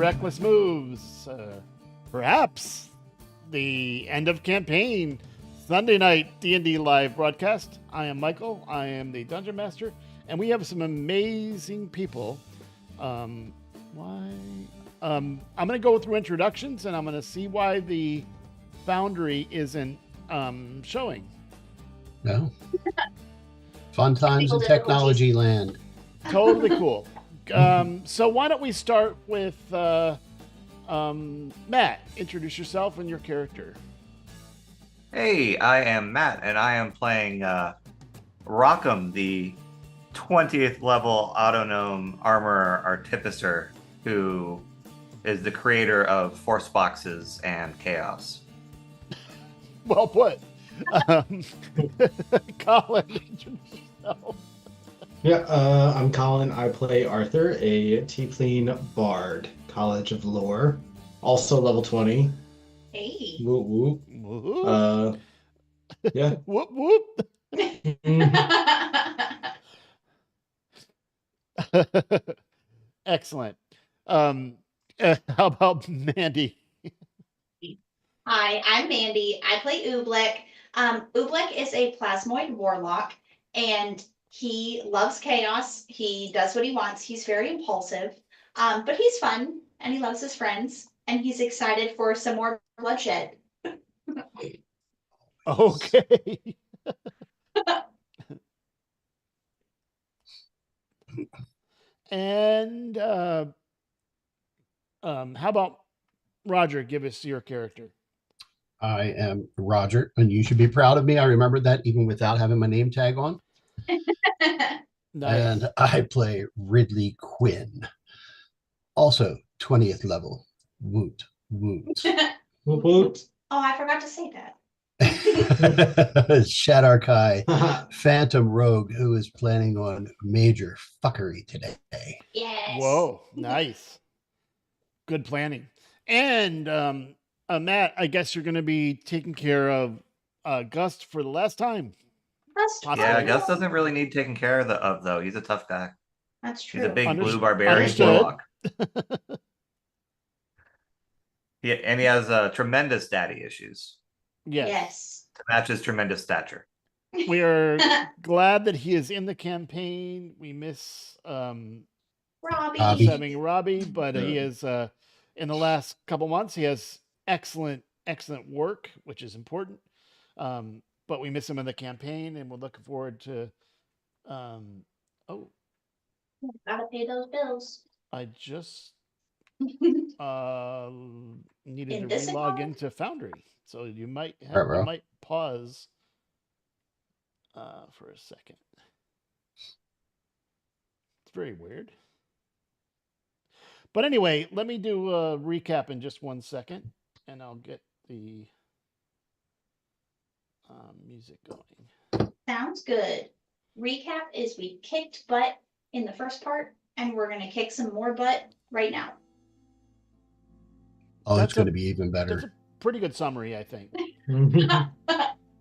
reckless moves. Perhaps the end of campaign Sunday night D&D live broadcast. I am Michael. I am the Dungeon Master, and we have some amazing people. I'm going to go through introductions, and I'm going to see why the Foundry isn't showing. No. Fun times in technology land. Totally cool. So why don't we start with Matt? Introduce yourself and your character. Hey, I am Matt, and I am playing Rockham, the 20th level Autognome Armorer Artificer, who is the creator of Force Boxes and Chaos. Well put. Colin, introduce yourself. Yeah, I'm Colin. I play Arthur, a Tiefling Bard, College of Lore, also level 20. Hey. Whoop whoop. Whoop. Yeah. Whoop whoop. Excellent. How about Mandy? Hi, I'm Mandy. I play Oobleck. Oobleck is a plasmoid warlock, and he loves chaos. He does what he wants. He's very impulsive, but he's fun, and he loves his friends, and he's excited for some more bloodshed. Okay. And how about Roger? Give us your character. I am Roger, and you should be proud of me. I remembered that even without having my name tag on. Nice. And I play Ridley Quinn, also 20th level. Woot, woot. Whoop whoop. Oh, I forgot to say that. Shadarkai, Phantom Rogue, who is planning on major fuckery today. Yes. Whoa, nice. Good planning. And Matt, I guess you're going to be taking care of Gust for the last time. That's true. Yeah, Gus doesn't really need taken care of, though. He's a tough guy. That's true. He's a big blue Understood. barbarian warlock. Yeah, and he has tremendous daddy issues Yes. to match his tremendous stature. We are glad that he is in the campaign. We miss Robbie. having Robbie, but he is in the last couple months. He has excellent work, which is important. But we miss him in the campaign, and we're looking forward to. Gotta pay those bills. I just needed In to this relog account? into Foundry, so you might Ruh-roh. might pause for a second. It's very weird. But anyway, let me do a recap in just 1 second, and I'll get the music going. Sounds good. Recap is we kicked butt in the first part, and we're gonna kick some more butt right now. Oh, That's it's going a- to be even That's better. a pretty good summary, I think.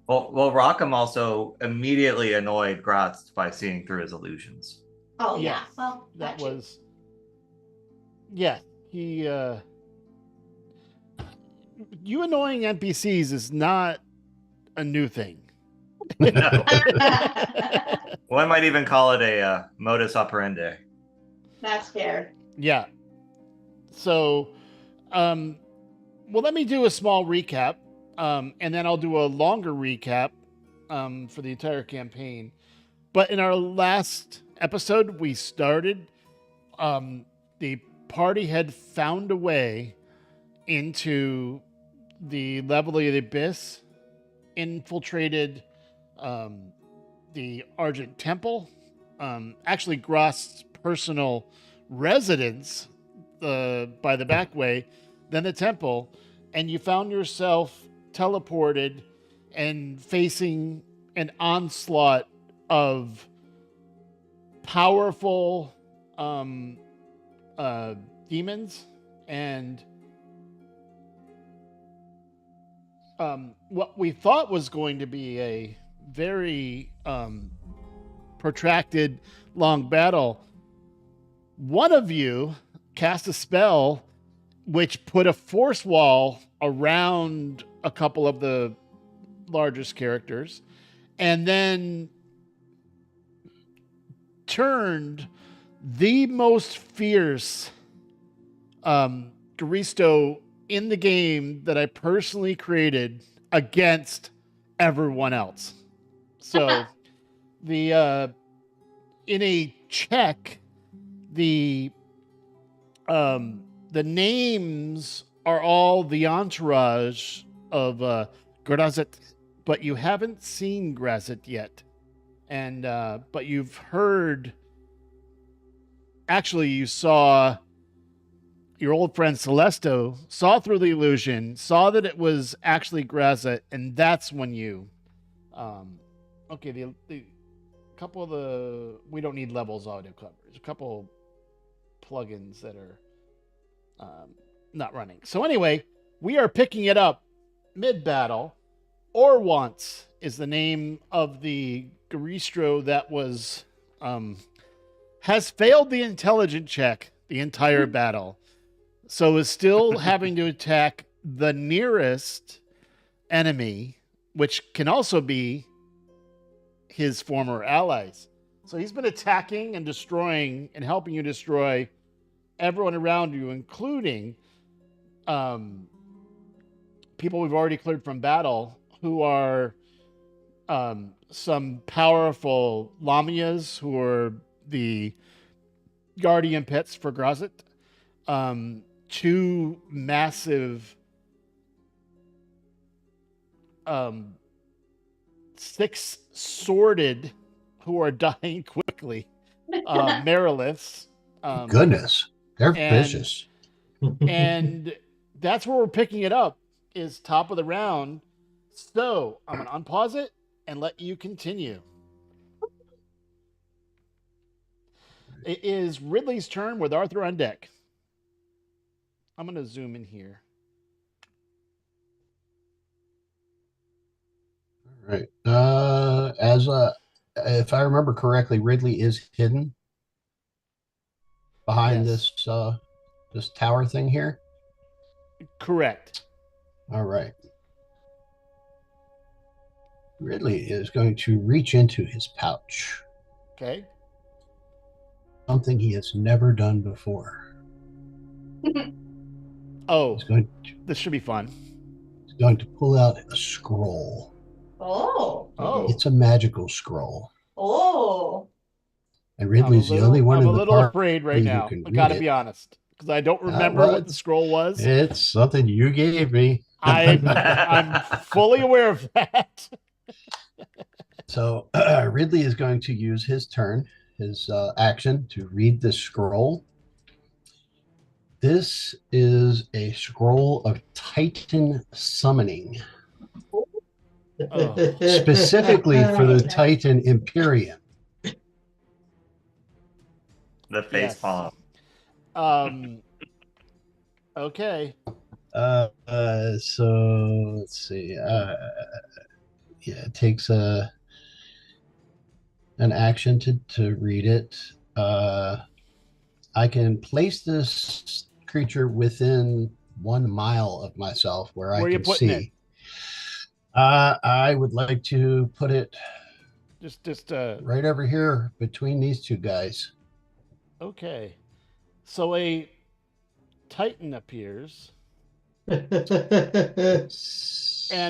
Well, Rockham also immediately annoyed Gratz by seeing through his illusions. Oh Yeah, yeah. Well, That too. was, yeah. He, you annoying NPCs is not a new thing. No. One might even call it a modus operandi. That's fair. Yeah. So, well, let me do a small recap, and then I'll do a longer recap for the entire campaign. But in our last episode, we started, the party had found a way into the level of the abyss, infiltrated the Argent Temple, actually Grost's personal residence by the back way, then the temple, and you found yourself teleported and facing an onslaught of powerful demons and what we thought was going to be a very protracted, long battle. One of you cast a spell which put a force wall around a couple of the largest characters, and then turned the most fierce Garisto in the game that I personally created against everyone else. So the in a check, the names are all the entourage of Grazit, but you haven't seen Grazit yet. And but you've heard, actually you saw your old friend Celesto, saw through the illusion, saw that it was actually Grazit, and that's when you okay, the couple of the, we don't need levels audio coverage, a couple plugins that are not running. So anyway, we are picking it up mid-battle. Orwants is the name of the Garistro that was has failed the intelligence check the entire battle, so is still having to attack the nearest enemy, which can also be his former allies. So he's been attacking and destroying and helping you destroy everyone around you, including people we've already cleared from battle, who are some powerful Lamias, who are the guardian pets for Grazit. Two massive six-sworded, who are dying quickly, Mariliths. Goodness, they're and- vicious. And that's where we're picking it up, is top of the round. So I'm going to unpause it and let you continue. It is Ridley's turn with Arthur on deck. I'm going to zoom in here. All right. If I remember correctly, Ridley is hidden behind Yes. this tower thing here. Correct. All right. Ridley is going to reach into his pouch, Okay. something he has never done before. Oh, He's going this should be fun. to pull out a scroll. Oh. Oh. It's a magical scroll, Oh. and Ridley's the only one I'm in a the little party afraid right who now. can I got to read be it. honest, because I don't remember well, what the scroll was. It's something you gave me. I'm fully aware of that. So Ridley is going to use his turn, his action, to read this scroll. This is a scroll of Titan summoning, Oh. specifically for the Titan Imperium. The face Yes. palm. Okay. So let's see. Yeah, it takes an action to read it. I can place this creature within 1 mile of myself where I Where are you can putting it? see. I would like to put it Just right over here between these two guys. okay. So a Titan appears, and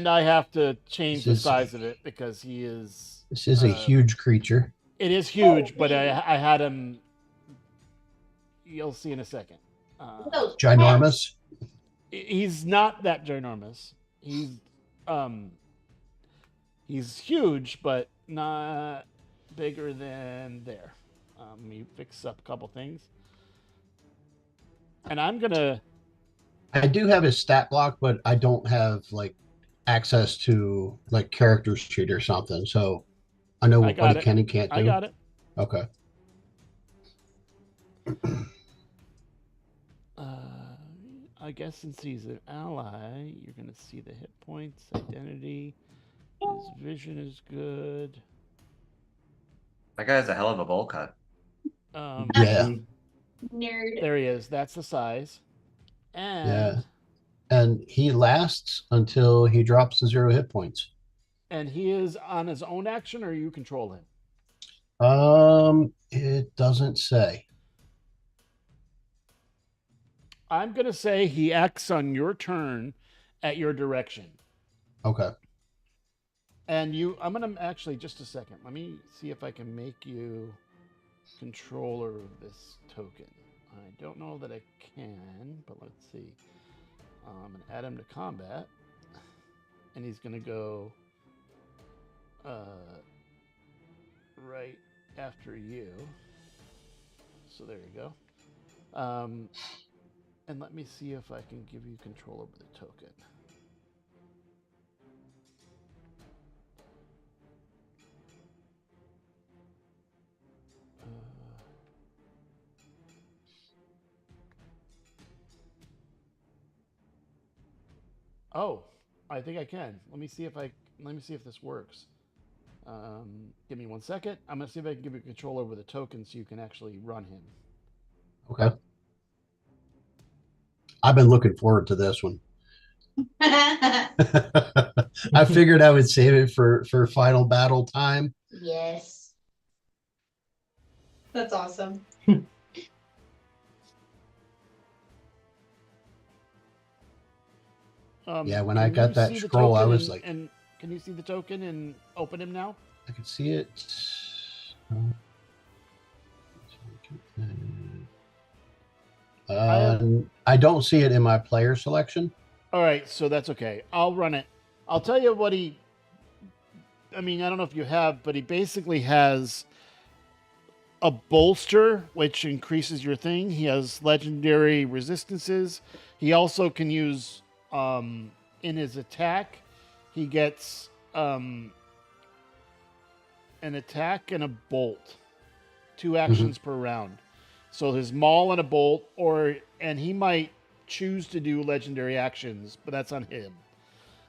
I have to change the This is- size of it because he is. This is a huge creature. It is huge, but I had him. You'll see in a second. Those Ginormous. He's not that ginormous. He's huge, but not bigger than there. Let me fix up a couple things. And I'm gonna. I do have his stat block, but I don't have like access to like character sheet or something. So I know I what got he it. can and can't do. I got it. Okay. I guess since he's an ally, you're gonna see the hit points, identity. His vision is good. That guy has a hell of a bowl cut. Yeah. nerd. There he is. That's the size. And And he lasts until he drops to 0 hit points. and he is on his own action, or you control him. It doesn't say. I'm gonna say he acts on your turn at your direction. Okay. And I'm gonna actually just a second. Let me see if I can make you controller of this token. I don't know that I can, but let's see. I'm gonna add him to combat, and he's gonna go right after you. So there you go. And let me see if I can give you control over the token. Oh, I think I can. Let me see if this works. Give me 1 second. I'm gonna see if I can give you control over the token so you can actually run him. Okay. I've been looking forward to this one. I figured I would save it for final battle time. Yes. That's awesome. Yeah, when I can got you that see the scroll, I token was and- like- and can you see the token and open him now? I can see it. I don't see it in my player selection. All right, so that's okay. I'll run it. I'll tell you what I don't know if you have, but he basically has a bolster, which increases your thing. He has legendary resistances. He also can use, in his attack, he gets an attack and a bolt. 2 actions per round. So his maul and a bolt, and he might choose to do legendary actions, but that's on him.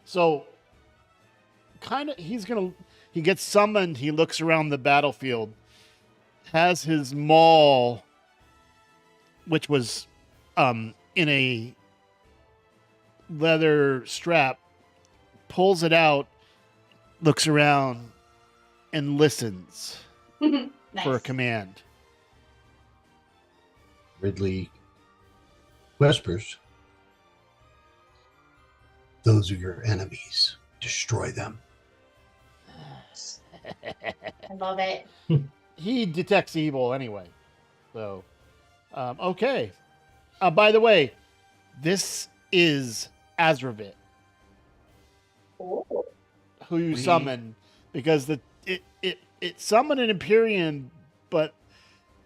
So he gets summoned, he looks around the battlefield, has his maul, which was in a leather strap, pulls it out, looks around, and listens Nice. for a command. Ridley whispers, "Those are your enemies. Destroy them." I love it. He detects evil anyway. So, okay. By the way, this is Azravit, Oh. who you We- summon, because it summoned an Empyrean, but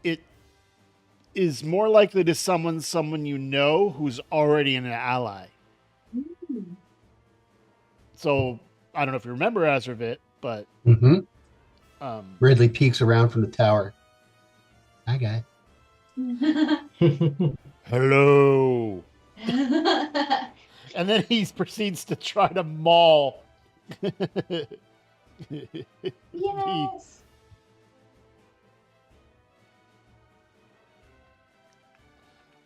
it is more likely to summon someone you know who's already an ally. Mm. So I don't know if you remember Azravit, but Mm-hmm. um, Ridley peeks around from the tower. Hi, guy. hello. And then he proceeds to try to maul. Yes.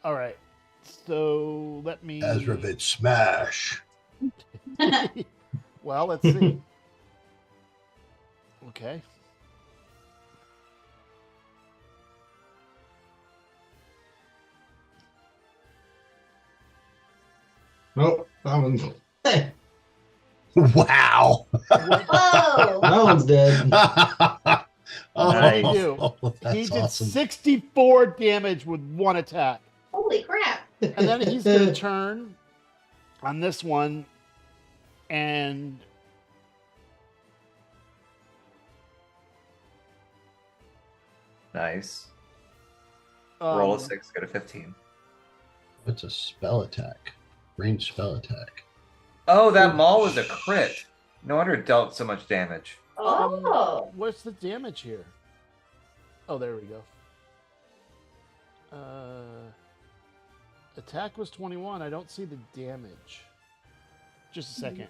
All right. So let me. Azravit smash. Well, let's see. Okay. Nope, that one's that Wow. Whoa. one's dead. Nice. That's He did awesome. 64 damage with 1 attack. Holy crap. And then he's going to turn on this one and Nice. Roll a um, 6, get a 15. It's a spell attack. Ranged spell attack. Oh, that maul was a crit. No wonder it dealt so much damage. Oh. What's the damage here? Oh, there we go. Attack was 21. I don't see the damage. Just a second.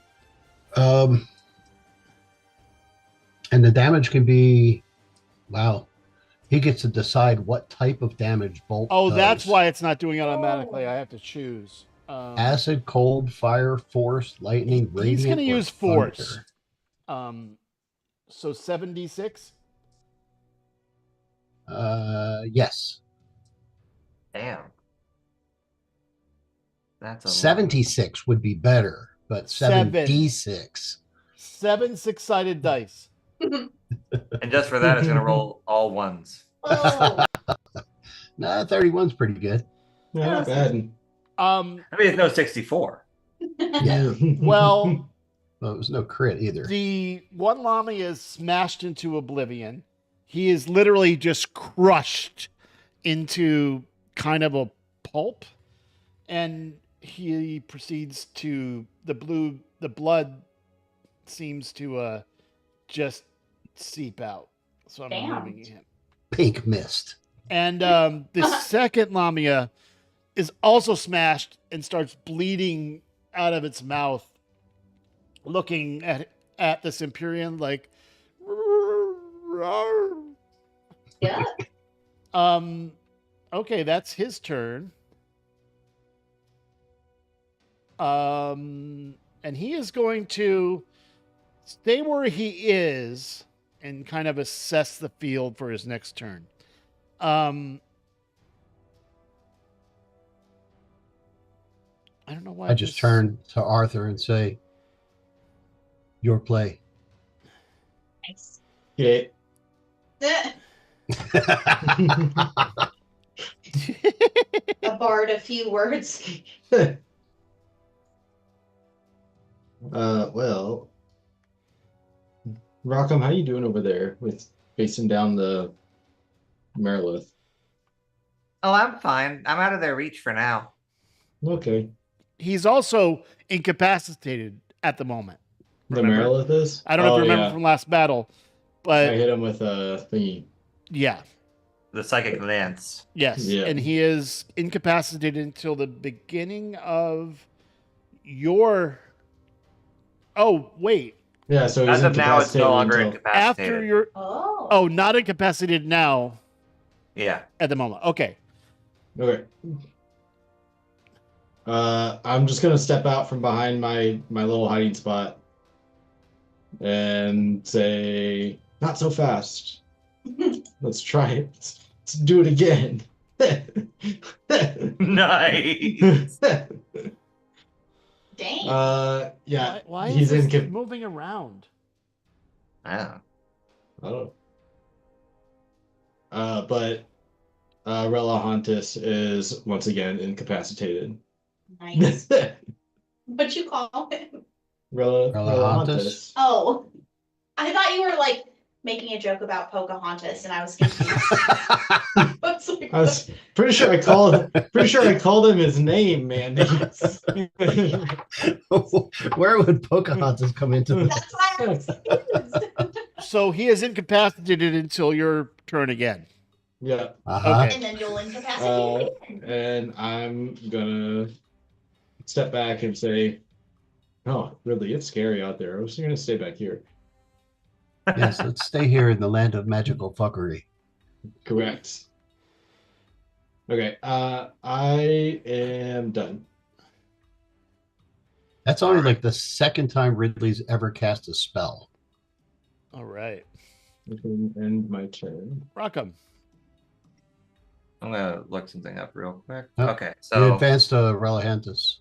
And the damage can be, wow. He gets to decide what type of damage bolt. Oh, does. that's why it's not doing it automatically. I have to choose. Acid, cold, fire, force, lightning, He's radiant. going to or use force. thunder? So 7d6. Yes. Damn. That's a lot. 76 would be better, but Seven. 7d6. 7 six-sided dice. And just for that, it's going to roll all ones. Oh, Nah, 31's pretty good. Yeah, not bad. I mean, it's no 64. Yeah. Well, Well, it was no crit either. the one Lamia is smashed into oblivion. He is literally just crushed into kind of a pulp, and he proceeds to the blood seems to just seep out. So I'm Damn. removing him. Pink mist. And the second Lamia is also smashed and starts bleeding out of its mouth, looking at this Empyrean like. yeah. Okay, that's his turn. And he is going to stay where he is and kind of assess the field for his next turn. I don't know why. I just turn to Arthur and say, "Your play." Nice. Okay. A bard, a few words. Well, Rockham, how you doing over there with facing down the Marilith? Oh, I'm fine. I'm out of their reach for now. Okay. He's also incapacitated at the moment. The Remember? Marilith is? I don't know if you remember yeah. from last battle, I but hit him with a thingy. yeah. The psychic lance. Yes, Yeah. and he is incapacitated until the beginning of your. Oh wait! Yeah, so he's As of now, it's no incapacitated longer until... incapacitated. After your Oh. not incapacitated now Yeah. at the moment. Okay, Okay. I'm just gonna step out from behind my little hiding spot and say, "Not so fast. Let's try it. Let's do it again." Nice. Dang. Yeah. why he's is this inca- moving around? Yeah. I don't know. But Relahontis is once again incapacitated. Nice. What you call him? Relahontis. Oh, I thought you were like making a joke about Pocahontas, and I was confused. I was like, I was pretty sure I called him his name, man. Where would Pocahontas come into this? That's why I was confused. So he is incapacitated until your turn again. Yeah. Uh-huh. Okay. And then you'll incapacitate again. And I'm gonna step back and say, "Oh, really? It's scary out there. I was gonna stay back here." Yes, let's stay here in the land of magical fuckery. Correct. Okay. I am done. That's only like the second time Ridley's ever cast a spell. All right, I can end my turn. Rockham. I'm gonna look something up real quick. Oh, Okay, You so advanced to Relahontis.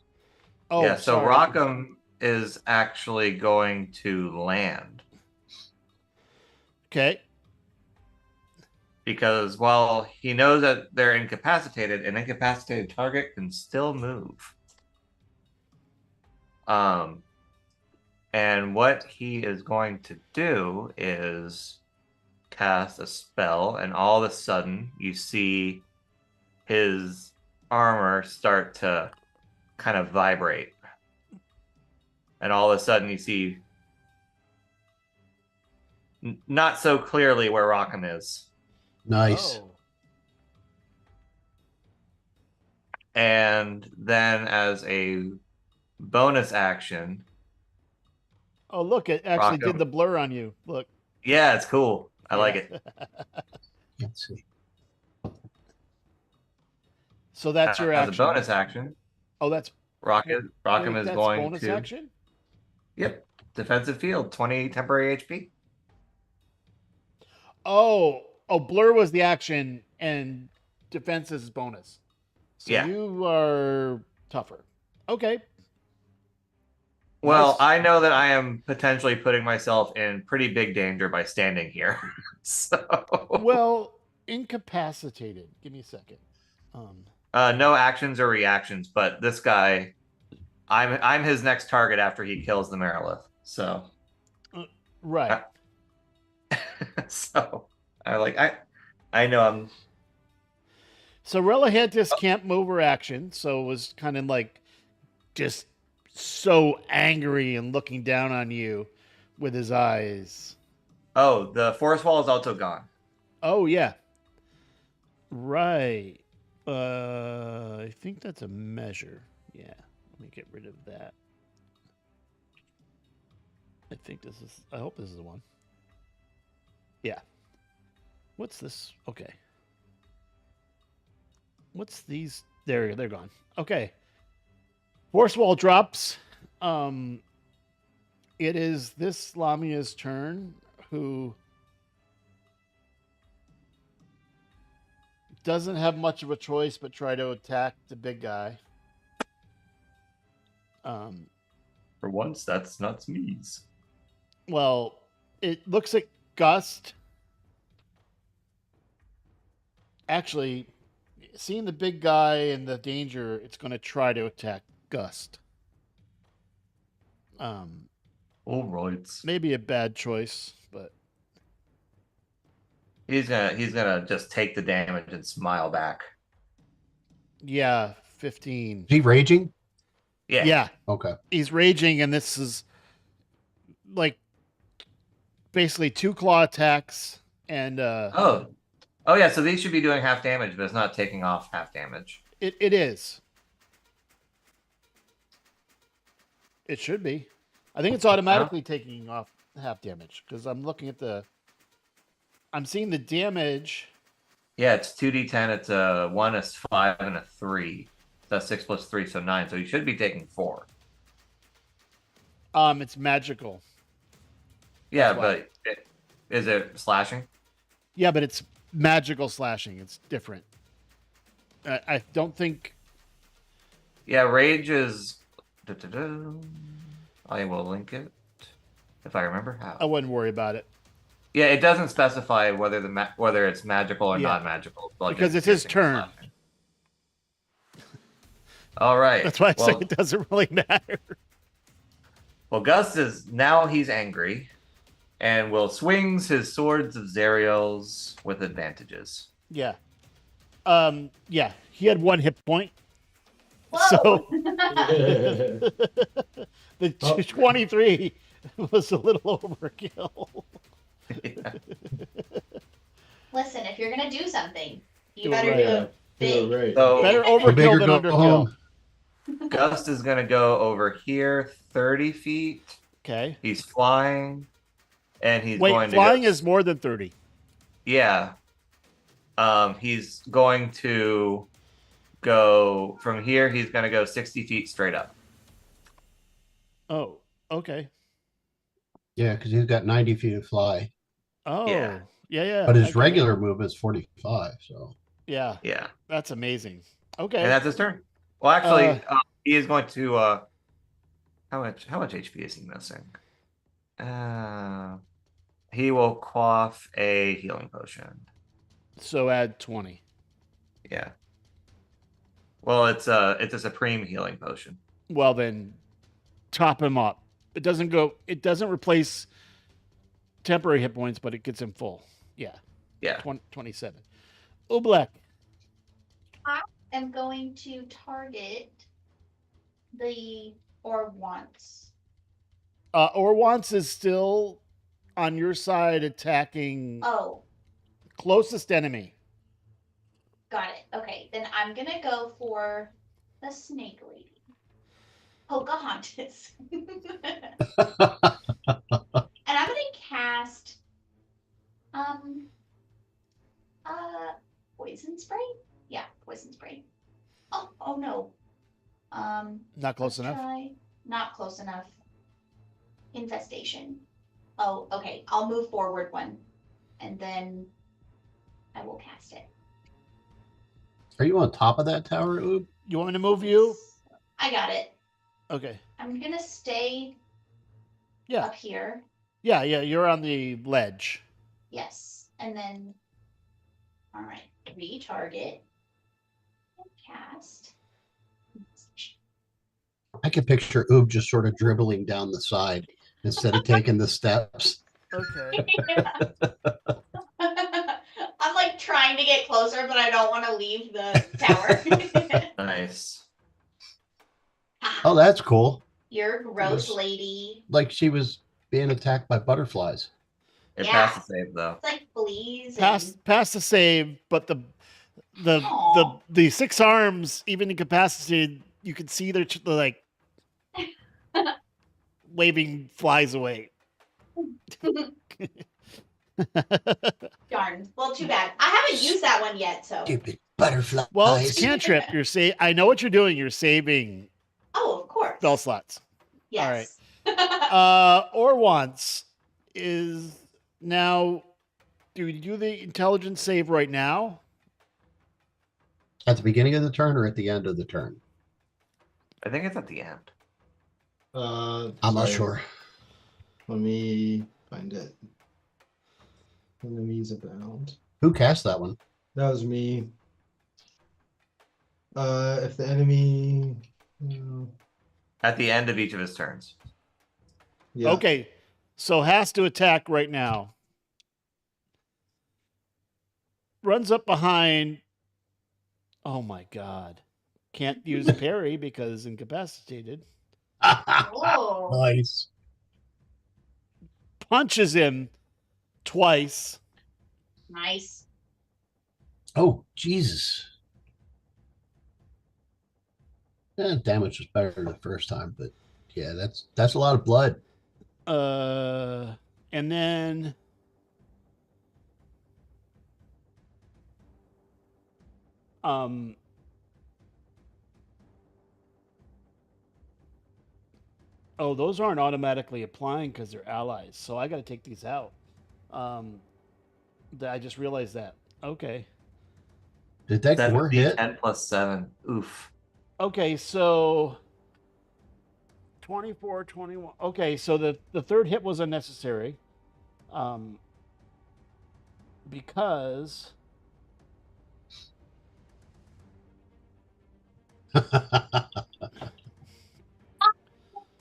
Oh, yeah, so sorry. Rockham is actually going to land Okay. because while he knows that they're incapacitated, an incapacitated target can still move. And what he is going to do is cast a spell, and all of a sudden you see his armor start to kind of vibrate. And all of a sudden you see not so clearly where Rockham is. Nice. Oh. And then as a bonus action, Oh, look! It actually Rockham. did the blur on you. Look. yeah, it's cool. I like it. Can't see. So that's your As action. a bonus action, Oh, that's Rockham Wait, is that's going bonus to. action? Yep. Defensive field, 20 temporary HP. Oh, blur was the action and defense is bonus. So Yeah. you are tougher. Okay. Well, Nice. I know that I am potentially putting myself in pretty big danger by standing here. So Well, incapacitated. Give me a second. no actions or reactions, but this guy, I'm his next target after he kills the Marilith. So Right. so I know I'm So Relahantis can't move her action, so it was kind of like just so angry and looking down on you with his eyes. Oh, the forest wall is also gone. Oh yeah. Right. I think that's a measure. Yeah. Let me get rid of that. I hope this is the one. Yeah. What's this? Okay. What's these? They're gone. Okay. Force wall drops. It is this Lamia's turn, who doesn't have much of a choice but try to attack the big guy. For once, that's not sneeze. Well, it looks at Gust. Actually, seeing the big guy and the danger, it's going to try to attack Gust. All right. Maybe a bad choice, but He's gonna just take the damage and smile back. yeah, 15. Is he raging? Yeah, Okay. he's raging, and this is like basically 2 claw attacks and Oh yeah. So these should be doing half damage, but it's not taking off half damage. it is. It should be. I think it's automatically taking off half damage because I'm seeing the damage. Yeah, it's 2d10. It's a 1, a 5, and a 3. That's 6 plus 3, so 9. So you should be taking 4. It's magical. Yeah, That's why. but is it slashing? Yeah, but it's magical slashing. It's different. I don't think. Yeah, rage is. I will link it if I remember how. I wouldn't worry about it Yeah, it doesn't specify whether whether it's magical or Yeah. non-magical. because it's his turn. All right. That's why I well, say it doesn't really matter. Well, Gus is now he's angry, and will swings his swords of Zeriel's with advantages. Yeah. Yeah. He had 1 hit point. Whoa! So the Oh. 23 was a little overkill. Yeah. Listen, if you're gonna do something, you Do it better right. do Yeah, it big. right. So Better Go overkill big or than go underkill. home. Gus is gonna go over here 30 feet. Okay. He's flying, and he's Wait, going flying to go, is more than 30. yeah. He's going to go from here. He's going to go 60 feet straight up. Oh, okay. Yeah, because he's got 90 feet of fly. Oh, Yeah. yeah. But I his get it. regular move is 45. So Yeah, Yeah, that's amazing. and Okay. that's his turn. Well, actually, he is going to. How much HP is he missing? He will quaff a healing potion. So add 20. Yeah. Well, it's a supreme healing potion. Well, then top him up. It doesn't replace temporary hit points, but it gets him full. Yeah. Yeah. 27. Oblek. I'm going to target the once. Orwants is still on your side attacking Oh, closest enemy. got it. Okay, then I'm gonna go for the snake lady, Pocahontas, and I'm gonna cast poison spray. Yeah, poison spray. Oh no. Not close let's enough. try- Not close enough. Infestation. Oh, okay. I'll move forward one, and then I will cast it. Are you on top of that tower, Oob? You want me to move you? I got it. Okay. I'm gonna stay Yeah. up here. Yeah. You're on the ledge. Yes, and then, all right, retarget and cast. I can picture Oob just sort of dribbling down the side instead of taking the steps. Okay. I'm like trying to get closer, but I don't want to leave the tower. Nice. Oh, that's cool. You're gross, Yes. lady. Like she was being attacked by butterflies. It Yeah. passed the save though. It's like fleas. Pass the save, but Aw. the 6 arms, even incapacitated, you can see they're like waving flies away. Darn. Well, too bad. I haven't used that one yet, so. Stupid butterflies. Well, it's cantrip. I know what you're doing. You're saving Oh, of course. spell slots. Yes. Or once is now. Do we do the intelligence save right now? At the beginning of the turn or at the end of the turn? I think it's at the end. I'm not Sorry. sure. Let me find it. Enemies abound. Who cast that one? That was me. If the enemy. At the end of each of his turns. Yeah. Okay, so has to attack right now. Runs up behind. Oh my god. Can't use parry because incapacitated. Oh, Nice. Punches him twice. nice. Oh, Jesus. Damage was better the first time, but yeah, that's a lot of blood. And then oh, those aren't automatically applying because they're allies, so I got to take these out. I just realized that. Okay. Did that That gore would be hit? 10 plus 7. Oof. Okay, so 24, 21. Okay, so the third hit was unnecessary. Because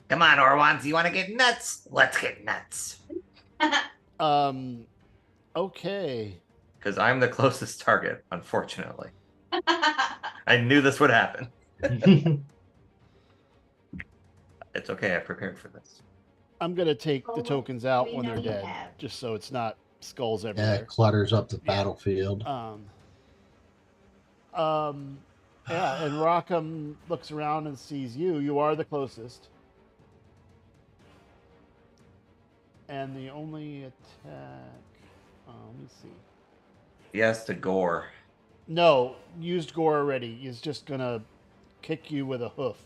Come on, Orwans, you want to get nuts? Let's get nuts. okay. Because I'm the closest target, unfortunately. I knew this would happen. It's okay, I prepared for this. I'm gonna take the Oh, tokens out we when know they're you dead, have. just so it's not skulls Yeah, everywhere. it clutters up the battlefield. Yeah, and Rockham looks around and sees you. You are the closest. And the only attack. Let me see. Yes, to gore. No, used gore already. He's just gonna kick you with a hoof.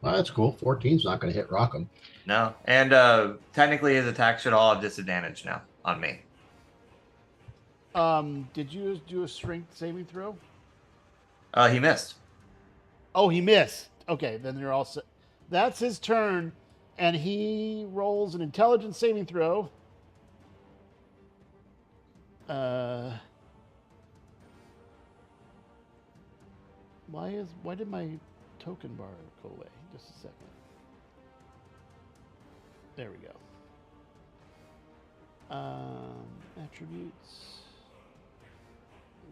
Well, that's cool. 14's not going to hit Rockham. No. And technically his attack should all have disadvantage now on me. Did you do a strength saving throw? He missed. Oh, he missed. Okay, then they're all set. That's his turn, and he rolls an intelligence saving throw. Why did my token bar go away? Just a second. There we go. Attributes.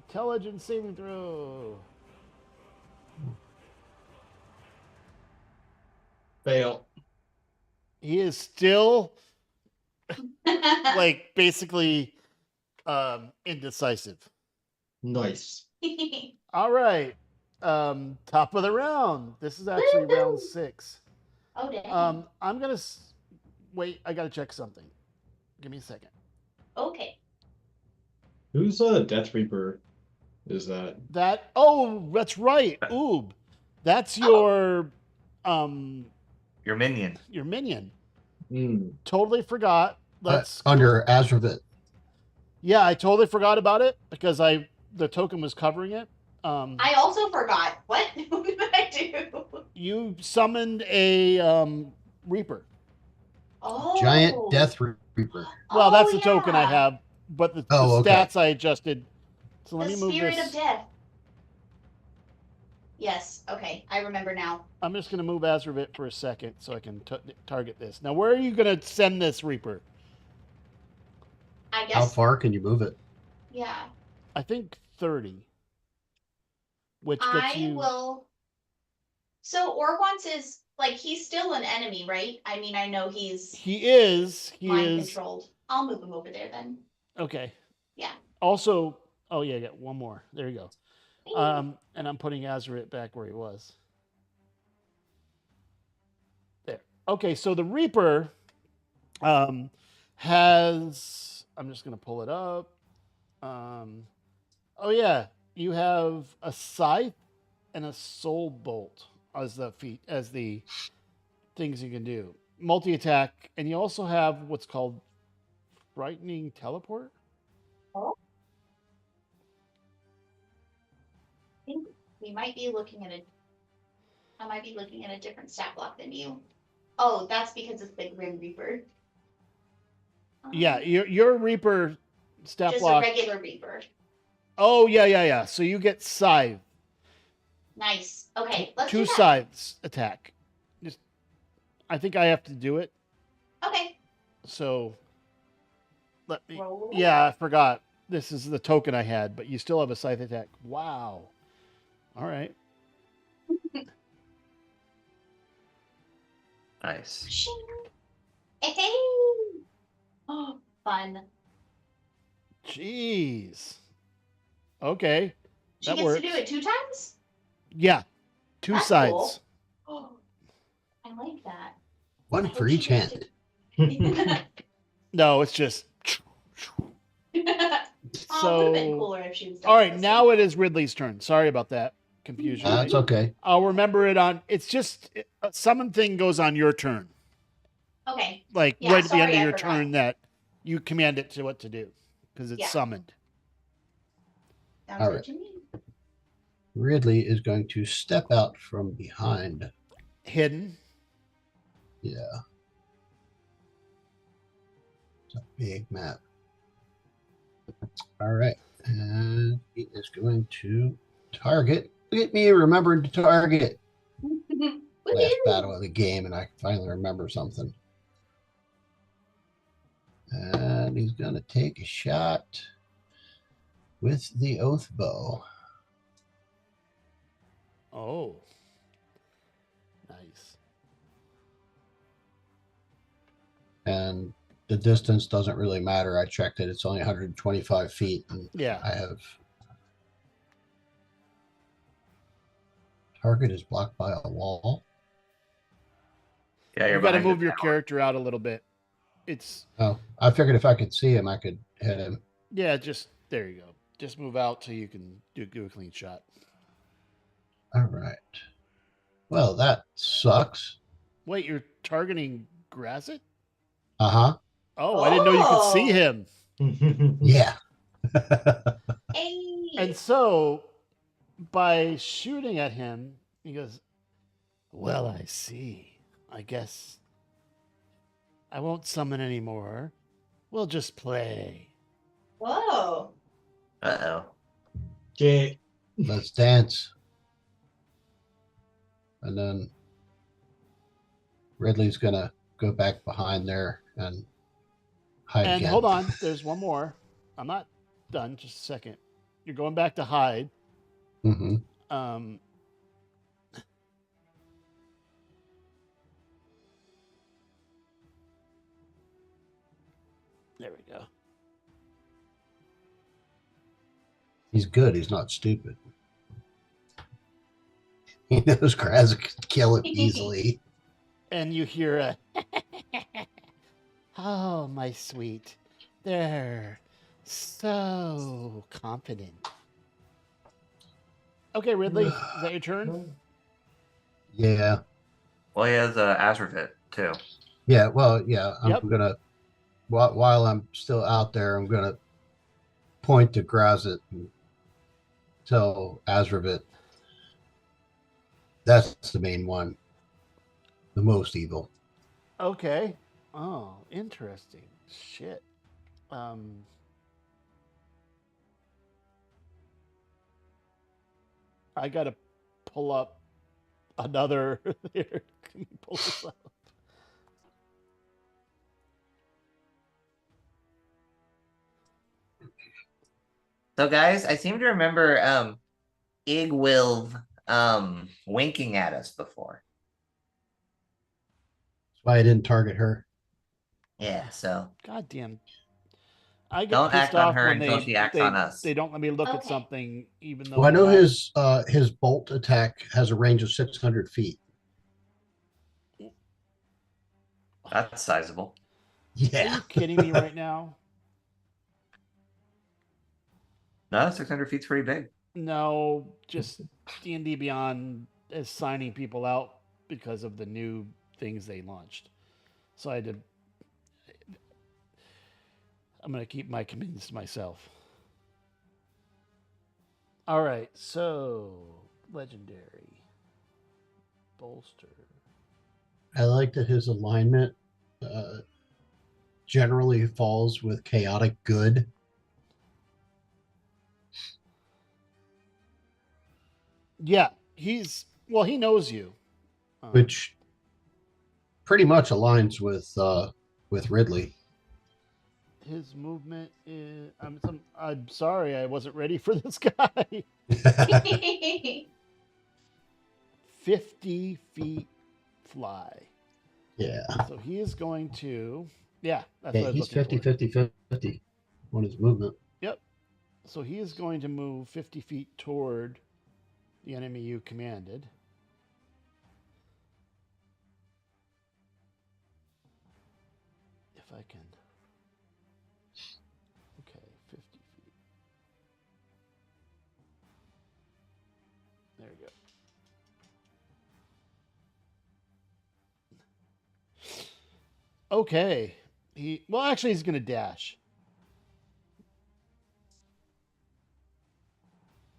Intelligence saving throw. Fail. He is still like basically indecisive. Nice. All right. Top of the round. This is actually round 6. Oh, dang. I'm gonna wait. I gotta check something. Give me a second. Okay. Who's Death Reaper? is that? That's right. Oob. That's your Your minion. minion. Hmm. Totally forgot. Let's under Azravit. Yeah, I totally forgot about it because the token was covering it. I also forgot. What? What did I do? You summoned a Reaper. Oh. Giant Death Reaper. Well, Oh, that's the token I yeah. have, but the Oh, okay. stats I adjusted. So let The me move spirit this. of death. Yes. Okay. I remember now. I'm just going to move Azravit for a second so I can target this. Now, where are you going to send this Reaper? I guess. How far can you move it? Yeah. I think 30. Which gets I you. will. So Orgwants is like he's still an enemy, right? I mean, I know he's He is. mind controlled. I'll move him over there then. Okay. Yeah. Also, oh yeah, I got one more. There you go. And I'm putting Azravit back where he was. There. Okay, so the Reaper has. I'm just gonna pull it up. Oh yeah, you have a scythe and a soul bolt as the things you can do. Multi attack, and you also have what's called frightening teleport. I think we might be looking at I might be looking at a different stat block than you. Oh, that's because it's the Grim Reaper. Yeah, your Reaper stat Just block. a regular Reaper. Oh yeah. So you get scythe. Nice. Okay, let's Two do that. scythes attack. Just, I think I have to do it. Okay. So let me. Roll. Yeah, I forgot. This is the token I had, but you still have a scythe attack. Wow. All right. Nice. Shing. Hey. Oh, fun. Jeez. Okay. She That gets works. to do it 2 times? Yeah. Two That's sides. cool. Oh, I like that. One I for hope she each gets hand. No, it's just. Oh, it would have So. been cooler if she was done All with right, this now one. it is Ridley's turn. Sorry about that confusion. That's okay. I'll remember it on. It's just a summon thing goes on your turn, Okay. like Yeah, right at the end sorry, of I your forgot. turn that you command it to what to do because it's Yeah. summoned. Sounds All good right. to me. Ridley is going to step out from behind. Hidden. Yeah. It's a big map. All right. And he is going to target. Look at me remembering to target. Last battle of the game, and I finally remember something. And he's going to take a shot with the oath bow. Oh. Nice. And the distance doesn't really matter. I checked it. It's only 125 feet. And Yeah. I have target is blocked by a wall. Yeah, You you're got to behind move the your tower. character out a little bit. It's Oh, I figured if I could see him, I could hit him. yeah. Just there you go. Just move out so you can do a clean shot. All right. Well, that sucks. Wait, you're targeting Grazit? Uh-huh. Oh, I didn't know you could see Oh. him. Yeah. Hey. And so, by shooting at him, he goes, "Well, I see. I guess I won't summon anymore. We'll just play." Whoa. Uh-oh. Okay. Let's dance. And then Ridley's going to go back behind there and hide And again. hold on, there's one more. I'm not done. Just a second. You're going back to hide. Mm-hmm. There we go. He's good. He's not stupid. He knows Kraz can kill him easily. And you hear a, "Oh, my sweet. They're so confident." Okay, Ridley, is that your turn? Yeah. Well, he has Azravit too. Yeah. Well, yeah. I'm Yep. gonna while I'm still out there, I'm gonna point to Grazit and tell Azravit that's the main one, the most evil. Okay. Oh, interesting. Shit. Um. I gotta pull up another. Here, can you pull this up? So, guys, I seem to remember Igwilv winking at us before. That's why I didn't target her. Yeah, so Goddamn. I get don't pissed act on off her when until she acts on us. they don't let me look at Okay. something even though Well, I know have- his bolt attack has a range of 600 feet. That's sizable. Are Yeah. you kidding me right now? No, 600 feet's pretty big. No, just D&D Beyond is signing people out because of the new things they launched. So I had to. I'm gonna keep my commitments to myself. All right, so legendary bolster. I like that his alignment generally falls with chaotic good. Yeah, he knows you. Which pretty much aligns with Ridley. His movement is. I'm sorry, I wasn't ready for this guy. 50 feet fly. Yeah. So he is going to. Yeah, that's Yeah, what I was he's looking 50, for. 50, 50 on his movement. Yep. So he is going to move 50 feet toward the enemy you commanded. If I can. Okay, 50 feet. There you go. Okay. Actually he's going to dash.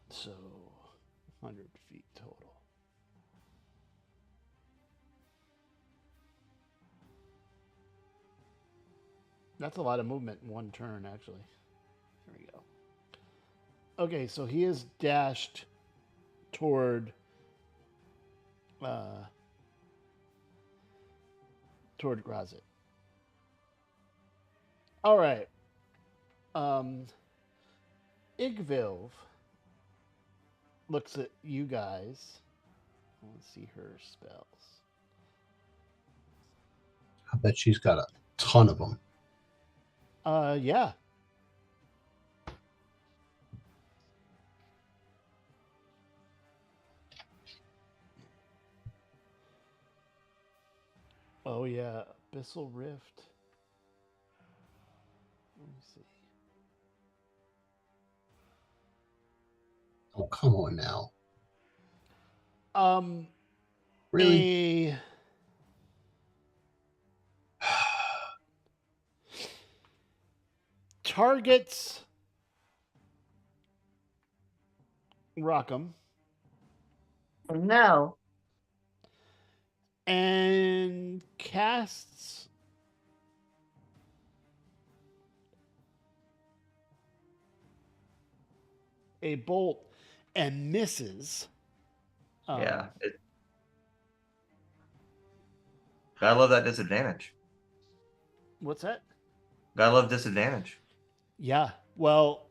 So 100 feet total. That's a lot of movement in one turn, actually. There we go. Okay, so he is dashed toward Grazit. All right. Igvilv looks at you guys. Let's see her spells. I bet she's got a ton of them. Yeah. Oh yeah, Abyssal Rift. Let me see. Oh, come on now. Um, Really? a targets Rockham No. and casts a bolt and misses. Yeah. Gotta love that disadvantage. What's that? Gotta love disadvantage. Yeah. Well,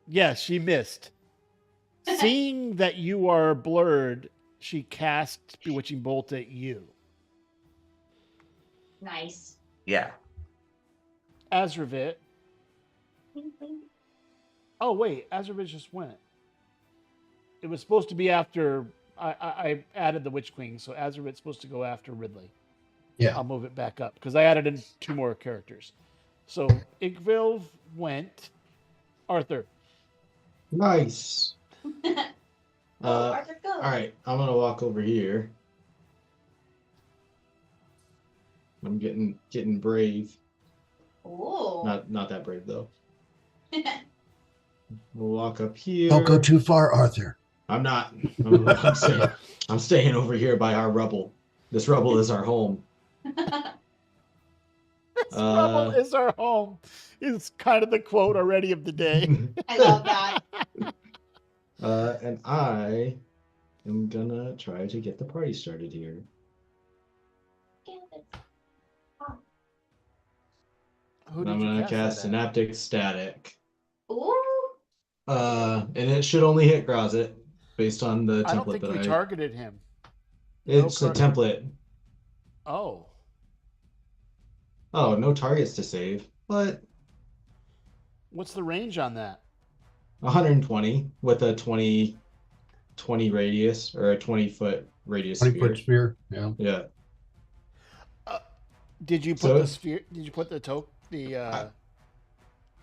yeah, she missed. Seeing that you are blurred, she casts Bewitching Bolt at you. Nice. Yeah. Azravit. Oh wait, Azravit just went. It was supposed to be after I added the Witch Queen, so Azravit's supposed to go after Ridley. Yeah. I'll move it back up because I added in 2 more characters. So Igvilv went. Arthur. Nice. Go, Arthur, go. All right, I'm gonna walk over here. I'm getting brave. Ooh. Not that brave though. We'll walk up here. Don't go too far, Arthur. I'm not. I'm staying over here by our rubble. This rubble is our home. This rubble is our home. Is kind of the quote already of the day. I love that. And I am gonna try to get the party started here. Who And did I'm you gonna cast cast that at? Synaptic Static. Ooh. And it should only hit Grozit based on the I don't template think that we targeted him. It's No a template. Oh. Oh, no targets to save. But What's the range on that? 120 with a 20 radius or a 20-foot radius 20-foot sphere. sphere. Yeah. Yeah. Did you put So- the sphere? Did you put the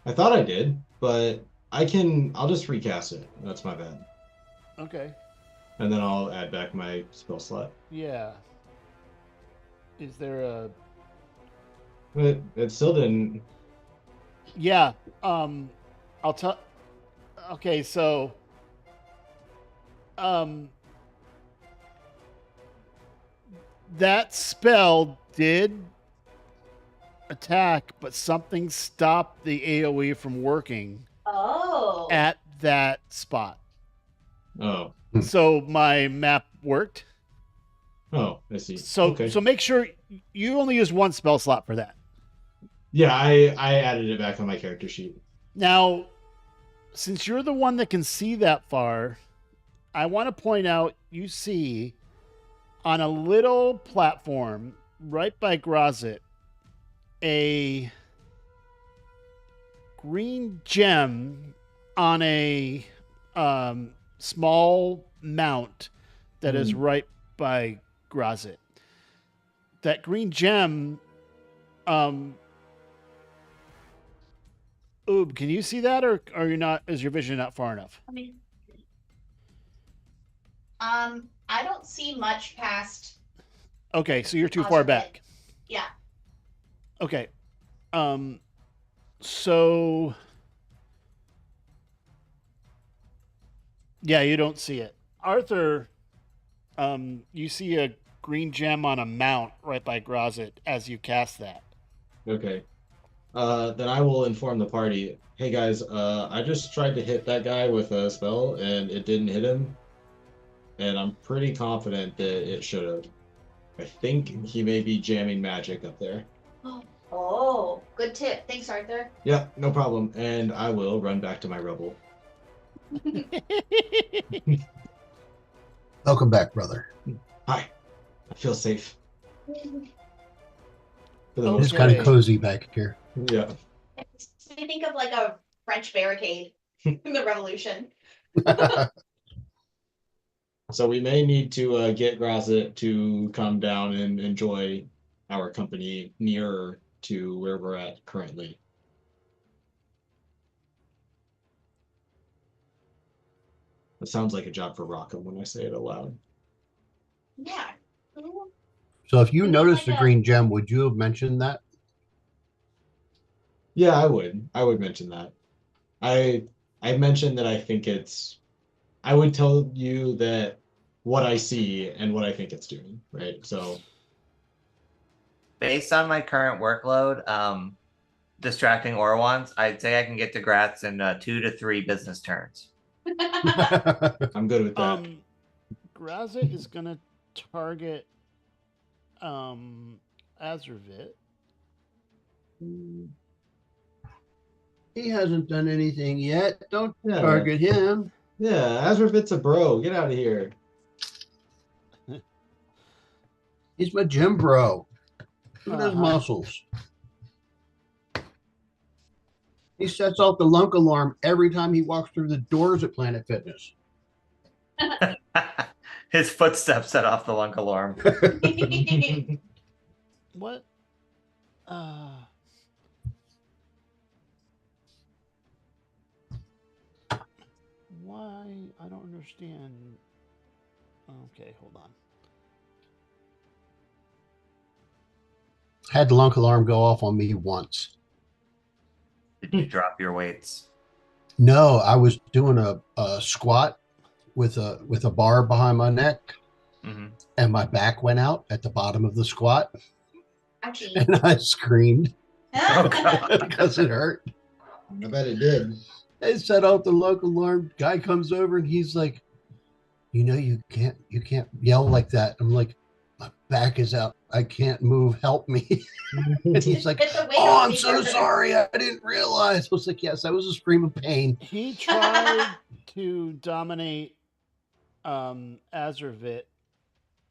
I thought I did, but I'll just recast it. That's my bad. Okay. And then I'll add back my spell slot. Yeah. Is there a? It still didn't. Yeah. I'll tell. Okay, so. That spell did attack, but something stopped the AOE from working Oh. at that spot. Oh. So my map worked. Oh, I see. So Okay. so make sure you only use one spell slot for that. Yeah, I added it back on my character sheet. Now, since you're the one that can see that far, I want to point out you see on a little platform right by Grozit a green gem on a small mount that is right by Grozit. That green gem, Oob, can you see that, or are you not? Is your vision not far enough? I mean, I don't see much past. Okay, so you're too far back. Yeah. Okay. So yeah, you don't see it. Arthur, you see a green gem on a mount right by Grozit as you cast that. Okay. Then I will inform the party. Hey guys, I just tried to hit that guy with a spell and it didn't hit him. And I'm pretty confident that it should have. I think he may be jamming magic up there. Oh, good tip. Thanks, Arthur. Yeah, no problem. And I will run back to my rubble. Welcome back, brother. Hi. I feel safe. For the Okay. It's most kind Okay. of cozy back here. part. Yeah. I think of like a French barricade in the Revolution. So we may need to get Grozit to come down and enjoy our company nearer to where we're at currently. That sounds like a job for Rockham when I say it aloud. Yeah. So if you We need noticed like the a- green gem, would you have mentioned that? Yeah, I would. I would mention that. I mentioned that I think it's. I would tell you that what I see and what I think it's doing, right? So Based on my current workload, distracting Orwans, I'd say I can get to Gratz in 2 to 3 business turns. I'm good with that. Grozit is gonna target Azurvit. He hasn't done anything yet. Don't Yeah. target him. Yeah, Azurvit's a bro. Get out of here. He's my gym bro. Look at his Uh-huh. muscles. He sets off the lunk alarm every time he walks through the doors at Planet Fitness. His footsteps set off the lunk alarm. What? why? I don't understand. Okay, hold on. Had the lunk alarm go off on me once. Did you drop your weights? No, I was doing a squat with a bar behind my neck, Hmm. and my back went out at the bottom of the squat, Ouchie. and I screamed Oh, God. because it hurt. I bet it did. They set off the local alarm. Guy comes over and he's like, you can't yell like that. I'm like, my back is out. I can't move. Help me. And he's like, It's a weight oh, off I'm me so first. sorry. I didn't realize. I was like, yes, that was a scream of pain. He tried to dominate Azervit,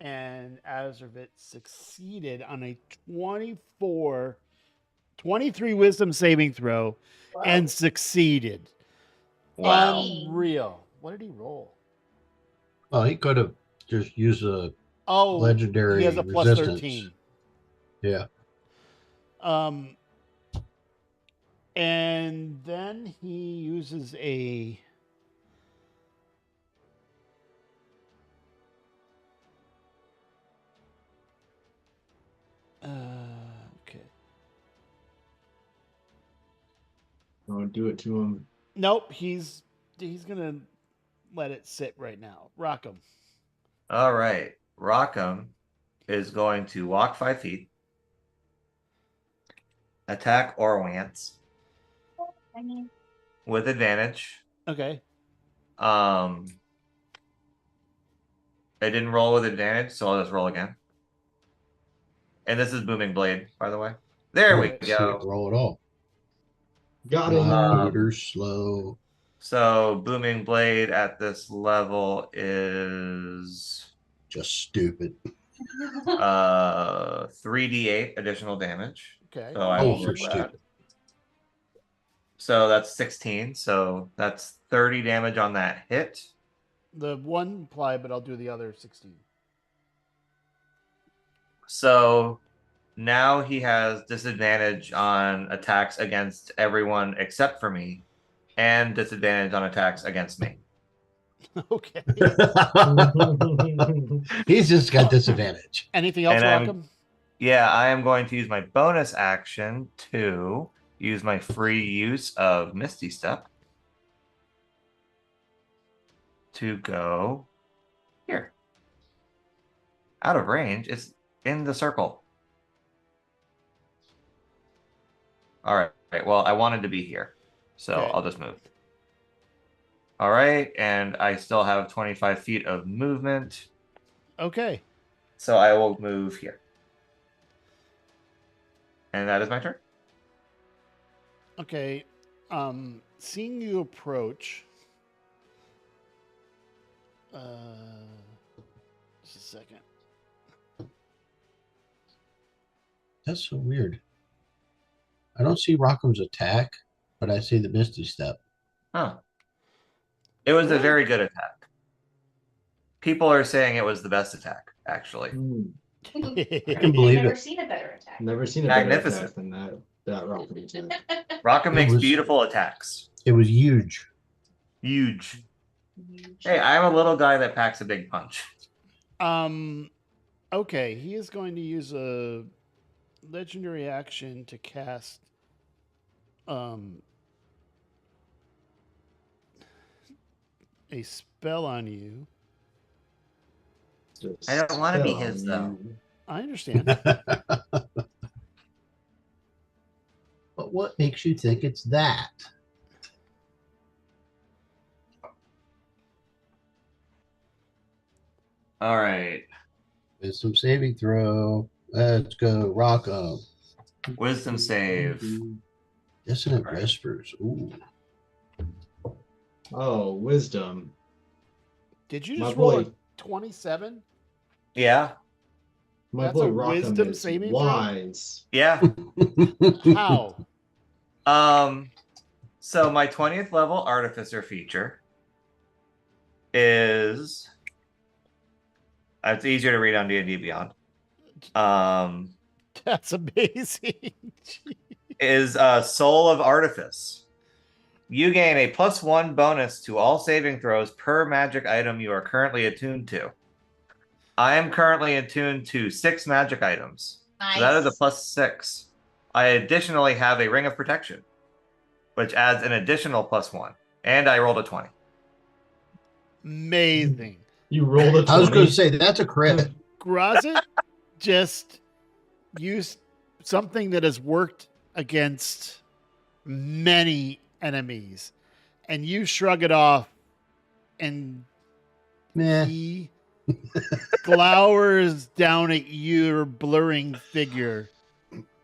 and Azervit succeeded on a 23 wisdom saving throw and succeeded. Wow. Unreal. What did he roll? Oh, he could have just used a Oh, legendary he has a plus resistance. 13. Yeah. And then he uses a okay. Don't do it to him. Nope, he's gonna let it sit right now. Rock him. All right. Rockham is going to walk 5 feet, attack Orwants I mean, with advantage. Okay. I didn't roll with advantage, so I'll just roll again. And this is Booming Blade, by the way. There we Right. See it go. roll it all. Got him. Computer slow. So Booming Blade at this level is Just stupid. 3d8 additional damage. Okay. So I Oh, will for move that. stupid. So that's 16. So that's 30 damage on that hit. The one ply, but I'll do the other 16. So now he has disadvantage on attacks against everyone except for me, and disadvantage on attacks against me. Okay. He's just got disadvantage. Anything else, And I'm- Rockham? Yeah, I am going to use my bonus action to use my free use of Misty Step to go here. Out of range. It's in the circle. All right. Well, I wanted to be here, so Okay. I'll just move. All right, and I still have 25 feet of movement, Okay. so I will move here. And that is my turn. Okay. Seeing you approach. Just a second. That's so weird. I don't see Rockham's attack, but I see the Misty Step. Huh. It was a very good attack. People are saying it was the best attack, actually. I can believe I've never it. seen a better attack. Never seen a better Magnificent. attack than that rocket attack. Rockham It makes was- beautiful attacks. It was huge. Huge. Hey, I'm a little guy that packs a big punch. Okay, he is going to use a legendary action to cast a spell on you. Just I don't wanna be spell his, on though. you. I understand. But what makes you think it's that? All right. Wisdom saving throw. Let's go, Rockham. Wisdom save. Dissonant All right. Whispers. Ooh. Oh, wisdom. Did you My just roll a boy. 27? Yeah. My That's boy a Rockham wisdom is saving throw? wise. Yeah. How? So my 20th level artificer feature is it's easier to read on D&D Beyond. That's amazing. Is Soul of Artifice. You gain a +1 bonus to all saving throws per magic item you are currently attuned to. I am currently attuned to 6 magic items. So that is a Nice. +6. I additionally have a Ring of Protection, which adds an additional +1. And I rolled a 20. Amazing. You rolled a 20. I was going to say that's a crit. Grazit just used something that has worked against many enemies, and you shrug it off, and Meh. he glowers down at your blurring figure,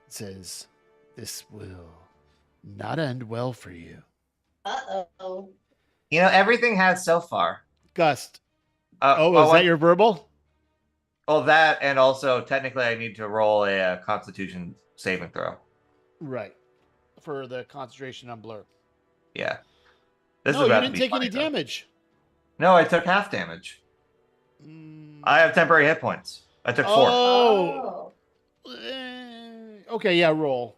says, "This will not end well for you." Uh-oh. You know, everything has so far. Gust. Oh, Is that your verbal? Oh, that, and also technically I need to roll a Constitution saving throw. Right. For the concentration on blur. Yeah. This No, is you about to didn't be take funny, any though. damage. No, I took half damage. Mm. I have temporary hit points. I took 4. Oh. Okay, yeah, roll.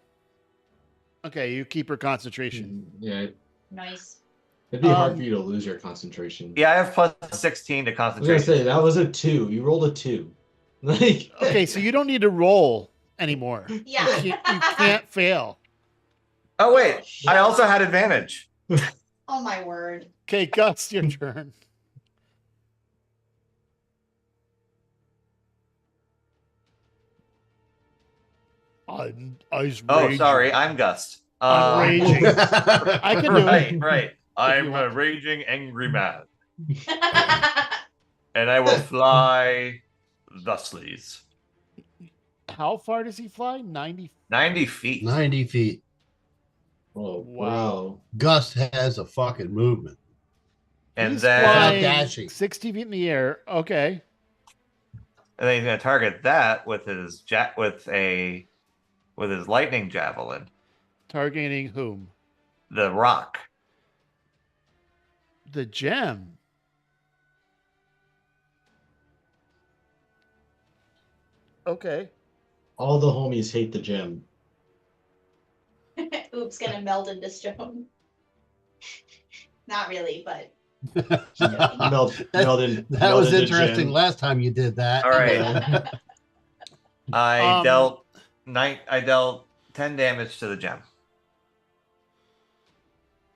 Okay, you keep her concentration. Yeah, Nice. it'd be hard for you to lose your concentration. Yeah, I have +16 to I was concentration. gonna say that was a 2. You rolled a 2. Like Okay, so you don't need to roll anymore. Yeah. You can't fail. Oh, wait. I also had advantage. Oh my word. Okay, Gus, your turn. Oh, sorry. I'm Gust. I'm raging. I can do it. Right. I'm a want. raging angry man. And I will fly thusly. How far does he fly? 90. 90 feet. 90 feet. Oh Wow. Gus has a fucking movement. And He's then, flying dashing. 60 feet in the air. Okay. and then he's going to target that with his with his lightning javelin, Targeting whom? the rock. The gem. Okay. all the homies hate the gem. Oops, gonna meld into stone. Not really, but That meld was into interesting gem. last time you did that. All right. Yeah. I dealt 10 damage to the gem.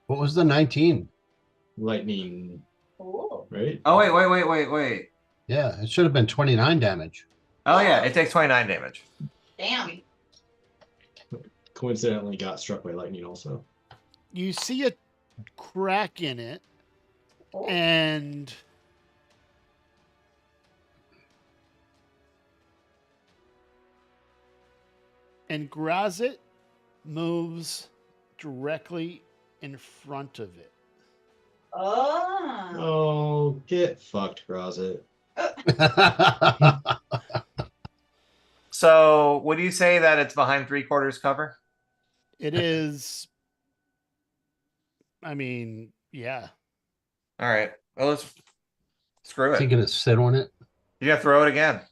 What was the 19? Lightning, ooh. right? Oh, wait. Yeah, it should have been 29 damage. Oh, yeah. It takes 29 damage. Damn. Coincidentally got struck by lightning also. You see a crack in it, Oh. and Grazit moves directly in front of it. Oh. Oh, get fucked, Grazit. So, would you say that it's behind 3/4 cover? It is. I mean, yeah. All right. Well, let's screw Is he it. going to sit on it? You got to throw it again.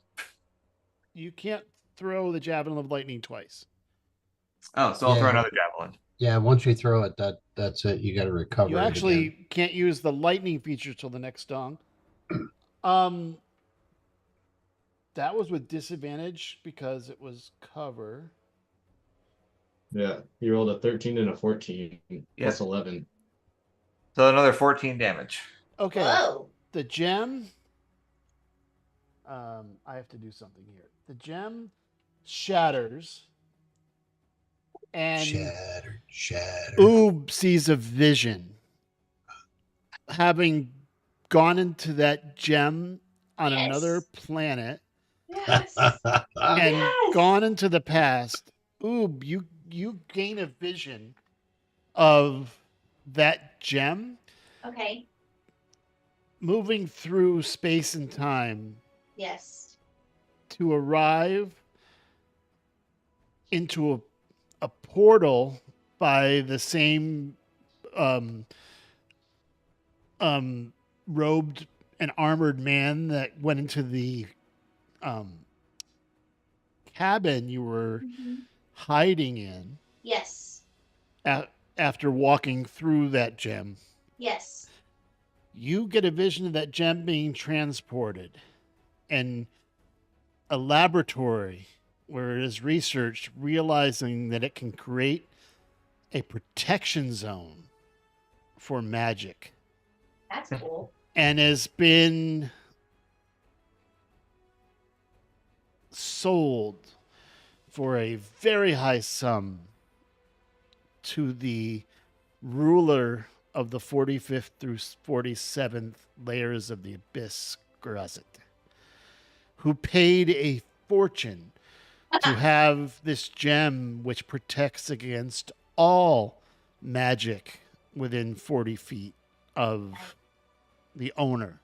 You can't throw the javelin of lightning twice. Oh, so I'll throw Yeah. another javelin. Yeah, once you throw it, that's it. You got to recover. You it actually again. can't use the lightning feature till the next dong. That was with disadvantage because it was cover. Yeah, he rolled a 13 and a 14 plus 11. So another 14 damage. Okay. Whoa. The gem. I have to do something here. The gem shatters, and Shattered. Oob sees a vision. Having gone into that gem on Yes. another planet Yes. and Yes. gone into the past, Oob, you gain a vision of that gem Okay. moving through space and time Yes. to arrive into a portal by the same robed and armored man that went into the cabin you were Mhm. hiding in Yes. after walking through that gem, Yes. you get a vision of that gem being transported and a laboratory where it is researched, realizing that it can create a protection zone for magic That's cool. and has been sold for a very high sum to the ruler of the 45th through 47th layers of the Abyss, Grazit, who paid a fortune to have this gem which protects against all magic within 40 feet of the owner.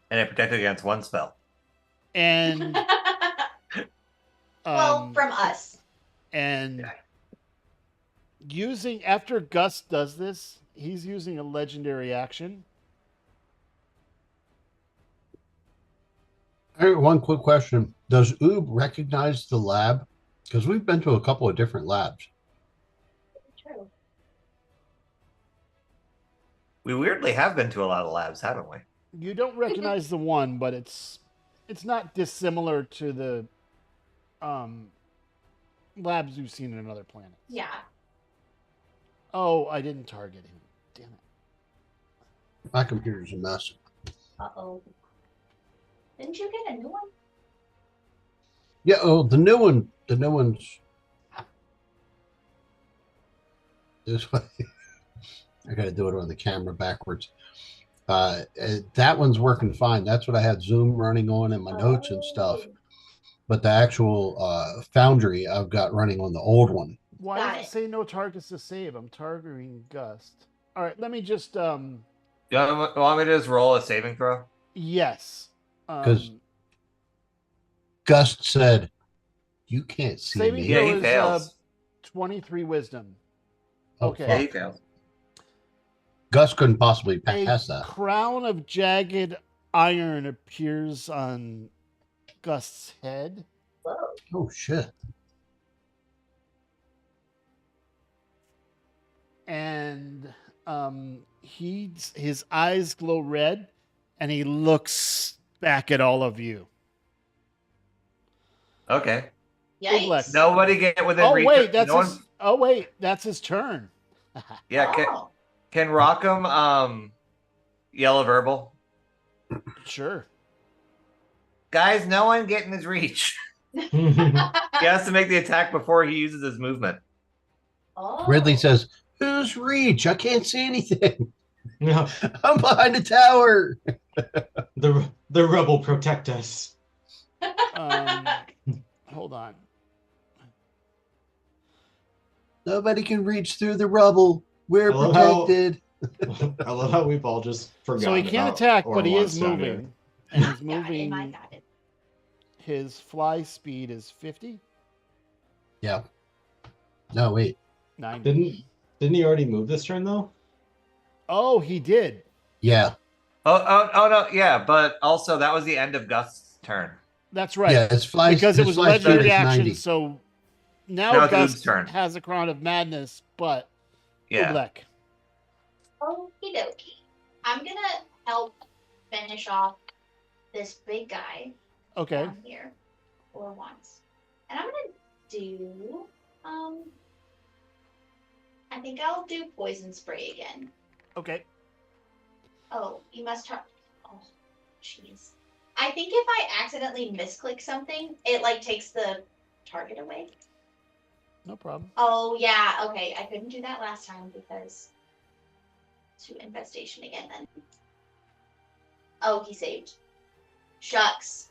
And it protected against one spell. And Well, from us. and Yeah. using after Gus does this, he's using a legendary action. Hey, one quick question. Does Oob recognize the lab? Because we've been to a couple of different labs. True. We weirdly have been to a lot of labs, haven't we? You don't recognize the one, but it's not dissimilar to the labs you've seen in other planets. Yeah. Oh, I didn't target him. Damn it. My computer's a mess. Uh-oh. Didn't you get a new one? Yeah, oh, the new one. The new one's this way. I got to do it on the camera backwards. That one's working fine. That's what I had Zoom running on in my notes and stuff. Oh. But the actual Foundry I've got running on the old one. Why Got does it it. say no targets to save? I'm targeting Gust. All right, let me just You want me to just roll a saving throw? yes. 'Cause Gust said, "You can't see saving me." Yeah, throw he is fails. 23 wisdom. Oh, Okay. Yeah, fuck. he fails. Gus couldn't possibly A pass that. crown of jagged iron appears on Gust's head. Whoa. Oh shit! And his eyes glow red, and he looks back at all of you. Okay. Yikes. Nobody get within Oh reach. wait, that's no his. Oh wait, that's his turn. Yeah, Oh. can Rockham yell a verbal? Sure. Guys, no one get in his reach. He has to make the attack before he uses his movement. Oh. Ridley says, "Who's reach? I can't see anything. No, I'm behind the tower." the rebel protect us. Hold on. Nobody can reach through the rubble. We're I love how- protected. I love how we've all just forgotten. So he can't about attack, but he Orwan's is down here. moving, and he's Yeah, and I moving. got it. His fly speed is 50, Yeah. No, wait. 90. Didn't he already move this turn though? Oh, he did. Yeah. Oh no, yeah, but also that was the end of Gust's turn. That's right. Yeah. His fly Because it his was fly speed legendary is action, 90. so Now now it's Oob's Gus turn. has a crown of madness, but Yeah. Oobleck. Okie dokie. I'm gonna help finish off this big guy Okay. down here for once. And I'm gonna do I think I'll do poison spray again. Okay. Oh, you must try. Oh, jeez. I think if I accidentally misclick something, it like takes the target away. No problem. Oh yeah, okay. I couldn't do that last time because to infestation again then. Oh, he saved. Shucks.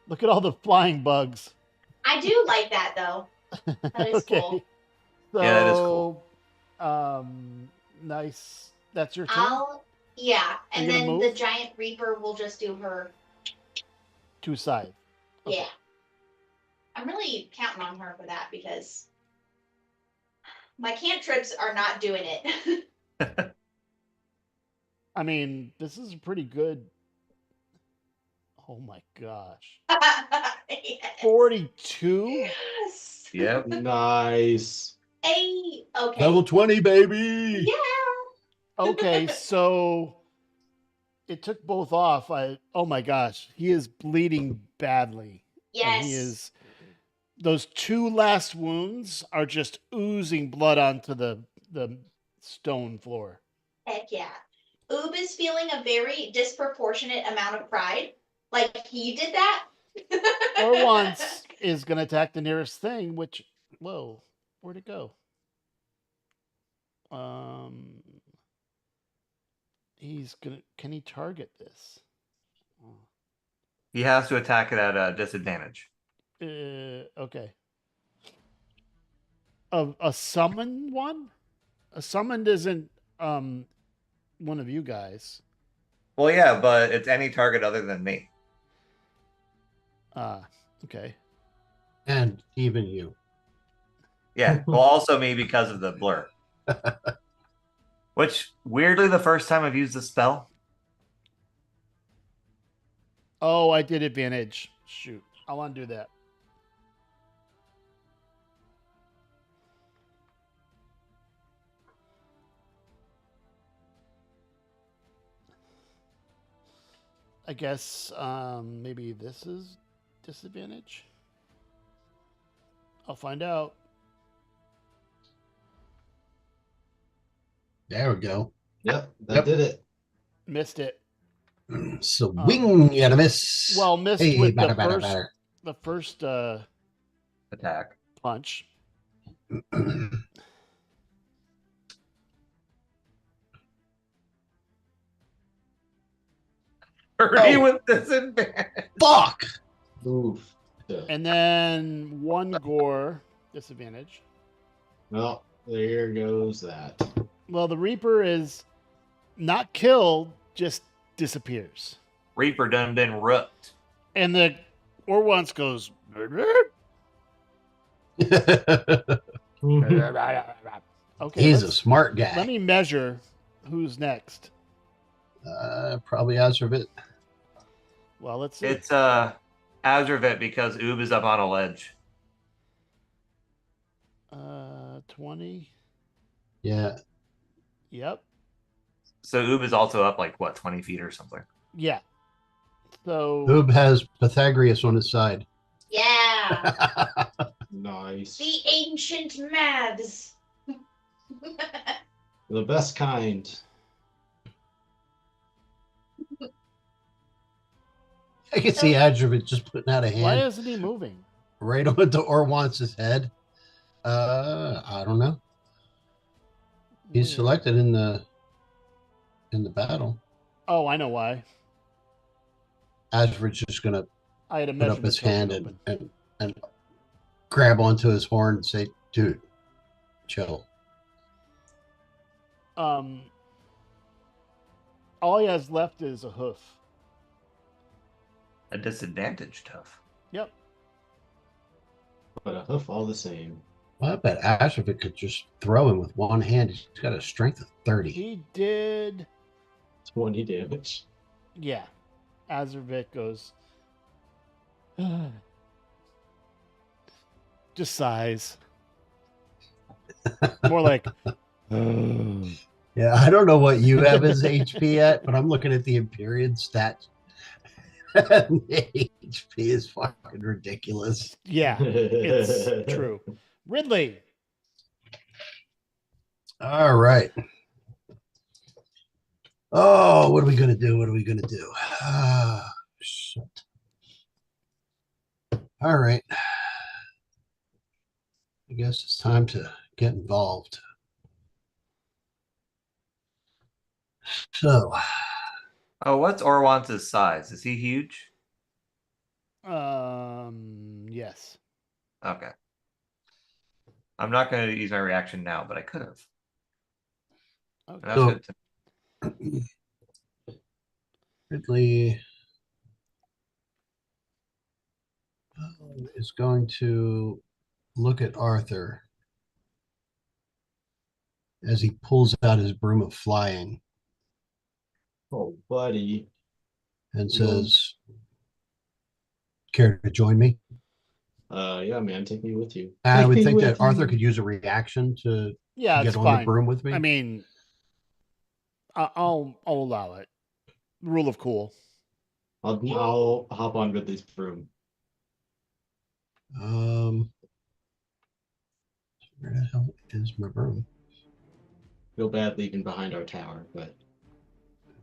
Look at all the flying bugs. I do like that though. That is cool. So, Yeah, that is cool. Nice. That's your turn? Yeah, and you gonna then the move? giant reaper will just do her. Two side. Okay. Yeah. I'm really counting on her for that because my cantrips are not doing it. I mean, this is a pretty good. Oh my gosh. Yes. 42? Yes. Yep. Nice. A Okay. Level 20, baby. Yeah. Okay, so it took both off. Oh my gosh, he is bleeding badly. And he Yes. is those two last wounds are just oozing blood onto the stone floor. Heck yeah. Oob is feeling a very disproportionate amount of pride. Like he did that. Or once is gonna attack the nearest thing, which whoa, where'd it go? He's gonna can he target this? He has to attack it at a disadvantage. Okay. A summoned one? A summoned isn't one of you guys. Well, yeah, but it's any target other than me. Okay. And even you. Yeah, well, also me because of the blur. Which, weirdly, the first time I've used the spell. Oh, I did advantage. Shoot. I'll undo that. I guess maybe this is disadvantage. I'll find out. There we go. Yep, that Yep. did it. Missed it. Swing, you gotta miss. Well, missed Hey, with batter, the batter, first batter. the first Attack. punch. 30 with disadvantage. Fuck. Oof. And then one gore disadvantage. Well, there goes that. Well, the Reaper is not killed, just disappears. Reaper done been rooked. And the Orwants goes. Okay, He's a smart guy. let me measure who's next. Probably Azravit. Well, let's see. It's Azravit because Oob is up on a ledge. 20. Yeah. Yep. So Oob is also up like what, 20 feet or something. Yeah. So Oob has Pythagoras on his side. Yeah. Nice. The ancient maths. The best kind. I can see Azravit just putting out a why hand isn't he moving? right onto Orwance's head. I don't know. He's Weird. selected in the battle. Oh, I know why. Azravit's just gonna I had a put measurement up his token hand open. and grab onto his horn and say, "Dude, chill." All he has left is a hoof. A disadvantage tough. Yep. But a hoof all the same. Well, I bet Azravit could just throw him with one hand. He's got a strength of 30. He did. 20 damage. Yeah. Azravit goes. Just sighs. More like. Yeah, I don't know what you have as HP at, but I'm looking at the Empyrean stats. The HP is fucking ridiculous. Yeah, it's true. Ridley. All right. Oh, what are we gonna do? What are we gonna do? Ah, shit. All right. I guess it's time to get involved. So, Oh, what's Orwance's size? Is he huge? Yes. Okay. I'm not going to use my reaction now, but I could have. Okay. That's So- good. Ridley is going to look at Arthur as he pulls out his broom of flying Oh, buddy. and says, "Care to join me?" Yeah, man, take me with you. I Take would me think with that Arthur you. could use a reaction to Yeah, get it's on the fine. broom with me. I mean, I'll allow it. Rule of cool. I'll hop on Ridley's broom. um, where the hell is my broom? Feel bad leaving behind our tower, but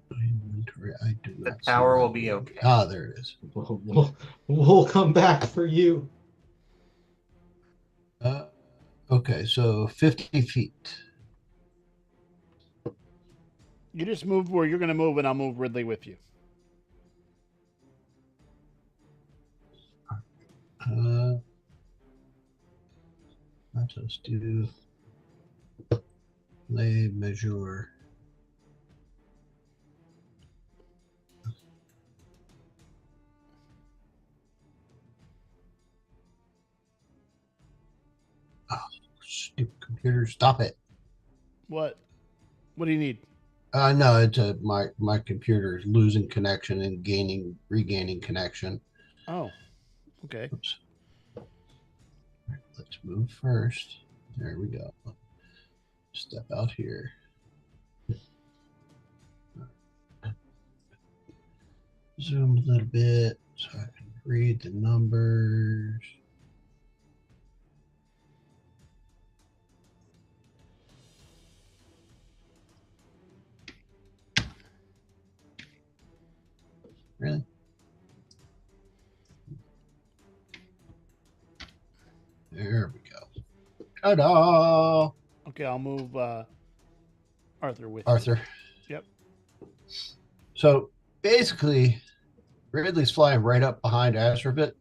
My inventory. I do The not. tower see my will be broom. okay. Ah, there it is. we'll come back for you. Okay, so 50 feet. You just move where you're going to move, and I'll move Ridley with you. Uh, let us do lay measure. Oh, stupid computer! Stop it. What? What do you need? No, it's my computer is losing connection and regaining connection. Oh, okay. Oops. All right, let's move first. There we go. Step out here. Zoom a little bit so I can read the numbers. Really? There we go. Ta-da! Okay, I'll move Arthur with Arthur. you. Yep. So basically, Ridley's flying right up behind Astrovit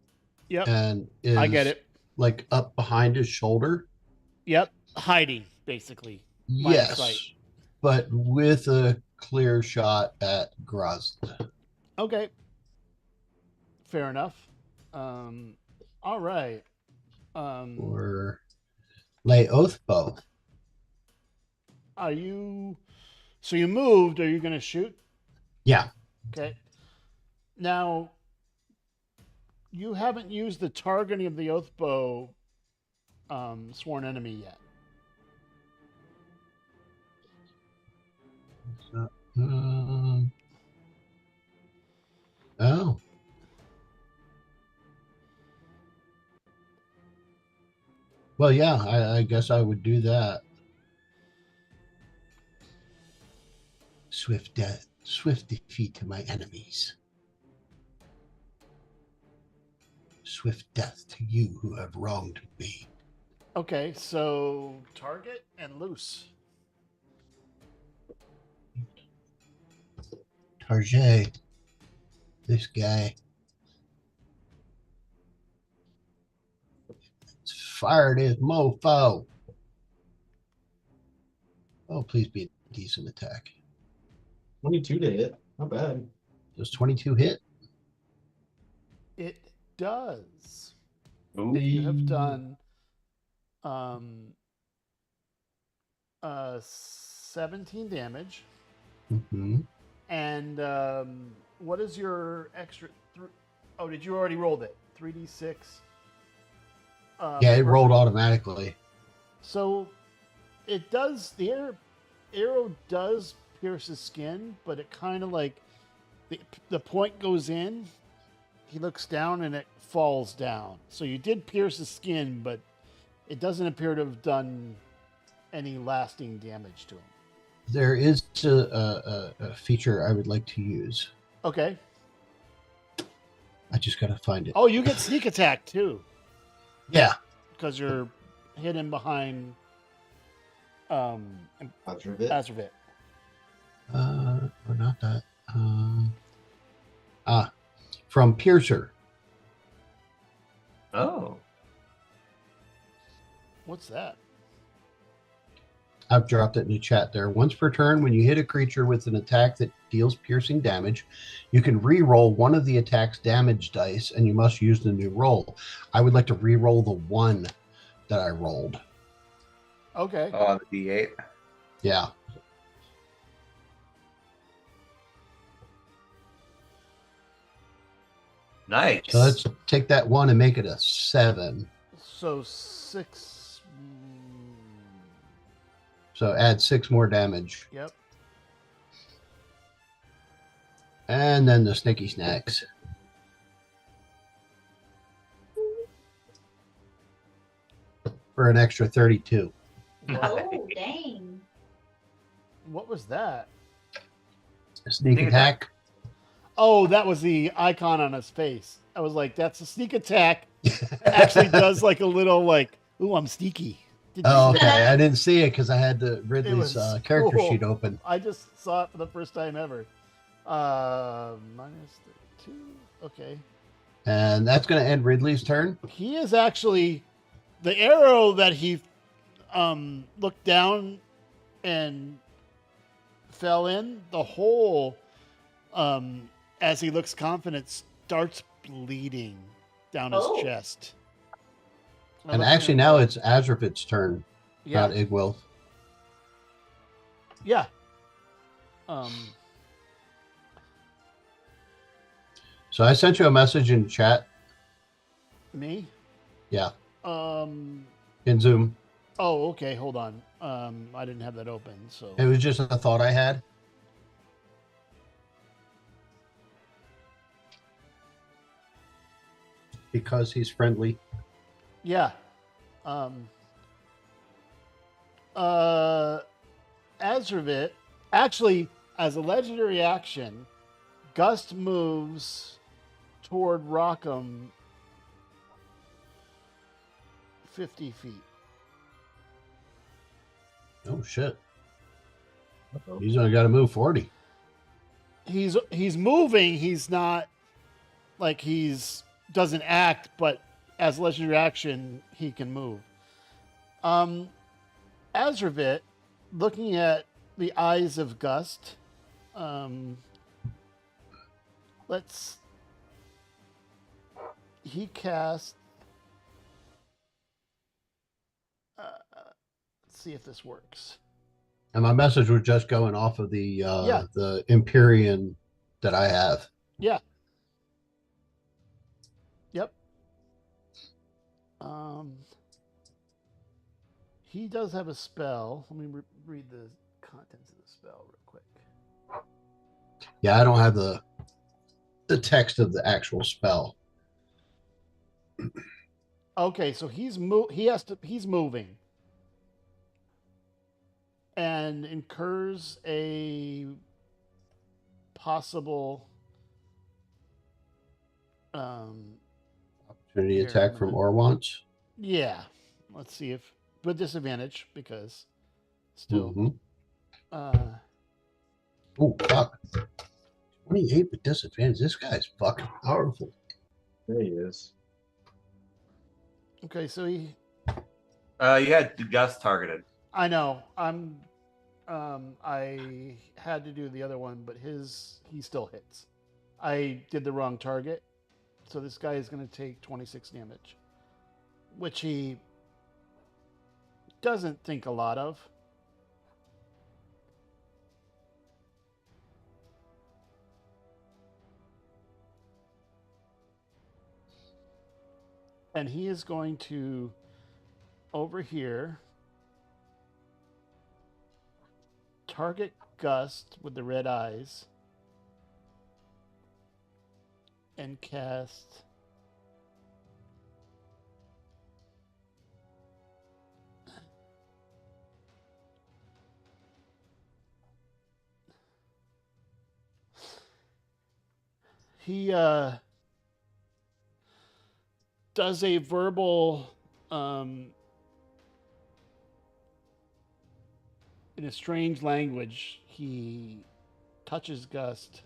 Yep. and is I get it. like up behind his shoulder. Yep. Hiding, basically. Line of sight. Yes, but with a clear shot at Grozd. Okay. Fair enough. All right. Or lay Oathbow. Are you? So you moved. Are you going to shoot? Yeah. Okay. Now, you haven't used the targeting of the oath bow sworn enemy yet. Oh. Well, yeah, I guess I would do that. Swift death, swift defeat to my enemies. Swift death to you who have wronged me. Okay, so target and loose. Tarjay, this guy. Let's fire his mofo. Oh, please be a decent attack. 22 to hit. Not bad. Does 22 hit? It does. Ooh. You have done 17 damage. Mm-hmm. And what is your extra? Oh, did you already rolled it? 3d6. Yeah, it rolled automatically. So it does. The arrow does pierce his skin, but it kind of like the point goes in. He looks down and it falls down. So you did pierce his skin, but it doesn't appear to have done any lasting damage to him. There is a feature I would like to use. Okay. I just got to find it. Oh, you get sneak attack too, Yeah. because you're hidden behind Azravit. Or not that. From Piercer. Oh. What's that? I've dropped it in the chat there. Once per turn, when you hit a creature with an attack that deals piercing damage, you can re-roll one of the attack's damage dice, and you must use the new roll. I would like to re-roll the one that I rolled. Okay. Oh, the D8. Yeah. Nice. So let's take that 1 and make it a 7. So 6. So add 6 more damage. Yep. And then the snicky snacks. For an extra 32. Whoa, dang. What was that? Sneak Sneak attack. Oh, that was the icon on his face. I was like, that's a sneak attack. It actually does like a little like, ooh, I'm sneaky. Did you Oh, see okay. that? I didn't see it because I had the Ridley's was character cool. sheet open. I just saw it for the first time ever. Minus 2. Okay. And that's going to end Ridley's turn. He is actually the arrow that he looked down and fell in. The hole, as he looks confident, starts bleeding down his Oh. chest. And actually, now it's Azravid's turn, yeah, not Igwil. yeah. So I sent you a message in chat Me. Yeah. Um. in Zoom. Oh, okay. Hold on. I didn't have that open, so. It was just a thought I had. Because he's friendly. Yeah. Azravit, actually, as a legendary action, Gust moves toward Rockham 50 feet. Oh, shit. He's only got to move 40. He's moving. He's not like doesn't act, but as a legendary action, he can move. Azravit, looking at the eyes of Gust, he cast. Let's see if this works. And my message was just going off of the Yeah. the Empyrean that I have. Yeah. Yep. He does have a spell. Let me read the contents of the spell real quick. Yeah, I don't have the text of the actual spell. Okay, so he's moving and incurs a possible Opportunity Here, attack I'm from gonna- Orwants. yeah. Let's see if with disadvantage because still Mhm. uh Oh, fuck. 28 with disadvantage. This guy's fucking powerful. There he is. okay, so he You had Gus targeted. I know. I had to do the other one, but he still hits. I did the wrong target. So this guy is going to take 26 damage, which he doesn't think a lot of. And he is going to over here target Gust with the red eyes and cast he does a verbal in a strange language. He touches Gust.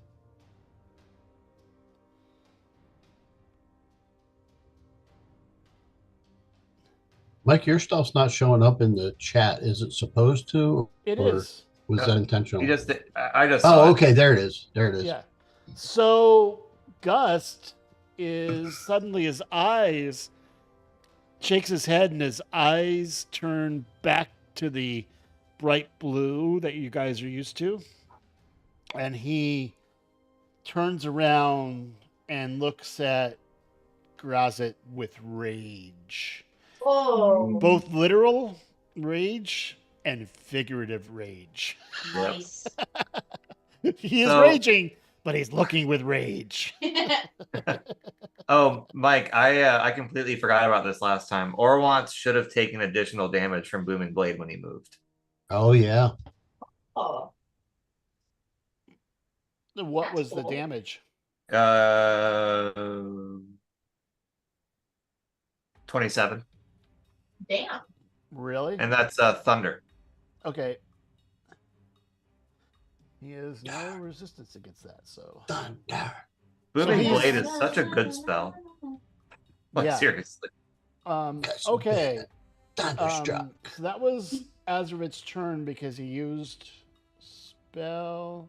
Mike, your stuff's not showing up in the chat. Is it supposed to? It Or is. Was that intentional? He just did, I just saw Oh, it. okay. There it is. There it is. Yeah. So Gust is suddenly his eyes shakes his head and his eyes turn back to the bright blue that you guys are used to. And he turns around and looks at Grazit with rage. Oh, Both literal rage and figurative rage. nice. He is So- raging, but he's looking with rage. Oh, Mike, I completely forgot about this last time. Orwant should have taken additional damage from Booming Blade when he moved. Oh yeah. Oh, What That's was the cool. damage? 27. damn. Really? And that's Thunder. Okay. He has no resistance against that, so Thunder. Booming he's- Blade is such a good spell. Like, Yeah. seriously. Okay. Thunderstruck. So that was Azrovit's turn because he used spell.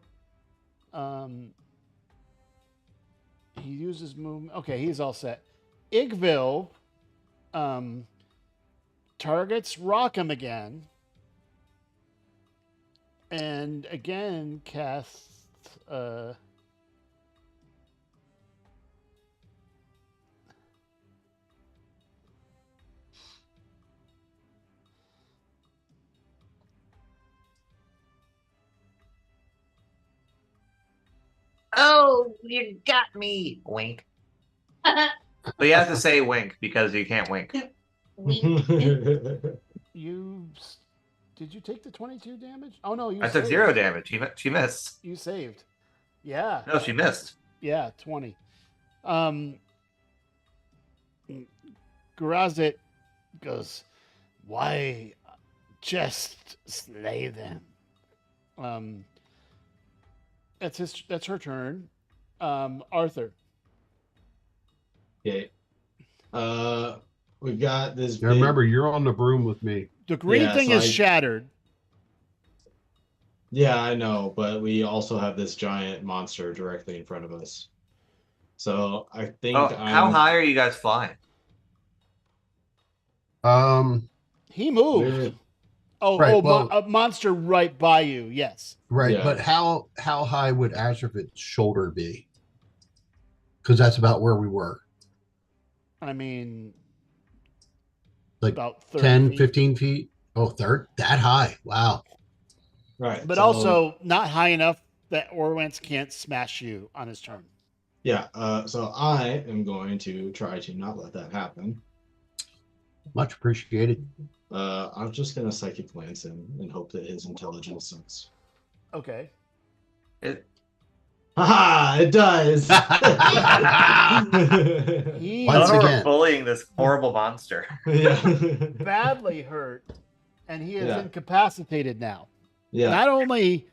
He uses movement. Okay, he's all set. Igvil targets Rockham again. And again casts Oh, you got me. Wink. But you have to say wink because you can't wink. Wink. you did you take the 22 damage? Oh no, you I took saved. 0 damage. She missed. You saved. Yeah. No, she missed. Yeah, 20. Grazit goes, why just slay them? That's her turn. Arthur. Okay. We've got this. Now remember, you're on the broom with me. The green Yeah, thing so is I- shattered. Yeah, I know, but we also have this giant monster directly in front of us. So I think Oh, how high are you guys flying? He moved. We're- Oh, Right, oh, well- a monster right by you. Yes. Right, Yeah. but how high would Azrovit's shoulder be? Because that's about where we were. I mean, Like about 30 10, feet. 15 feet. Oh, third that high. Wow. Right. But so- also not high enough that Orwentz can't smash you on his turn. Yeah, so I am going to try to not let that happen. Much appreciated. I'm just gonna psychic glance him and hope that his intelligence sucks. Okay. It, Haha, it does. He Once is we're again. bullying this horrible monster. yeah. badly hurt, and he is Yeah. incapacitated now. Yeah. Not only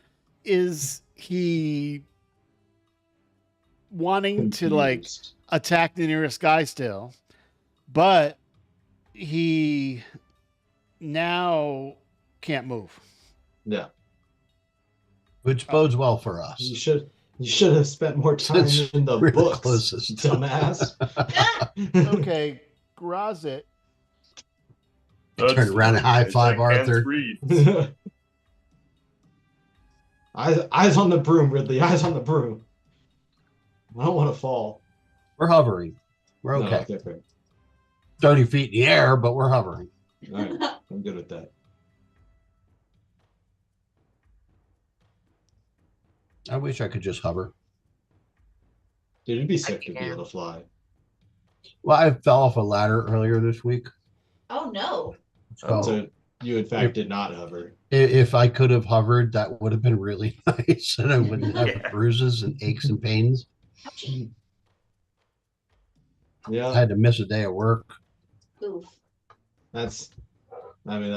is he wanting to like Confused. attack the nearest guy still, but he now can't move. Yeah. Which bodes well for us. You should have spent more time Since in the we're the books, closest. dumbass. Okay, Grazit. Turn around and high five Arthur. Eyes on the broom, Ridley. Eyes on the broom. I don't want to fall. We're hovering. We're No, okay. fair. 30 feet in the air, but we're hovering. All right, I'm good with that. I wish I could just hover. Dude, it'd be sick to be can't. able to fly. Well, I fell off a ladder earlier this week. Oh no. Oh. So you, in fact, did not hover. If I could have hovered, that would have been really nice, and I wouldn't have Yeah. bruises and aches and pains. I Yeah, had to miss a day of work. Oof. that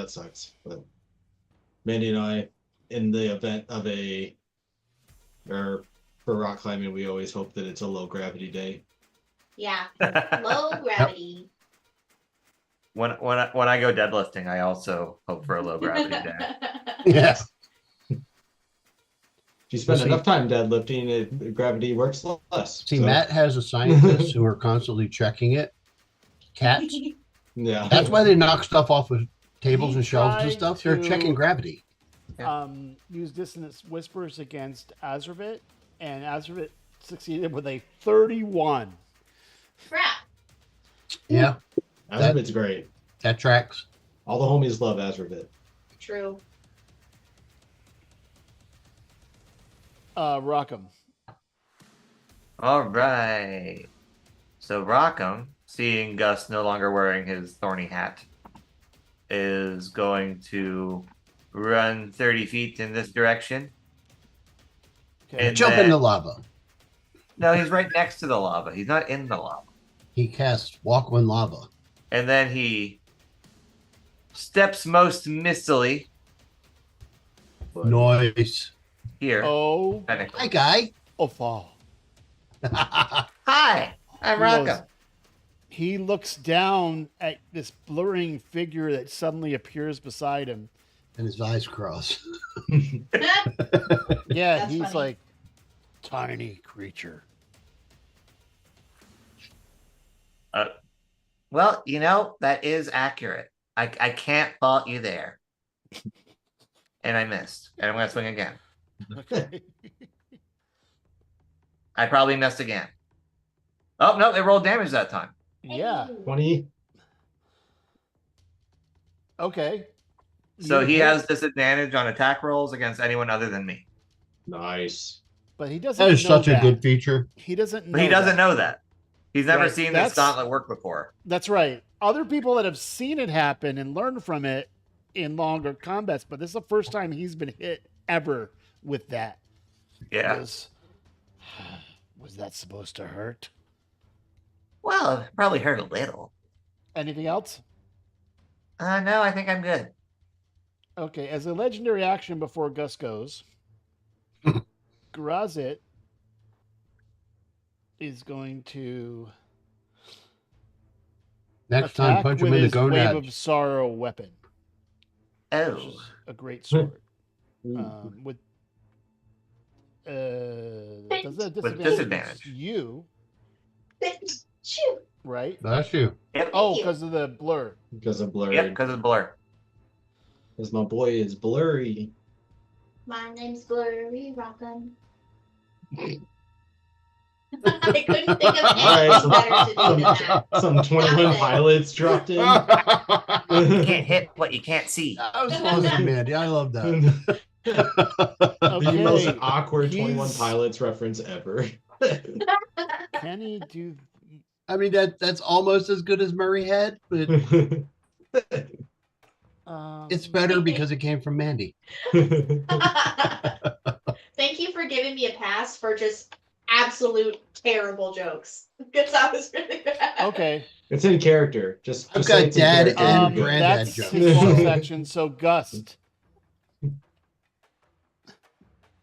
sucks. But Mandy and I, in the event of for rock climbing, we always hope that it's a low gravity day. Yeah. Low gravity. when I go deadlifting, I also hope for a low gravity day. Yeah. If you spend See- enough time deadlifting, gravity works less. See, So, Matt has a scientist who are constantly checking it. Cats. Yeah. That's why they knock stuff off of tables He and shelves and tried stuff. They're to- checking gravity. Use dissonance whispers against Azrovit, and Azrovit succeeded with a 31. Crap. Yeah, Azravit's great. that tracks. All the homies love Azravit. True. Rockham. All right. So Rockham, seeing Gus no longer wearing his thorny hat, is going to run 30 feet in this direction. Okay. And Jump then- in the lava. No, he's right next to the lava. He's not in the lava. He casts Walk on Lava. And then he steps most mistily Noise. here. Oh, technically. Hi, guy. oh, fall. Hi, I'm He Rockham. goes- He looks down at this blurring figure that suddenly appears beside him. And his eyes cross. Yeah, That's he's funny. like, tiny creature. Well, you know, that is accurate. I can't fault you there. And I missed. And I'm going to swing again. Okay. I probably missed again. Oh, no, it rolled damage that time. Yeah. 20. Okay. So You he hit, has disadvantage on attack rolls against anyone other than me. Nice. but he doesn't. That is know such a that. good feature. He doesn't. But he doesn't that. know that. He's never Right, seen that's- this gauntlet work before. That's right. Other people that have seen it happen and learned from it in longer combats, but this is the first time he's been hit ever with that. Yeah. Was that supposed to hurt? Well, it probably hurt a little. Anything else? No, I think I'm good. Okay, as a legendary action before Gus goes, Grazit is going to Next time, attack punch him with in the his Wave gonad. of Sorrow weapon, which Oh. is a great sword. Ooh. With does that With disadvantage disadvantage. you, Shoot. right? Bless you. Yep. Oh, you. because of the blur. Because of blurred. Yep, because of blur. Because my boy is blurry. My name's Blurry Rockham. I couldn't think of anything Alright, better to do than that. Some 21 Nothing. pilots dropped in. You can't hit what you can't see. That was awesome, Mandy. I love that. The most Okay, awkward 21 he's- pilots reference ever. can he do? I mean, that's almost as good as Murray had, but it's better because it came from Mandy. Thank you for giving me a pass for just absolute terrible jokes. Because I was really bad. Okay, It's in character. Just I've say got it's in dad character. and um, You're good. granddad that's jokes. his bonus action. So Gust.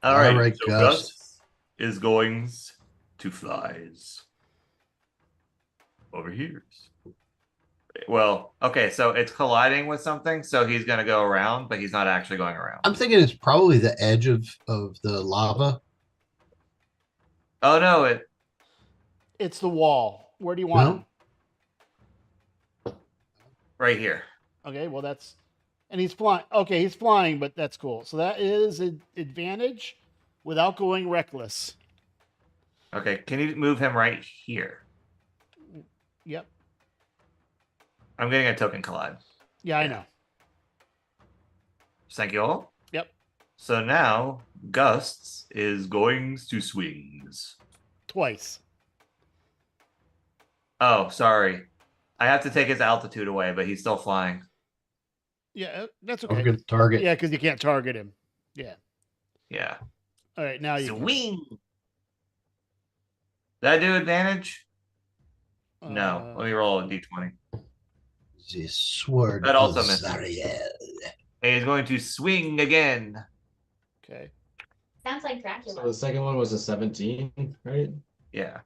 All right, Alright, so Gus. Gus is going to flies over here. Well, okay, so it's colliding with something, so he's gonna go around, but he's not actually going around. I'm thinking it's probably the edge of the lava. Oh no, it It's the wall. Where do you want him? right here. Okay, well that's, and he's flying. Okay, he's flying, but that's cool. So that is an advantage without going reckless. Okay, can you move him right here? Yep. I'm getting a token collide. Yeah, I know. Thank you all. Yep. So now Gusts is going to swings. Twice. Oh, sorry. I have to take his altitude away, but he's still flying. Yeah, that's Don't okay. forget the target. Yeah, because you can't target him. Yeah. Yeah. All right, now you. can. Swing. Did I do advantage? No. Uh, Let me roll a d20. The sword That also of misses. Zariel. And he's going to swing again. Okay. Sounds like So Dracula. the second one was a 17, right? Yeah.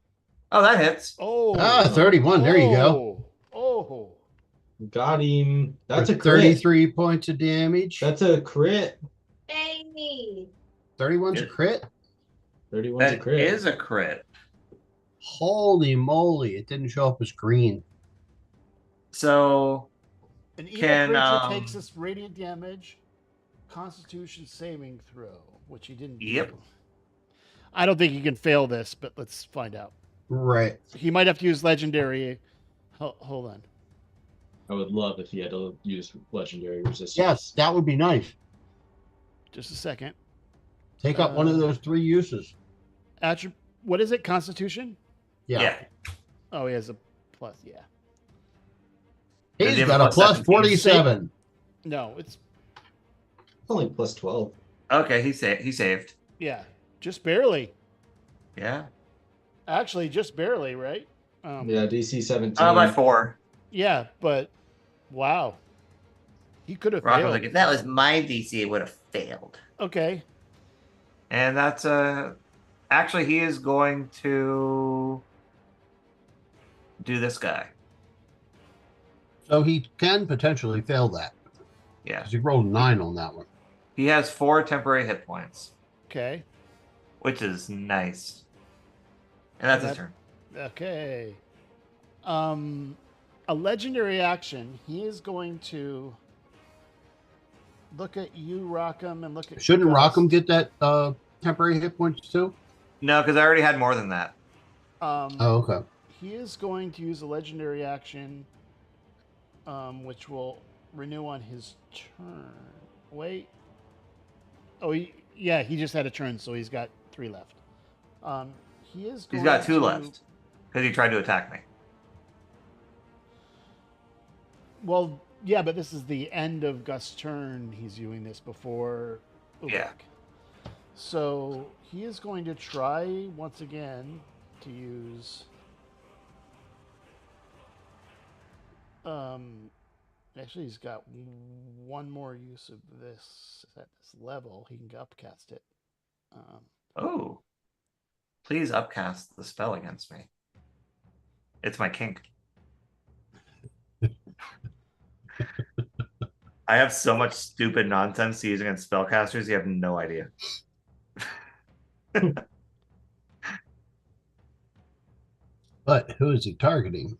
Oh, that hits. Oh. Ah, 31. There you go. Oh. Got him. That's For a crit. 33 points of damage. That's a crit. Hey. 31's a Yeah. crit. 31's a That crit. is a crit. Holy moly. It didn't show up as green. So An evil Can, creature takes um, this radiant damage, Constitution saving throw, which he didn't. Yep. do. I don't think he can fail this, but let's find out. Right. He might have to use legendary. Hold on. I would love if he had to use legendary resistance. Yes, that would be nice. Just a second. Take out one of those 3 uses. What is it? Constitution? Yeah. Oh, he has a plus. Yeah. He's Does he have got a a plus plus 17? 47. No, it's Only plus 12. Okay, he saved. yeah, just barely. Yeah. Actually, just barely, right? Yeah, DC 17. By 4. Yeah, but wow, he could have Rock was failed. like, if that was my DC, it would have failed. Okay, And that's actually he is going to do this guy. So he can potentially fail that. Yeah. Because he rolled 9 on that one. He has 4 temporary hit points, okay, which is nice. And that's his turn. okay. A legendary action. He is going to look at you, Rockham, and look at. Shouldn't Gus. Rockham get that temporary hit points too? No, because I already had more than that. Oh, okay. He is going to use a legendary action, which will renew on his turn. Wait. Oh, he just had a turn, so he's got 3 left. He is. He's Going got 2 to- left because he tried to attack me. Well, yeah, but this is the end of Gus' turn. He's doing this before. Ubek. Yeah. So he is going to try once again to use. Actually, he's got one more use of this at this level. He can upcast it. Oh. Please upcast the spell against me. It's my kink. I have so much stupid nonsense to use against spellcasters, you have no idea. But who is he targeting?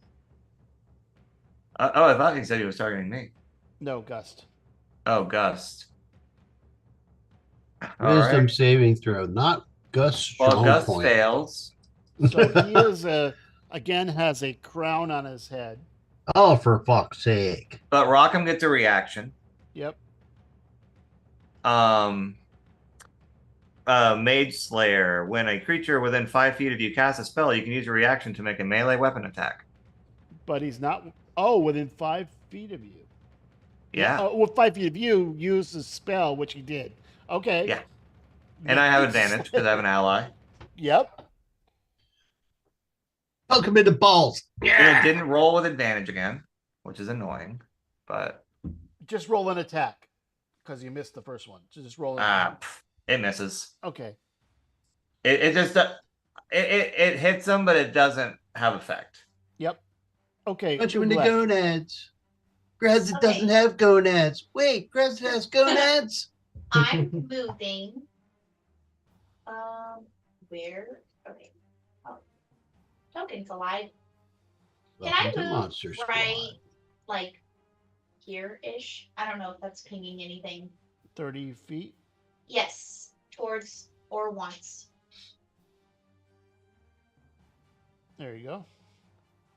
I thought he said he was targeting me. No, Gust. Oh, Gust. All Wisdom right. saving throw, not Gus strong Well, Gust point. fails. So he is again has a crown on his head. Oh, for fuck's sake. But Rockham gets a reaction. Yep. Mage Slayer. When a creature within 5 feet of you casts a spell, you can use a reaction to make a melee weapon attack. But he's not. Oh, within 5 feet of you. Yeah. With 5 feet of you, use the spell, which he did. Okay. Yeah. And I have advantage because I have an ally. Yep. Poke him in the balls. It didn't roll with advantage again, which is annoying. But Just roll an attack because you missed the first one. So just roll an attack. it misses. Okay. It just it hits him, but it doesn't have effect. Yep. Okay. Punch him in the Ubek. gonads. Grazit Okay. doesn't have gonads. Wait, Grazit has gonads? I'm moving. Where? Okay. Oh, Token's alive. Can I Welcome to move Monster Squad. right, like here-ish? I don't know if that's pinging anything. 30 feet. Yes, towards or once. There you go.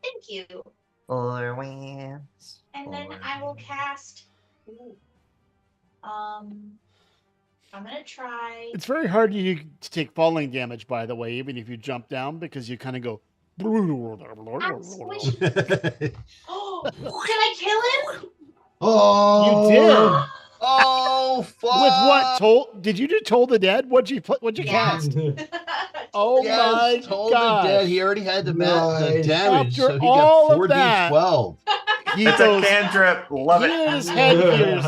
Thank you. Or wins. And then I will cast. Ooh. I'm gonna try. It's very hard to take falling damage, by the way, even if you jump down, because you kind of go. I'm squishy. Oh, did I kill him? Oh, You did. Oh, fuck. With what? Did you do Toll the Dead? What'd you Yeah. cast? Oh Yes, my told god! the dead. He already had the Nice. damage, After so he all got of that- 4d12. He It's goes. a cantrip. Love it. His head hears.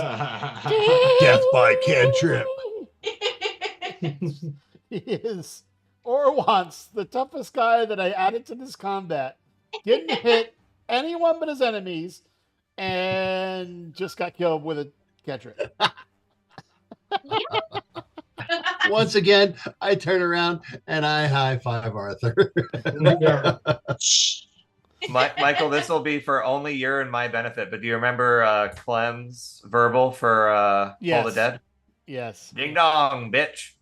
Death by cantrip. He is Orwants, the toughest guy that I added to this combat. Didn't hit anyone but his enemies, and just got killed with a cantrip. Once again, I turn around and I high five Arthur. Yeah. Michael, this will be for only your and my benefit. But do you remember Clem's verbal for All Yes. the Dead? Yes. Ding dong, bitch.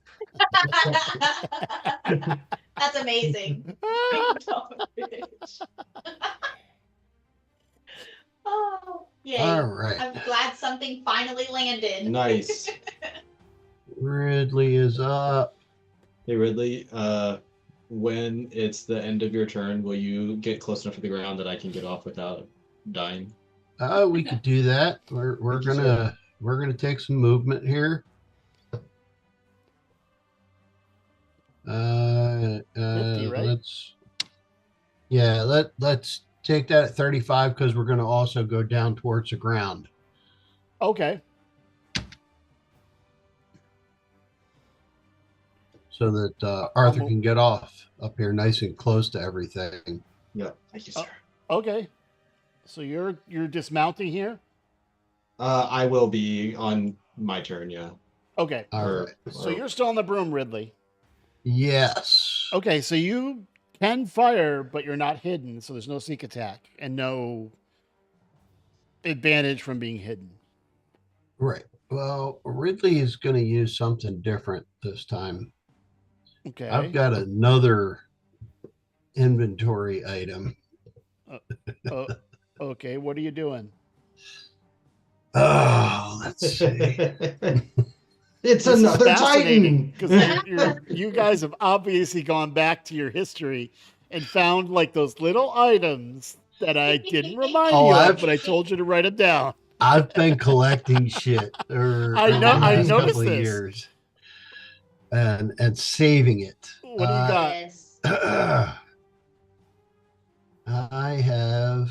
That's amazing. Oh, yay. All right. I'm glad something finally landed. Nice. Ridley is up. Hey Ridley, when it's the end of your turn, will you get close enough to the ground that I can get off without dying? We could do that. We're Thank you, gonna take some movement here. 50, right? Let's take that at 35 because we're gonna also go down towards the ground. Okay. So that Arthur can get off up here nice and close to everything. Yeah, thank you, sir. Okay. So you're dismounting here? I will be on my turn, yeah. Okay. All Or- right. So you're still on the broom, Ridley. Yes. Okay, so you can fire, but you're not hidden, so there's no sneak attack and no advantage from being hidden. Right. Well, Ridley is going to use something different this time. Okay. I've got another inventory item. Okay, what are you doing? Oh, let's see. It's This is another fascinating Titan. because you guys have obviously gone back to your history and found like those little items that I didn't remind Oh, you I've- of, but I told you to write them down. I've been collecting shit I know- the I last noticed couple of this. years and saving it. What do you got? Yes. I have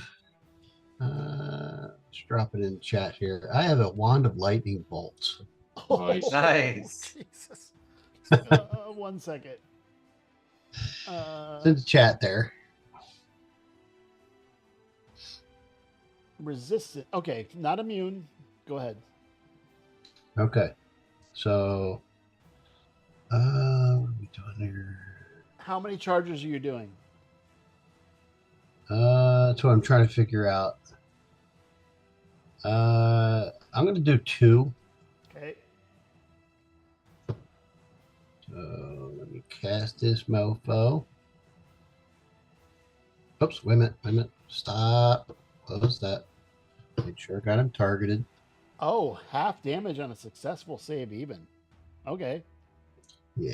let's drop it in chat here. I have a wand of lightning bolts. Nice. Nice. Jesus. 1 second. It's in the chat there. Resistant. Okay, not immune. Go ahead. Okay. So what are we doing here? How many charges are you doing? That's what I'm trying to figure out. I'm gonna do 2. Okay. So let me cast this mofo. Oops, wait a minute. Stop. Close that. Make sure I got him targeted. Oh, half damage on a successful save, even. Okay. Yeah.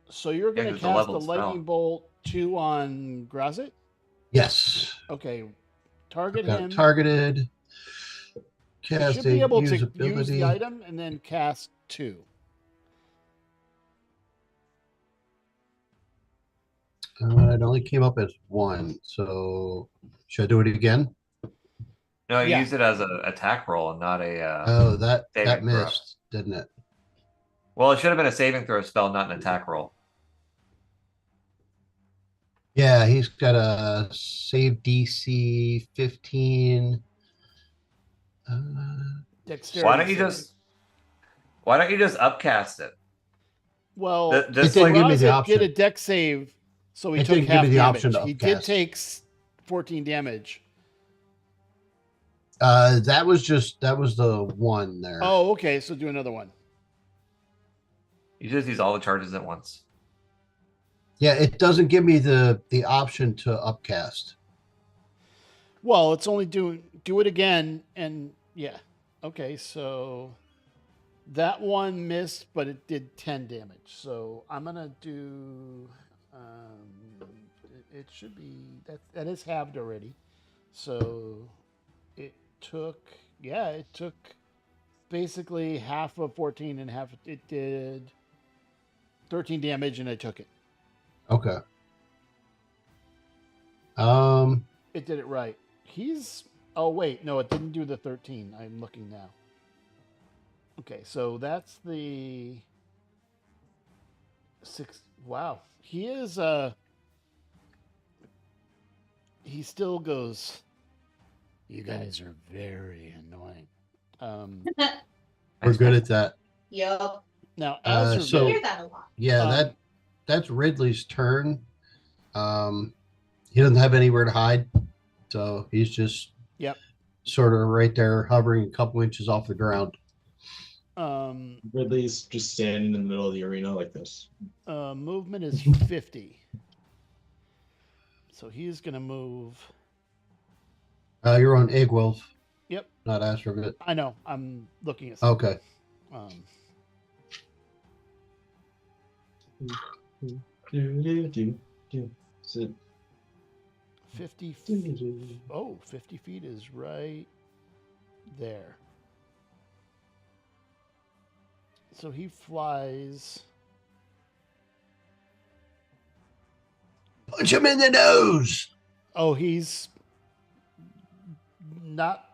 So you're going to 'cause the cast the leveled spell. lightning bolt 2 on Grazit? Yes. Okay. Target Got him. targeted. You Cast should be able to use usability. the item and then cast 2. It only came up as 1. So should I do it again? No, Yeah. use it as an attack roll and not a. Oh, that saving throw. missed, didn't it? Well, it should have been a saving throw spell, not an attack roll. Yeah, he's got a save DC 15. Dexterity. Why don't you save. just upcast it? Well, This didn't give me the Grazit option. did a dex save, so he It took didn't give half me the damage. option to He did upcast. take 14 damage. That was the one there. Oh, okay. So do another one. You just use all the charges at once. Yeah, it doesn't give me the option to upcast. Well, it's only do it again, and yeah. Okay, so that one missed, but it did 10 damage. So I'm gonna do. It should be that is halved already. So it took basically half of 14 and half. It did 13 damage, and I took it. Okay. It did it right. Oh, wait. No, it didn't do the 13. I'm looking now. Okay, so that's the 6. Wow. He still goes, you guys are very annoying. We're good at that. Yup. Now, So- I Azurville, hear that a lot. Yeah, that's Ridley's turn. He doesn't have anywhere to hide, so he's just Yep. sort of right there, hovering a couple inches off the ground. Ridley's just standing in the middle of the arena like this. Movement is 50. So he's going to move. You're on Egg Wolf, Yep, not Astrovit. I know. I'm looking at something. Okay. Sit. 50. Oh, 50 feet is right there. So he flies. Punch him in the nose. Oh, he's not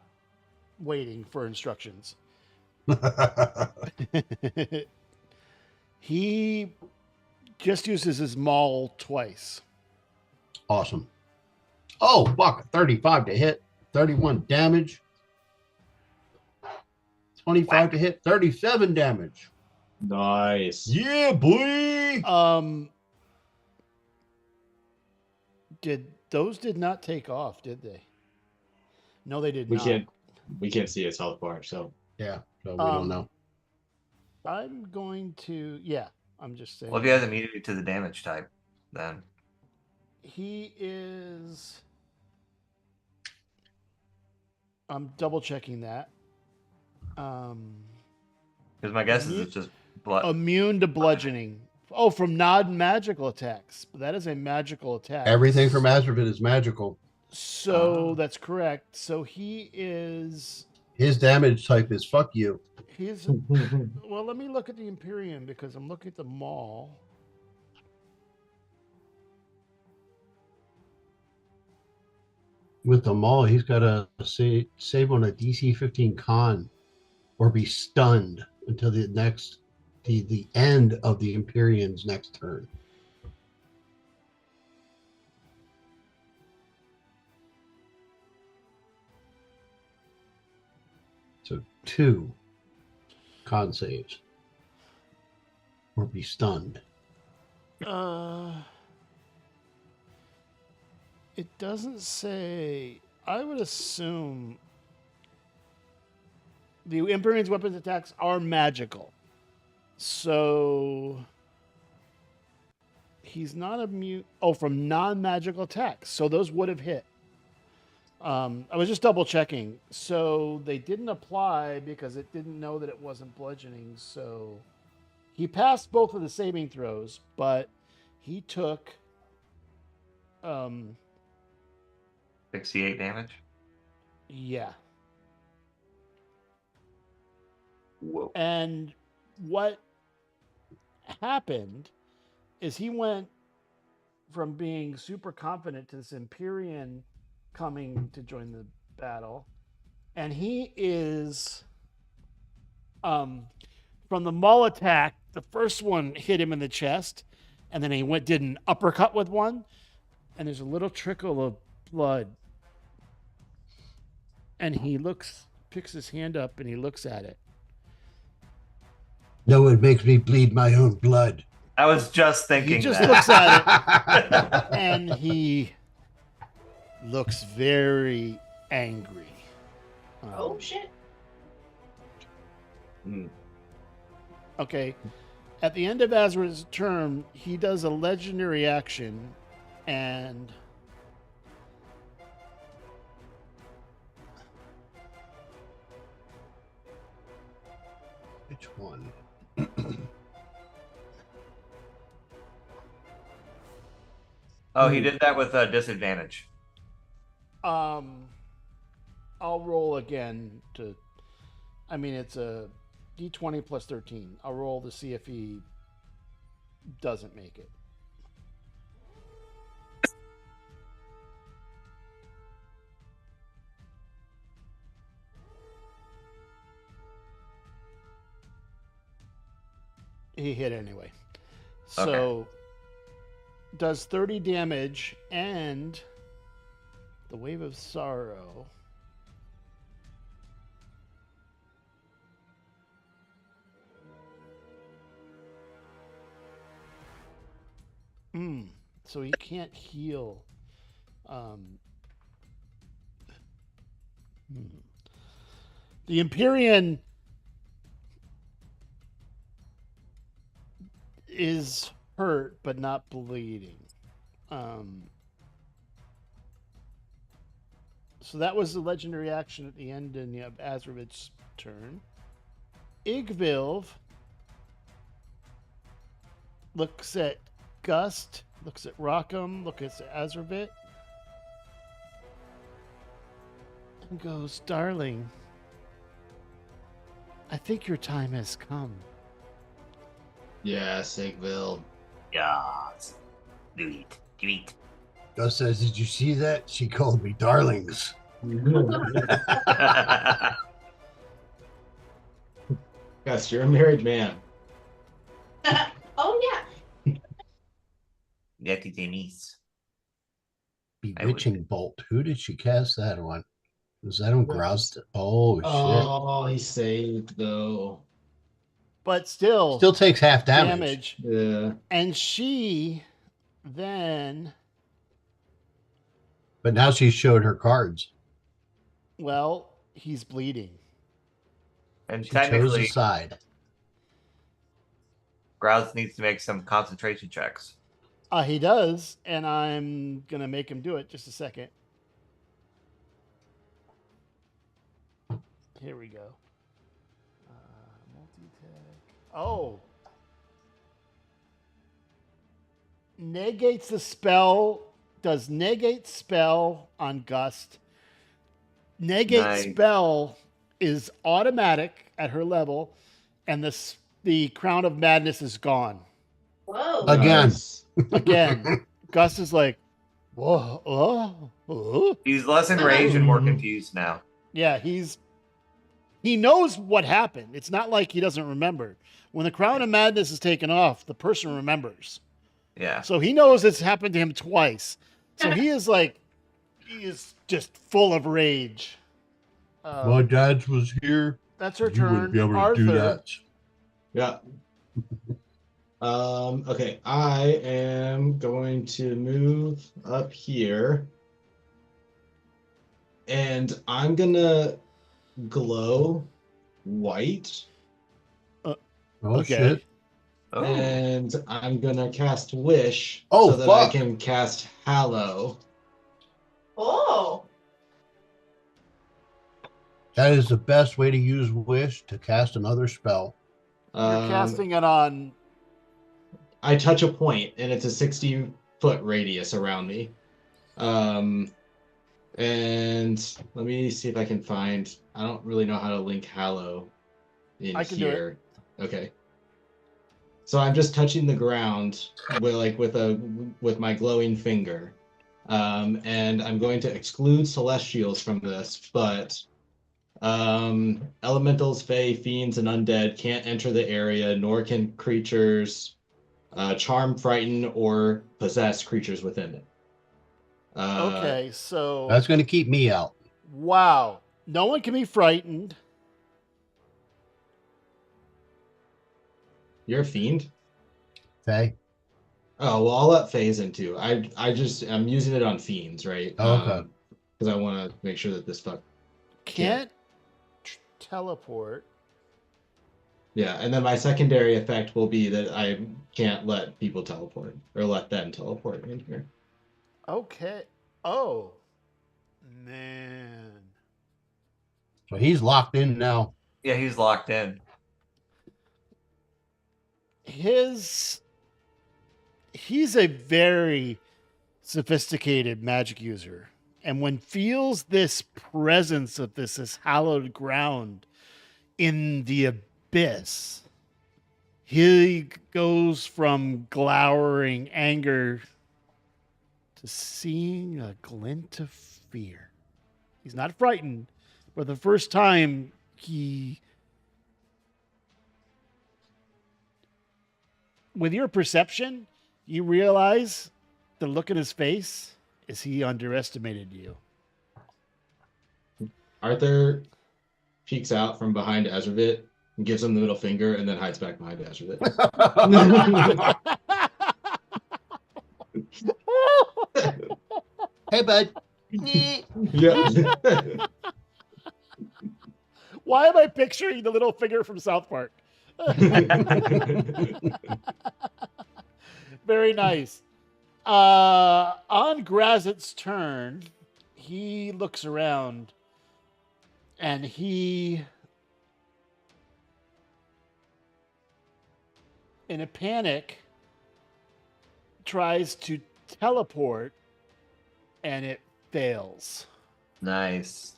waiting for instructions. He just uses his maul twice. Awesome. Oh, fuck. 35 to hit, 31 damage. 25 to hit, 37 damage. Nice. Yeah, boy. Did not take off, did they? No, they did We not. can't see his health bar, so Yeah, so we don't know. I'm going to, I'm just saying. Well, if he has immunity to the damage type, then He is. I'm double checking that. because my guess is it's just blood. Immune to bludgeoning. Oh, from non-magical attacks. That is a magical attack. Everything from Astrovit is magical. So that's correct. So he is. His damage type is fuck you. He's. Well, let me look at the Imperium because I'm looking at the Maul. With the Maul, he's got to save on a DC 15 con or be stunned until the end of the Imperium's next turn. So 2 con saves or be stunned. It doesn't say. I would assume the Imperium's weapons attacks are magical. So he's not immune. Oh, from non-magical attacks. So those would have hit. I was just double checking. So they didn't apply because it didn't know that it wasn't bludgeoning. So he passed both of the saving throws, but he took 68 damage. yeah. Whoa. And what happened is he went from being super confident to this Empyrean coming to join the battle. And he is from the Maul attack, the first one hit him in the chest, and then he did an uppercut with one, and there's a little trickle of blood. And he picks his hand up and he looks at it. No one makes me bleed my own blood. I was just thinking He just that. looks at it and he looks very angry. Oh shit. Okay. At the end of Azra's turn, he does a legendary action and Which one? Oh, he did that with a disadvantage. I'll roll again it's a D20 plus 13. I'll roll to see if he doesn't make it. He hit anyway. So does 30 damage and the Wave of Sorrow. So he can't heal. The Empyrean is hurt but not bleeding. So that was the legendary action at the end of Azrovit's turn. Igvilv looks at Gust, looks at Rockham, looks at Azrovit, and goes, "Darling, I think your time has come." Yeah, Sigville. Yes. Do it. Gus says, "Did you see that? She called me darlings." Yes, you're a married man. Oh yeah. Yeti Denise. Bewitching Bolt. Who did she cast that on? Was that on Grouse? Oh, shit. Oh, he saved though. But still Takes half damage. Yeah. And she then, But now she showed her cards. well, he's bleeding. And She chose technically, a side. Grouse needs to make some concentration checks. He does, and I'm going to make him do it. Just a second. Here we go. Multi-tech. Oh. Negates the spell. Does negate spell on Gust. Negate Nice. spell is automatic at her level, and the Crown of Madness is gone. Whoa. Again. Nice. Again, Gus is like, whoa, He's less enraged and more confused now. yeah, he knows what happened. It's not like he doesn't remember. When the Crown of Madness is taken off, the person remembers. Yeah. So he knows it's happened to him twice. So he is just full of rage. My dad was here. That's her You turn. wouldn't be able to Arthur, do that. Yeah. Okay, I am going to move up here. And I'm gonna glow white. Oh, Okay. shit. Oh. And I'm gonna cast Wish Oh, so that I fuck. can cast Hallow. Oh. That is the best way to use Wish to cast another spell. you're casting it on. I touch a point, and it's a 60-foot radius around me. And let me see if I can find. I don't really know how to link Hallow in I can do it. here. Okay. So I'm just touching the ground with my glowing finger, and I'm going to exclude Celestials from this, but Elementals, Fae, Fiends, and Undead can't enter the area, nor can creatures charm, frighten, or possess creatures within it. Okay, so That's going to keep me out. wow, no one can be frightened. You're a fiend? Okay. Oh, well, I'll let Faze in too. I'm using it on fiends, right? Oh, okay. Because I want to make sure that this fuck. Can't teleport. Yeah, and then my secondary effect will be that I can't let people teleport or let them teleport in here. Okay. Oh, man. So he's locked in now. Yeah, he's locked in. He's a very sophisticated magic user, and when feels this presence of this hallowed ground in the abyss, he goes from glowering anger to seeing a glint of fear. He's not frightened, but the first time with your perception, you realize the look in his face is he underestimated you. Arthur peeks out from behind Azravit and gives him the middle finger and then hides back behind Azravit. Hey, bud. Yeah. Why am I picturing the little figure from South Park? Very nice. On Grazit's turn, he looks around and he, in a panic, tries to teleport and it fails. Nice.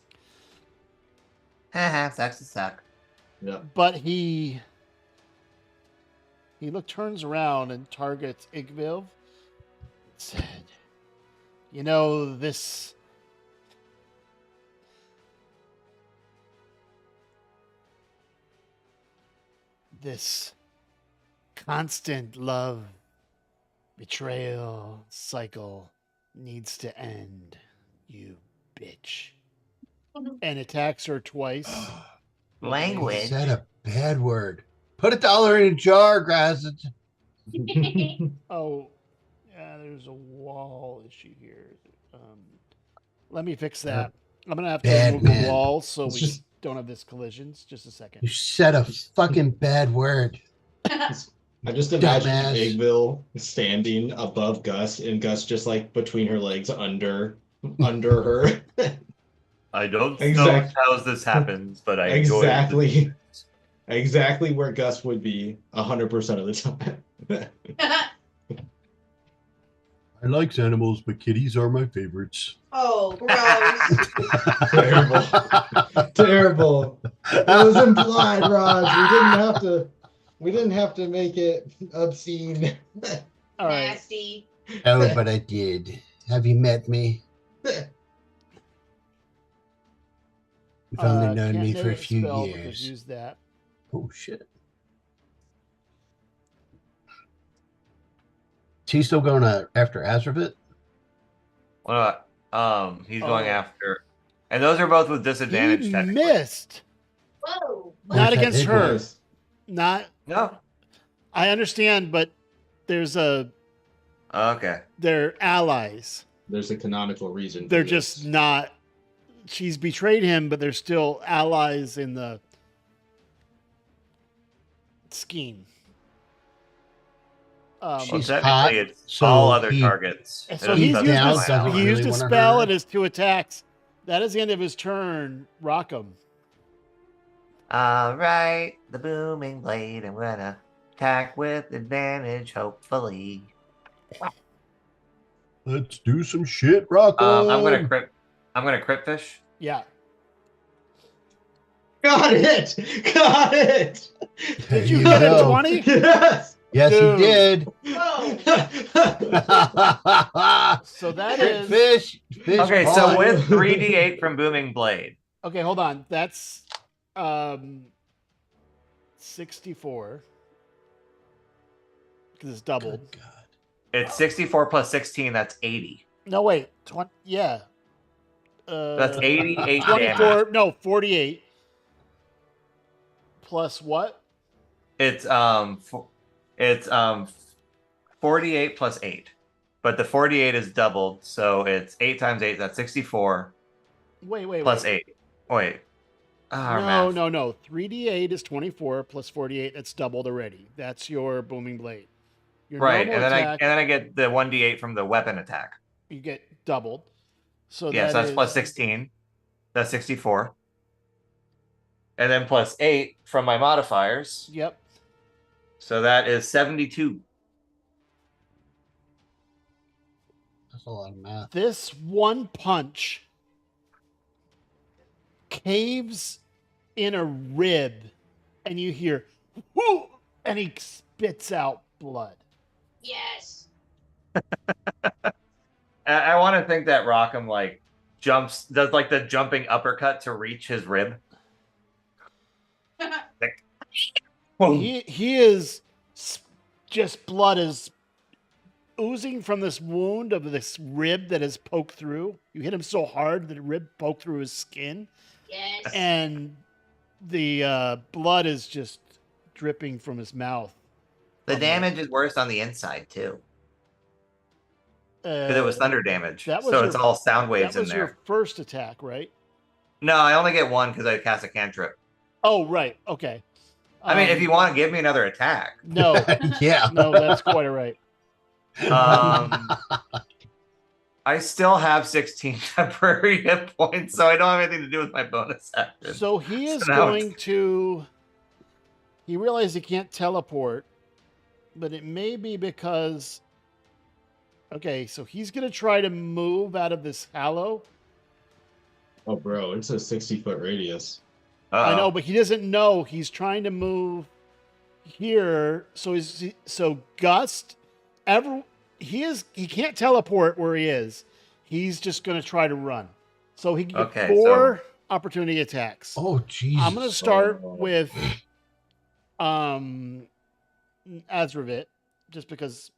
Haha, sucks to suck. Yeah. But he turns around and targets Igviv. Said, "You know, this constant love betrayal cycle needs to end, you bitch." And attacks her twice. You Language. said a bad word. Put $1 in a jar, Grazit. Oh, yeah, there's a wall issue here. Let me fix that. I'm going to have to Bad remove man. the wall so It's we just- don't have this collisions. Just a second. You said a fucking bad word. I just imagine Dumbass. Eggville standing above Gus and Gus just like between her legs under her. I don't know Exact- how this happens, but I enjoy it. Exactly. Exactly where Gus would be 100% of the time. I like animals, but kitties are my favorites. Oh, gross. Terrible. Terrible. It was implied, Raj. We didn't have to make it obscene. All right. Nasty. Oh, but I did. Have you met me? You've only known Can't me know for a that few spell, but just years. use that. Oh shit. Is he still going after Azravit? What about, he's going Oh. after, and those are both with disadvantage. He Technically, missed. Whoa. Not Where's that against big her. one? Not. no. I understand, but they're Okay. allies. There's a canonical reason. for They're this. just not. She's betrayed him, but they're still allies in the scheme. Well, She's technically, hot, it's so all other he- targets. So It he's doesn't used down, his, specify doesn't he how. really used his wanna spell hurt her. and his 2 attacks. That is the end of his turn. Rockham. All right, the booming blade. I'm gonna attack with advantage, hopefully. Let's do some shit, Rocco. I'm gonna crit fish. Yeah. Got it! Got it! Did you There hit a go. 20? Yes! Yes, Dude. he did. Whoa. So that Crit is. fish. Fish Okay, so caught. with 3d8 from booming blade. Okay, hold on. That's 64. Because it's doubled. Good God. It's 64 plus 16. That's 80. No, wait. 20. Yeah. That's 88 24. damage. No, 48. Plus what? It's 48 plus 8. But the 48 is doubled, so it's 8 times 8, that's 64 Wait. plus 8. Wait. No. 3d8 is 24 plus 48. That's doubled already. That's your booming blade. Your Right, normal and attack, then I get the 1d8 from the weapon attack. you get doubled. So Yes, that that's plus is- 16. That's 64. And then plus 8 from my modifiers. Yep. So that is 72. That's a lot of math. This one punch caves in a rib, and you hear, whoo, and he spits out blood. Yes. I want to think that Rockham like does like the jumping uppercut to reach his rib. Like, boom. He is just blood is oozing from this wound of this rib that is poked through. You hit him so hard that the rib poked through his skin, Yes. and the blood is just dripping from his mouth. The damage is worse on the inside too, because it was thunder damage. that was So your- it's all sound That waves in was there. your first attack, right? No, I only get one because I cast a cantrip. Oh, right. Okay. I mean, if you want to give me another attack, No, Yeah. no, that's quite all right. I still have 16 temporary hit points, so I don't have anything to do with my bonus action. So he is now going to. He realized he can't teleport, but it may be because. Okay, so he's going to try to move out of this hallow. Oh, bro, it's a 60-foot radius. I know, but he doesn't know he's trying to move here. So Gust, he can't teleport where he is. He's just going to try to run. So he can get four opportunity attacks. Oh, Jesus. I'm going to start with Azravit, just because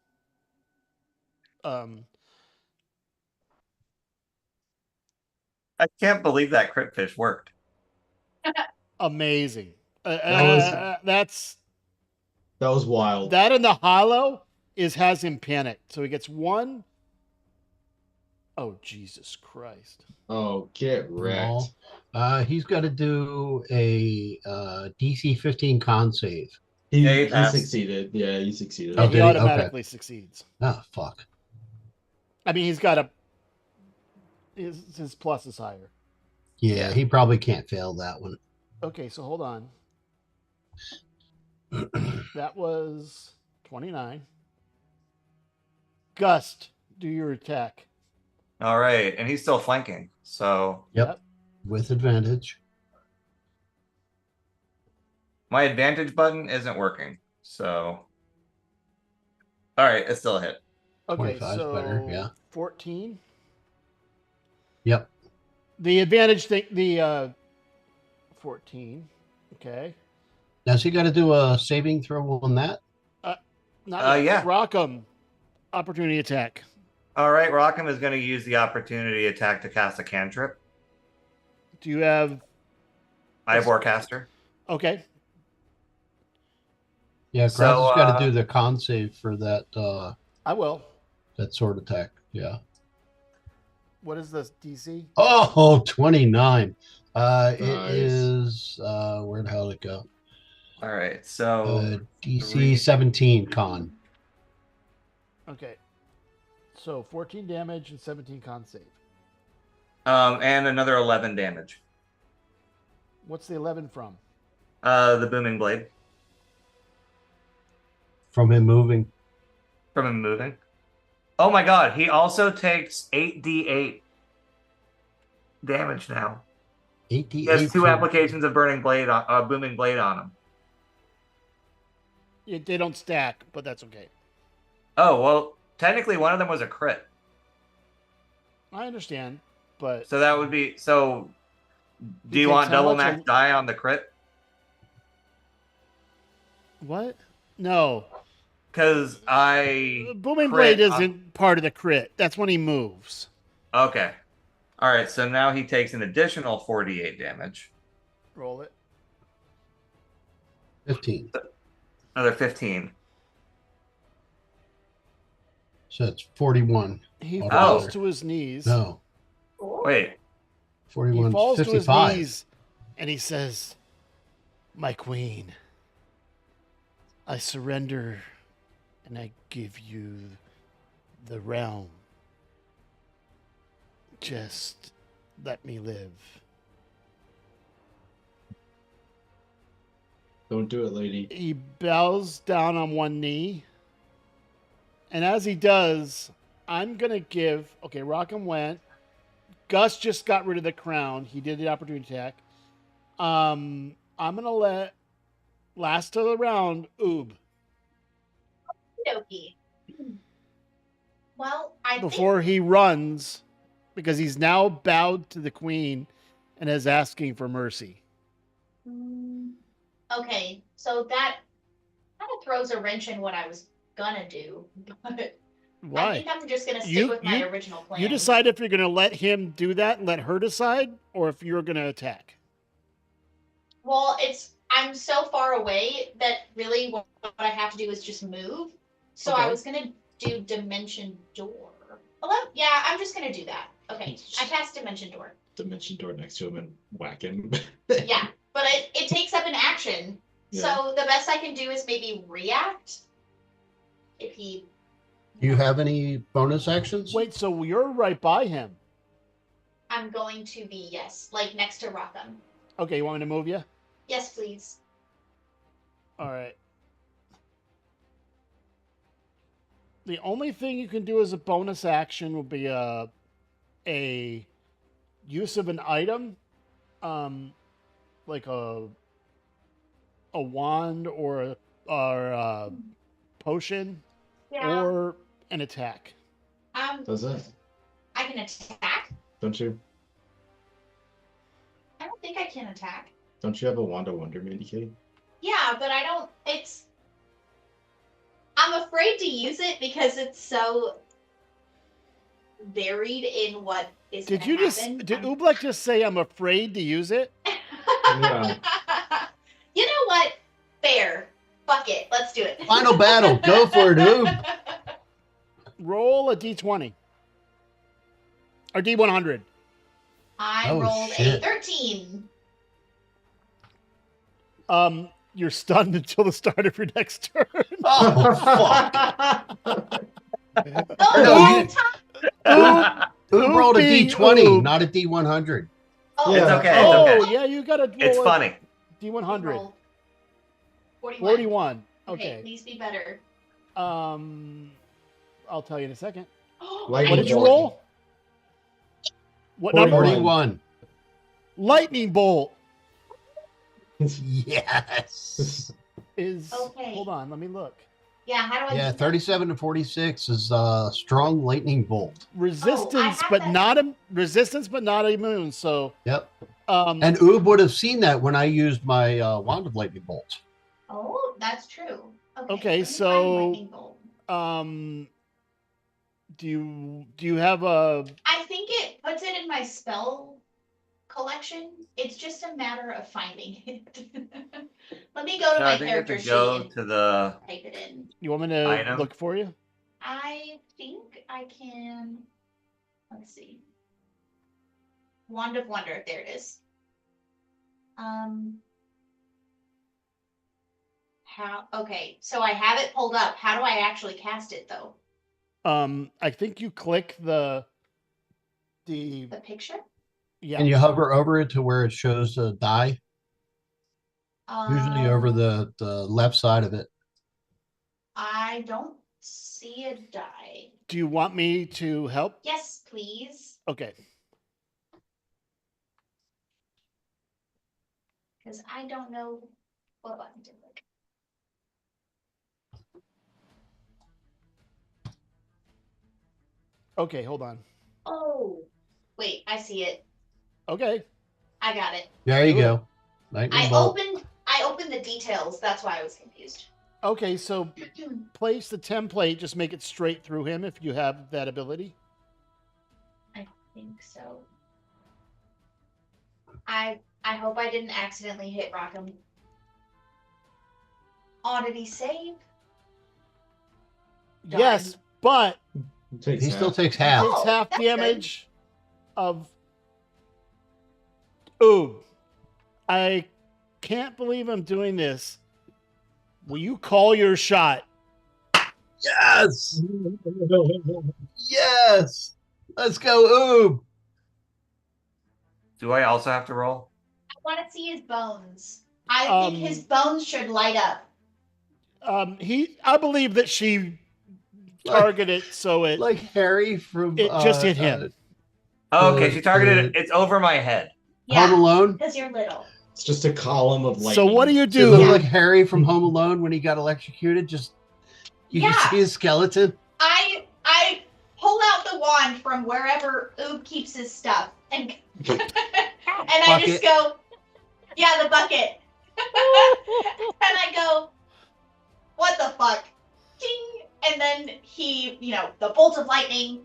I can't believe that crit fish worked. amazing. That was wild. That in the hollow has him panicked. So he gets one. Oh, Jesus Christ. Oh, get wrecked. He's got to do a DC 15 con save. He passed. succeeded. Yeah, he succeeded. Yeah, Oh, he did he? automatically succeeds. Oh, fuck. I mean, he's got his plus is higher. Yeah, he probably can't fail that one. Okay, so hold on. That was 29. Gust, do your attack. All right, and he's still flanking, so Yep. With advantage. my advantage button isn't working. So, all right, it's still a hit. Okay, 25 's so better, yeah. 14. Yep. The advantage thing, the 14. Okay. Now, so you got to do a saving throw on that? Not yet. Yeah. Rock'em. Opportunity attack. All right, Rockham is going to use the opportunity attack to cast a cantrip. Do you have? I have Warcaster. Okay. Yeah, Graz So, has got to do the con save for that I will. that sword attack. Yeah. What is this DC? Oh, 29. It Nice. is where the hell did it go? All right, so DC 17 con. Okay. So 14 damage and 17 con save. and another 11 damage. What's the 11 from? The booming blade From him moving. from him moving. Oh my god, he also takes 8d8 damage now. 88. He has two applications of booming blade on him. They don't stack, but that's okay. Oh, well, technically one of them was a crit. I understand, but So that would be do He you want takes how double much? max die on the crit? what? No. Because I Booming crit Blade on- isn't part of the crit. That's when he moves. Okay. All right, so now he takes an additional 48 damage. Roll it. 15. Another 15. So it's 41. He Oh. falls to his knees. No, Wait. He 41. falls 55. to his knees and he says, "My queen, I surrender and I give you the realm. Just let me live." Don't do it, lady. He bows down on one knee. And as he does, I'm going to give. Okay, Rockham went. Gus just got rid of the crown. He did the opportunity attack. I'm going to let last of the round, Oob. Okey-dokey. Well, I think Before he runs, because he's now bowed to the queen and is asking for mercy. Okay, so that kind of throws a wrench in what I was gonna do, but I Why? think I'm just gonna stick You- with my you- original plan. You decide if you're going to let him do that and let her decide, or if you're going to attack. Well, I'm so far away that really what I have to do is just move. So I Okay. was gonna do Dimension Door. Well, yeah, I'm just gonna do that. Okay, I cast Dimension Door. Dimension door next to him and whack him. Yeah, but it takes up an action. Yeah. So the best I can do is maybe react. If he Do you have any bonus actions? Wait, so you're right by him. I'm going to be, yes, like next to Rockham. Okay, you want me to move you? Yes, please. All right. The only thing you can do as a bonus action would be a use of an item, like a wand or a potion, Yeah. or an attack. Does it? I can attack. Don't you? I don't think I can attack. Don't you have a Wand of Wonder, Mandy Kitty? Yeah, but I don't. I'm afraid to use it because it's so varied in what is. Did gonna you just happen. did Oobleck just say I'm afraid to use it? Yeah. You know what? Fair. Fuck it. Let's do it. Final battle. Go for it, Oob. Roll a d20 or d100. I Oh, rolled shit. a 13. You're stunned until the start of your next turn. Oh, fuck. The No, whole you- time. Oob rolled a being D20, Oob. not a D100. Oh, It's okay, it's Oh, okay. yeah, you gotta roll It's a funny. d100. Roll. 41. 41. Okay, Okay. please be better. I'll tell you in a second. Lightning What did you bolt. roll? What number? 41. 41. Lightning bolt Yes. is. Okay. Hold on, let me look. Yeah, how do I Yeah, do that? 37 to 46 is strong lightning bolt. Resistance, have but that. not resistance, but not immune. So, Yep. um, And Oob would have seen that when I used my wand of lightning bolt. Oh, that's true. Okay, let me so- find lightning bolt. do you have a? I think it puts it in my spell collection. It's just a matter of finding it. Let me go to No, my I think you have character to sheet go and to the. type it in. You want me to Item? look for you? I think I can. Let's see. Wand of Wonder. There it is. How? Okay, so I have it pulled up. How do I actually cast it though? I think you click the. The picture? Yeah. And you hover over it to where it shows a die, usually over the left side of it. I don't see a die. Do you want me to help? Yes, please. Okay. Because I don't know what button to click. Okay, hold on. Oh, wait, I see it. Okay. I got it. There you Do it. go. Lightning bolt. I opened the details. That's why I was confused. Okay, so place the template, just make it straight through him if you have that ability. I think so. I hope I didn't accidentally hit Rockham. Oh, did he save? Darn. Yes, but Takes He still half. takes half. Oh, takes half that's good. damage of. Ooh, I can't believe I'm doing this. Will you call your shot? Yes. Yes. Let's go, Oob. Do I also have to roll? I want to see his bones. I think his bones should light up. I believe that she targeted so it. Like Harry from It just hit him. Oh, okay, she targeted it. It's over my head. Home Yeah, Alone. because you're little. It's just a column of lightning. So what do you Does it look do? like Harry from Home Alone when he got electrocuted? Just you Yeah. can see his skeleton. I pull out the wand from wherever Oob keeps his stuff and and I just Bucket. go, yeah, the bucket. And I go, what the fuck? Ding! And then he, the bolt of lightning,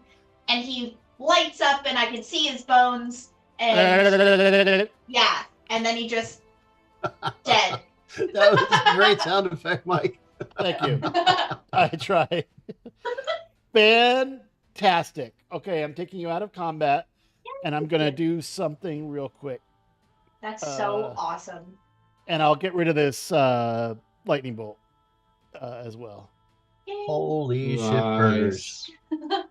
and he lights up and I can see his bones. And yeah, and then he just dead. That was a great sound effect, Mike. Thank you. I tried. Fantastic. Okay, I'm taking you out of combat, and I'm gonna do something real quick, That's so awesome. and I'll get rid of this lightning bolt as well. Yay. Holy shit burgers. Nice.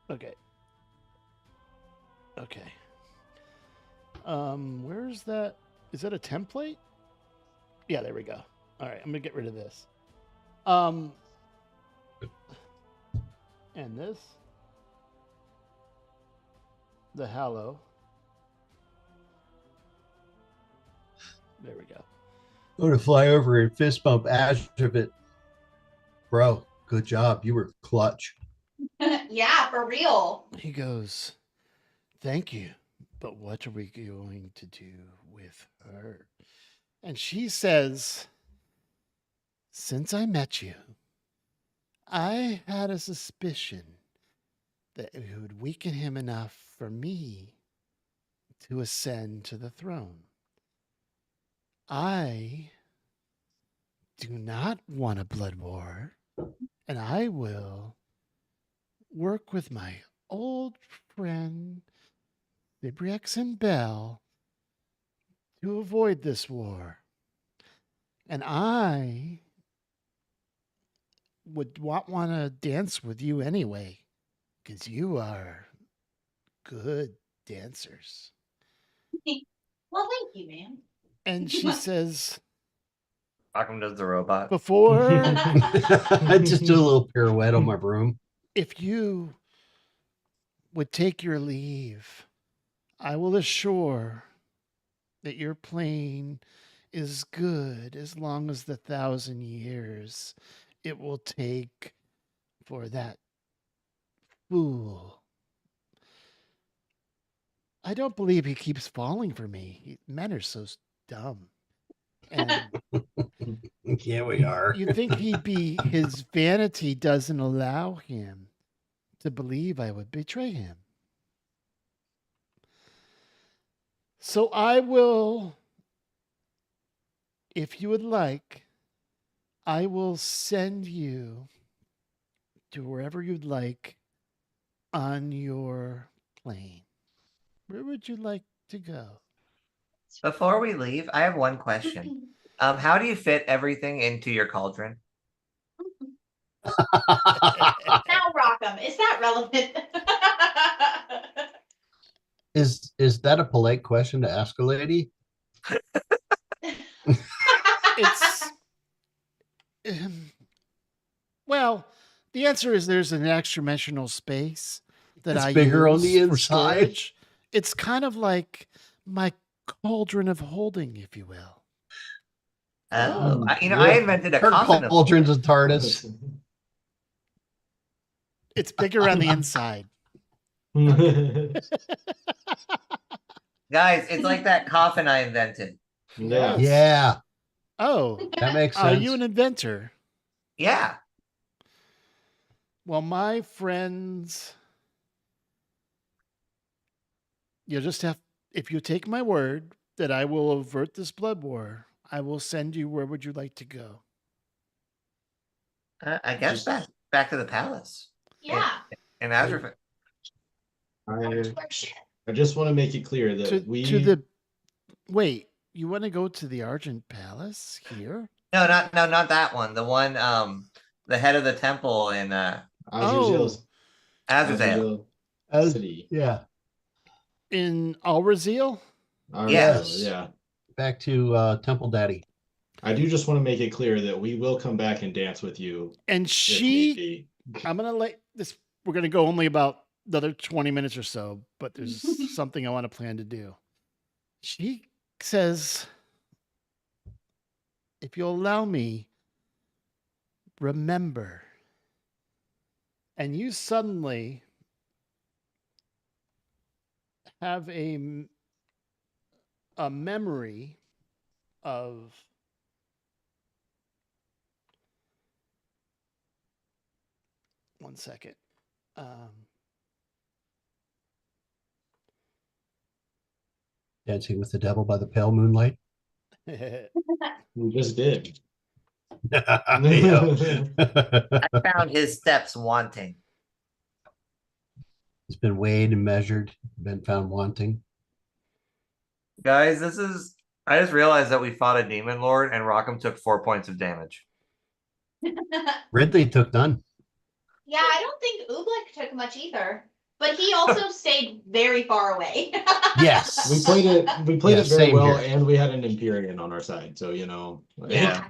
Okay. Okay. Where's that? Is that a template? Yeah, there we go. All right, I'm gonna get rid of this. And this. The Hallow. There we go. Go to fly over and fist bump Ashevit. Bro, good job. You were clutch. Yeah, for real. He goes, "Thank you, but what are we going to do with her?" And she says, "Since I met you, I had a suspicion that it would weaken him enough for me to ascend to the throne. I do not want a blood war, and I will work with my old friend Bibriex and Bell to avoid this war. And I would want to dance with you anyway, because you are good dancers." Well, thank you, man. And she says, Rockham does the robot. "Before, I just did a little pirouette on my broom. if you would take your leave, I will assure that your plane is good as long as the 1,000 years it will take for that fool. I don't believe he keeps falling for me. Men are so dumb. And Yeah, we are. you'd think his vanity doesn't allow him to believe I would betray him. So I will, if you would like, I will send you to wherever you'd like on your plane. Where would you like to go?" Before we leave, I have one question. How do you fit everything into your cauldron? Now, Rockham, is that relevant? Is that a polite question to ask a lady? It's well, the answer is there's an extra dimensional space that It's I bigger on use the for inside. storage. It's kind of like my cauldron of holding, if you will. Oh, I Yeah. invented a Her coffin of cauldron's a TARDIS. It's bigger on the inside. guys. It's like that coffin I invented. Yeah. Yeah, Oh, that makes are sense. you an inventor? Yeah. Well, my friends, you'll just have, if you take my word that I will avert this blood war, I will send you where would you like to go? I guess Just- back to the palace. Yeah. And Azure. I just want to make it clear that Wait, you want to go to the Argent Palace here? No, not that one. The one, the head of the temple in Azrael's Azrael. As- City. yeah, In Alraziel? Azrael, Yes. Yeah. back to Temple Daddy. I do just want to make it clear that we will come back and dance with you. And if she, need be. I'm going to let this, we're going to go only about another 20 minutes or so, but there's something I want to plan to do. She says, if you'll allow me, remember. And you suddenly have a memory of one second. Dancing with the Devil by the Pale Moonlight. We just did. Yeah. I found his steps wanting. It's been weighed and measured, been found wanting. Guys, this is I just realized that we fought a demon lord and Rockham took 4 points of damage. Ridley took none. Yeah, I don't think Oobleck took much either, but he also stayed very far away. Yes. We played it. We played Yeah, it very same well, here. and we had an Empyrean on our side. So like- Yeah.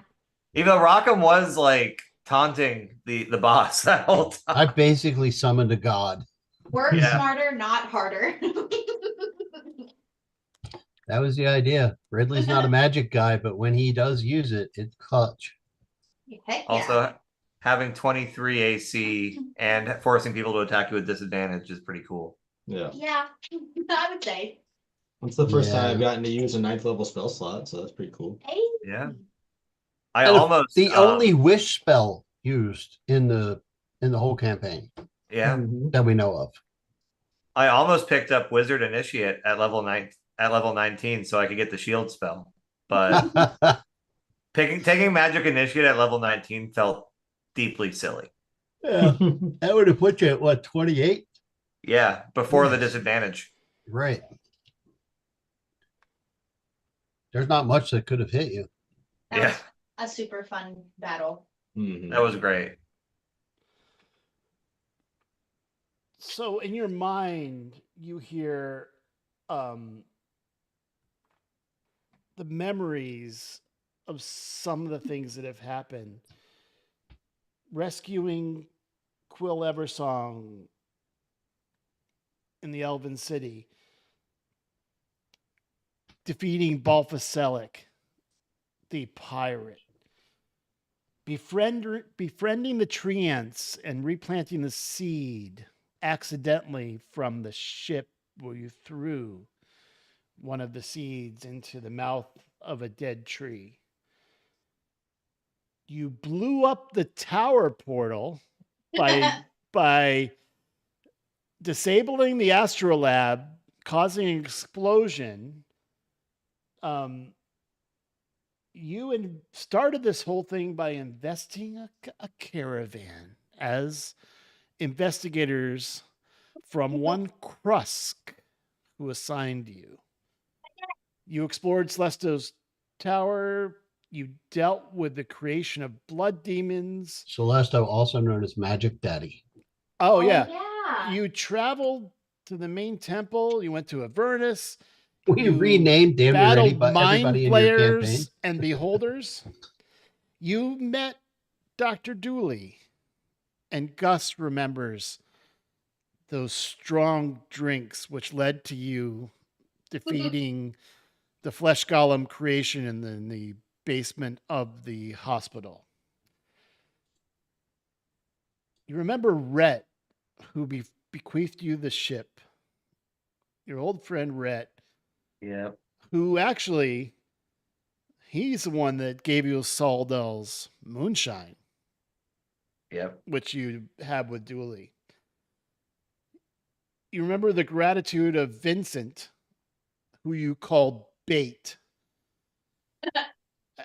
Even though Rockham was like taunting the boss that whole time. I basically summoned a god. Work Yeah. smarter, not harder. That was the idea. Ridley's not a magic guy, but when he does use it, it's clutch. Heck Also, having 23 AC and forcing people to attack you with disadvantage is pretty cool. Yeah. yeah, I would say. That's the first time Yeah. I've gotten to use a 9th level spell slot, so that's pretty cool. Hey. Yeah. I And almost the only wish spell used in the whole campaign yeah. Mhm. that we know of. I almost picked up Wizard Initiate at level 19 so I could get the shield spell. But taking Magic Initiate at level 19 felt deeply silly. Yeah, that would have put you at what, 28? Yeah, before the disadvantage. Right. There's not much that could have hit you. That Yeah, was a super fun battle. Mhm. that was great. So in your mind, you hear the memories of some of the things that have happened. Rescuing Quill Eversong in the Elven City. Defeating Balfaselic, the pirate. Befriending the treants and replanting the seed accidentally from the ship where you threw one of the seeds into the mouth of a dead tree. You blew up the tower portal by disabling the astrolab, causing an explosion. You started this whole thing by investing a caravan as investigators from one Krusk who assigned you. You explored Celesto's tower. You dealt with the creation of blood demons. Celesto, also known as Magic Daddy. Oh, yeah. Yeah. You traveled to the main temple. You went to Avernus. We You renamed damn near battled mind everybody in your campaign. flayers and beholders. You met Dr. Dooley, and Gus remembers those strong drinks which led to you defeating the flesh golem creation in the basement of the hospital. You remember Rhett, who bequeathed you the ship. Your old friend Rhett, Yeah. who actually, he's the one that gave you Saldell's moonshine, Yep. which you have with Dooley. You remember the gratitude of Vincent, who you called Bait,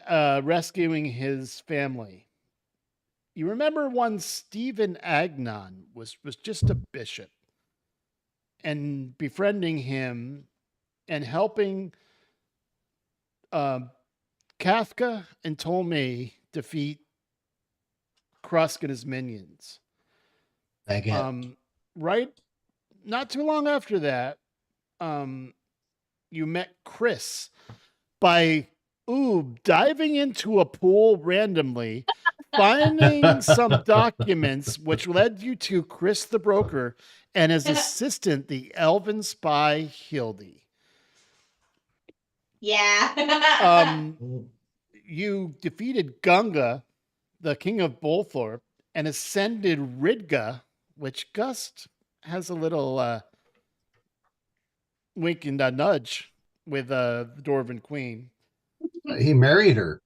rescuing his family. You remember one Stephen Agnon was just a bishop, and befriending him and helping Kafka and Ptolemy defeat Krusk and his minions. Right, not too long after that, you met Chris by diving into a pool randomly, finding some documents which led you to Chris the broker and his assistant, the elven spy Hildy. Yeah. You defeated Gunga, the king of Bolthorpe, and ascended Ridga, which Gust has a little wink and a nudge with the Dwarven Queen. He married her.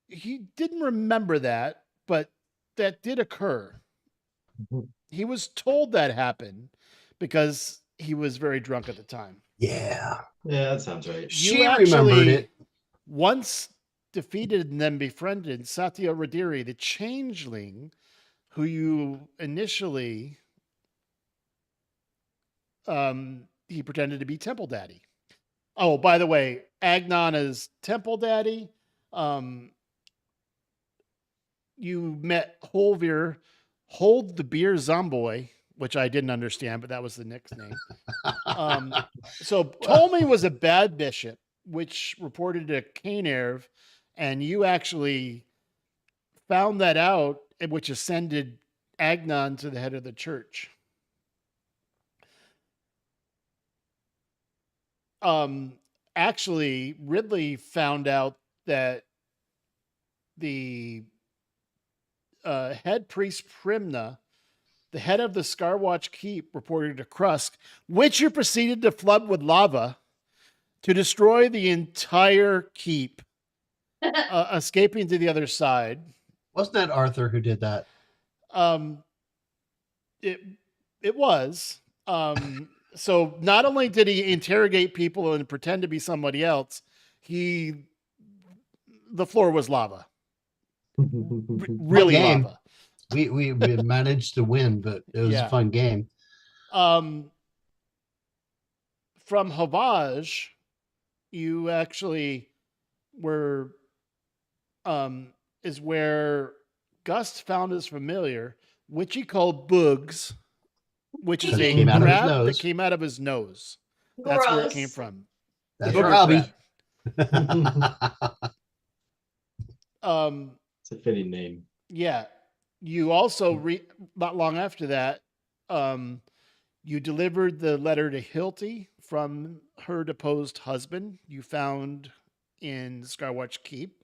He didn't remember that, but that did occur. He was told that happened because he was very drunk at the time. Yeah. Yeah, that sounds right. She remembered it. Once defeated and then befriended Satya Radiri, the changeling, who you initially he pretended to be Temple Daddy. Oh, by the way, Agnon is Temple Daddy. You met Holvir, Hold the Beer Zomboy, which I didn't understand, but that was the nickname. So Ptolemy was a bad bishop, which reported to Canerv, and you actually found that out, which ascended Agnon to the head of the church. Actually, Ridley found out that the head priest Primna, the head of the Scarwatch Keep, reported to Krusk, which you proceeded to flood with lava to destroy the entire keep, escaping to the other side. Wasn't that Arthur who did that? It was. So not only did he interrogate people and pretend to be somebody else, the floor was lava. Really game. lava. We managed to win, but it was Yeah. a fun game. From Havaj, you actually were is where Gust found his familiar, which he called Boogs, which is Because a it came out of his crab that nose. came out of his nose. That's where it Gross. came from. That's Booger Robbie. crab. It's a fitting name. Yeah. You also not long after that, you delivered the letter to Hilty from her deposed husband you found in Scarwatch Keep.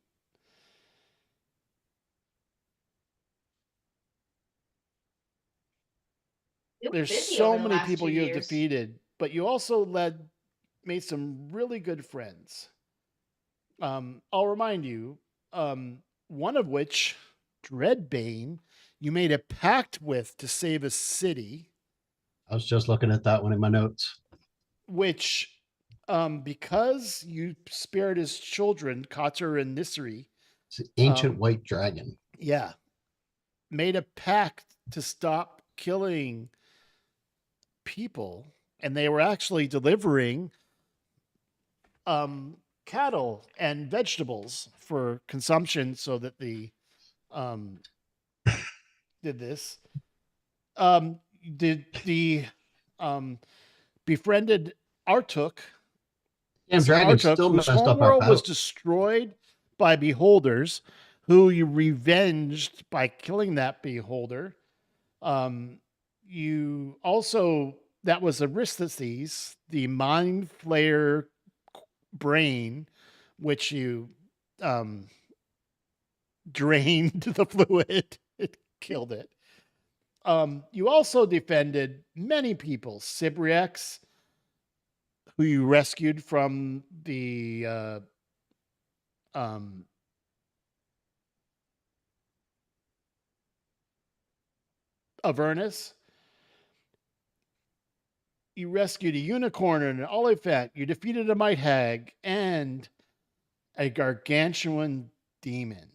You were There's busy so over the many last people 2 you have years. defeated, but you also made some really good friends. I'll remind you, one of which, Dreadbane, you made a pact with to save a city, I was just looking at that one in my notes. which, because you spared his children, Kater and Nisri, It's an ancient Um, white dragon. yeah, made a pact to stop killing people, and they were actually delivering cattle and vegetables for consumption so that the did this did the befriended Artuk. Damn dragon still whose messed up our homeworld was boat. destroyed by beholders, who you revenged by killing that beholder. You also, that was Aristhenes, the mind flayer brain, which you drained the fluid. It killed it. You also defended many people, Sibriax, who you rescued from the Avernus. You rescued a unicorn and an oliphant. You defeated a might hag and a gargantuan demon.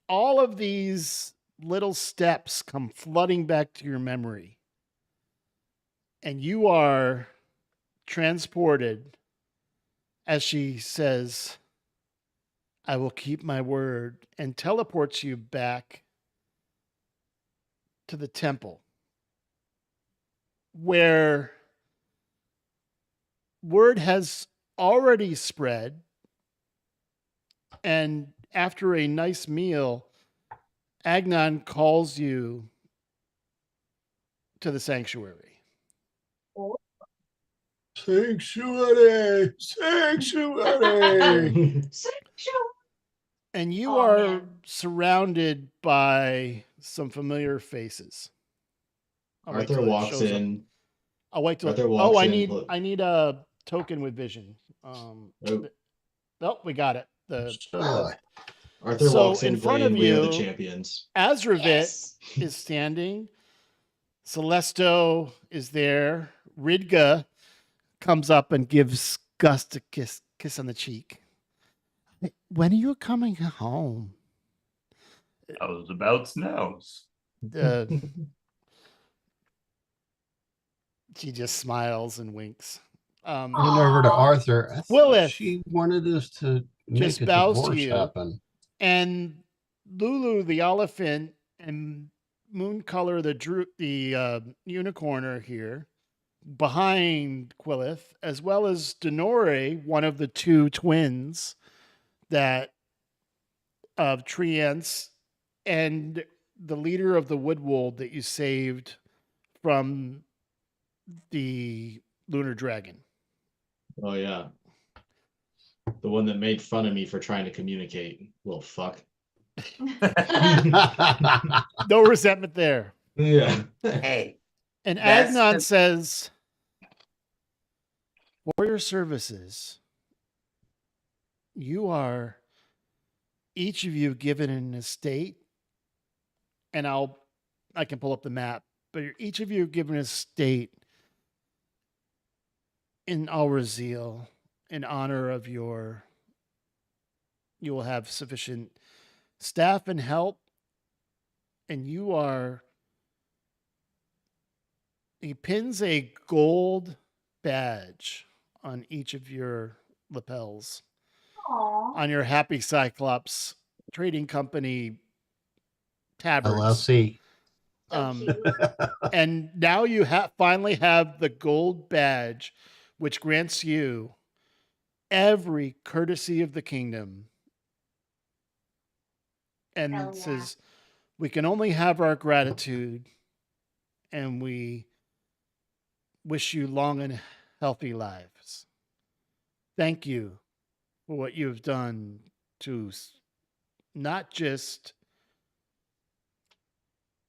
All of these little steps come flooding back to your memory. And you are transported, as she says, I will keep my word, and teleports you back to the temple, where word has already spread. And after a nice meal, Agnon calls you to the sanctuary. Sanctuary! Sanctuary! And you Oh, are man. surrounded by some familiar faces. I'll wait Arthur till it walks shows up. in. I'll wait till. Arthur walks I in, need look. I need a token with vision. Oh. We got it. Arthur So, walks in in front playing of We Are the you- Champions. Azravit Yes. is standing. Celesto is there. Ridga comes up and gives Gust a kiss on the cheek. When are you coming home? How's about snows? She just smiles and winks. Went over to Aw. Arthur. I thought Willis she wanted us to just make a bows to divorce you. happen. And Lulu the elephant and Mooncolor the unicorn here behind Quillith, as well as Denore, one of the two twins that of Treants, and the leader of the Woodwold that you saved from the Lunar Dragon. Oh yeah. The one that made fun of me for trying to communicate. Little fuck. No resentment there. Yeah. Hey, And That's Agnon the- says, for your services, you are each of you given an estate, and I can pull up the map, but each of you are given an estate in Alrazil in honor of you will have sufficient staff and help, and he pins a gold badge on each of your lapels Aw. on your Happy Cyclops Trading Company tabards. LLC. So cute. And now you finally have the gold badge, which grants you every courtesy of the kingdom. And Hell it yeah. says, we can only have our gratitude, and we wish you long and healthy lives. Thank you for what you have done to not just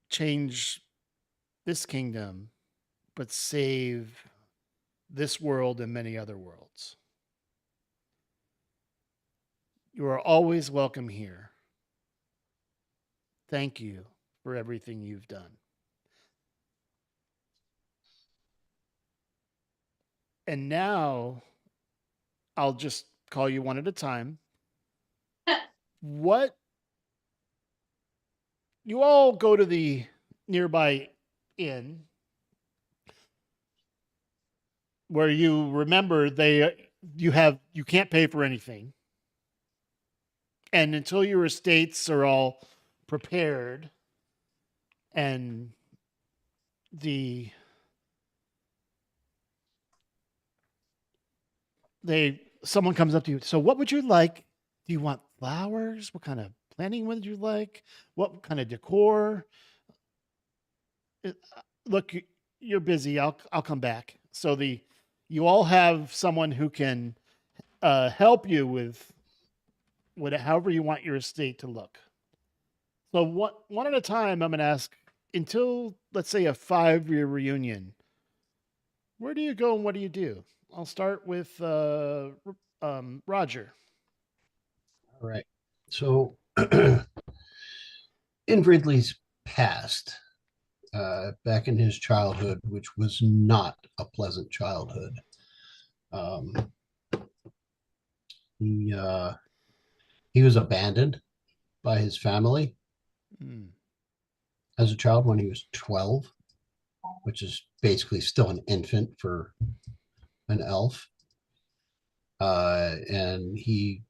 change this kingdom, but save this world and many other worlds. You are always welcome here. Thank you for everything you've done. And now I'll just call you one at a time. What you all go to the nearby inn where you remember you can't pay for anything. And until your estates are all prepared and someone comes up to you. So what would you like? Do you want flowers? What kind of planting would you like? What kind of decor? Look, you're busy. I'll come back. So you all have someone who can help you with however you want your estate to look. So one at a time, I'm going to ask, until, let's say, a 5-year reunion, where do you go and what do you do? I'll start with Roger. All right. So in Ridley's past, back in his childhood, which was not a pleasant childhood, he was abandoned by his family as a child when he was 12, which is basically still an infant for an elf. And he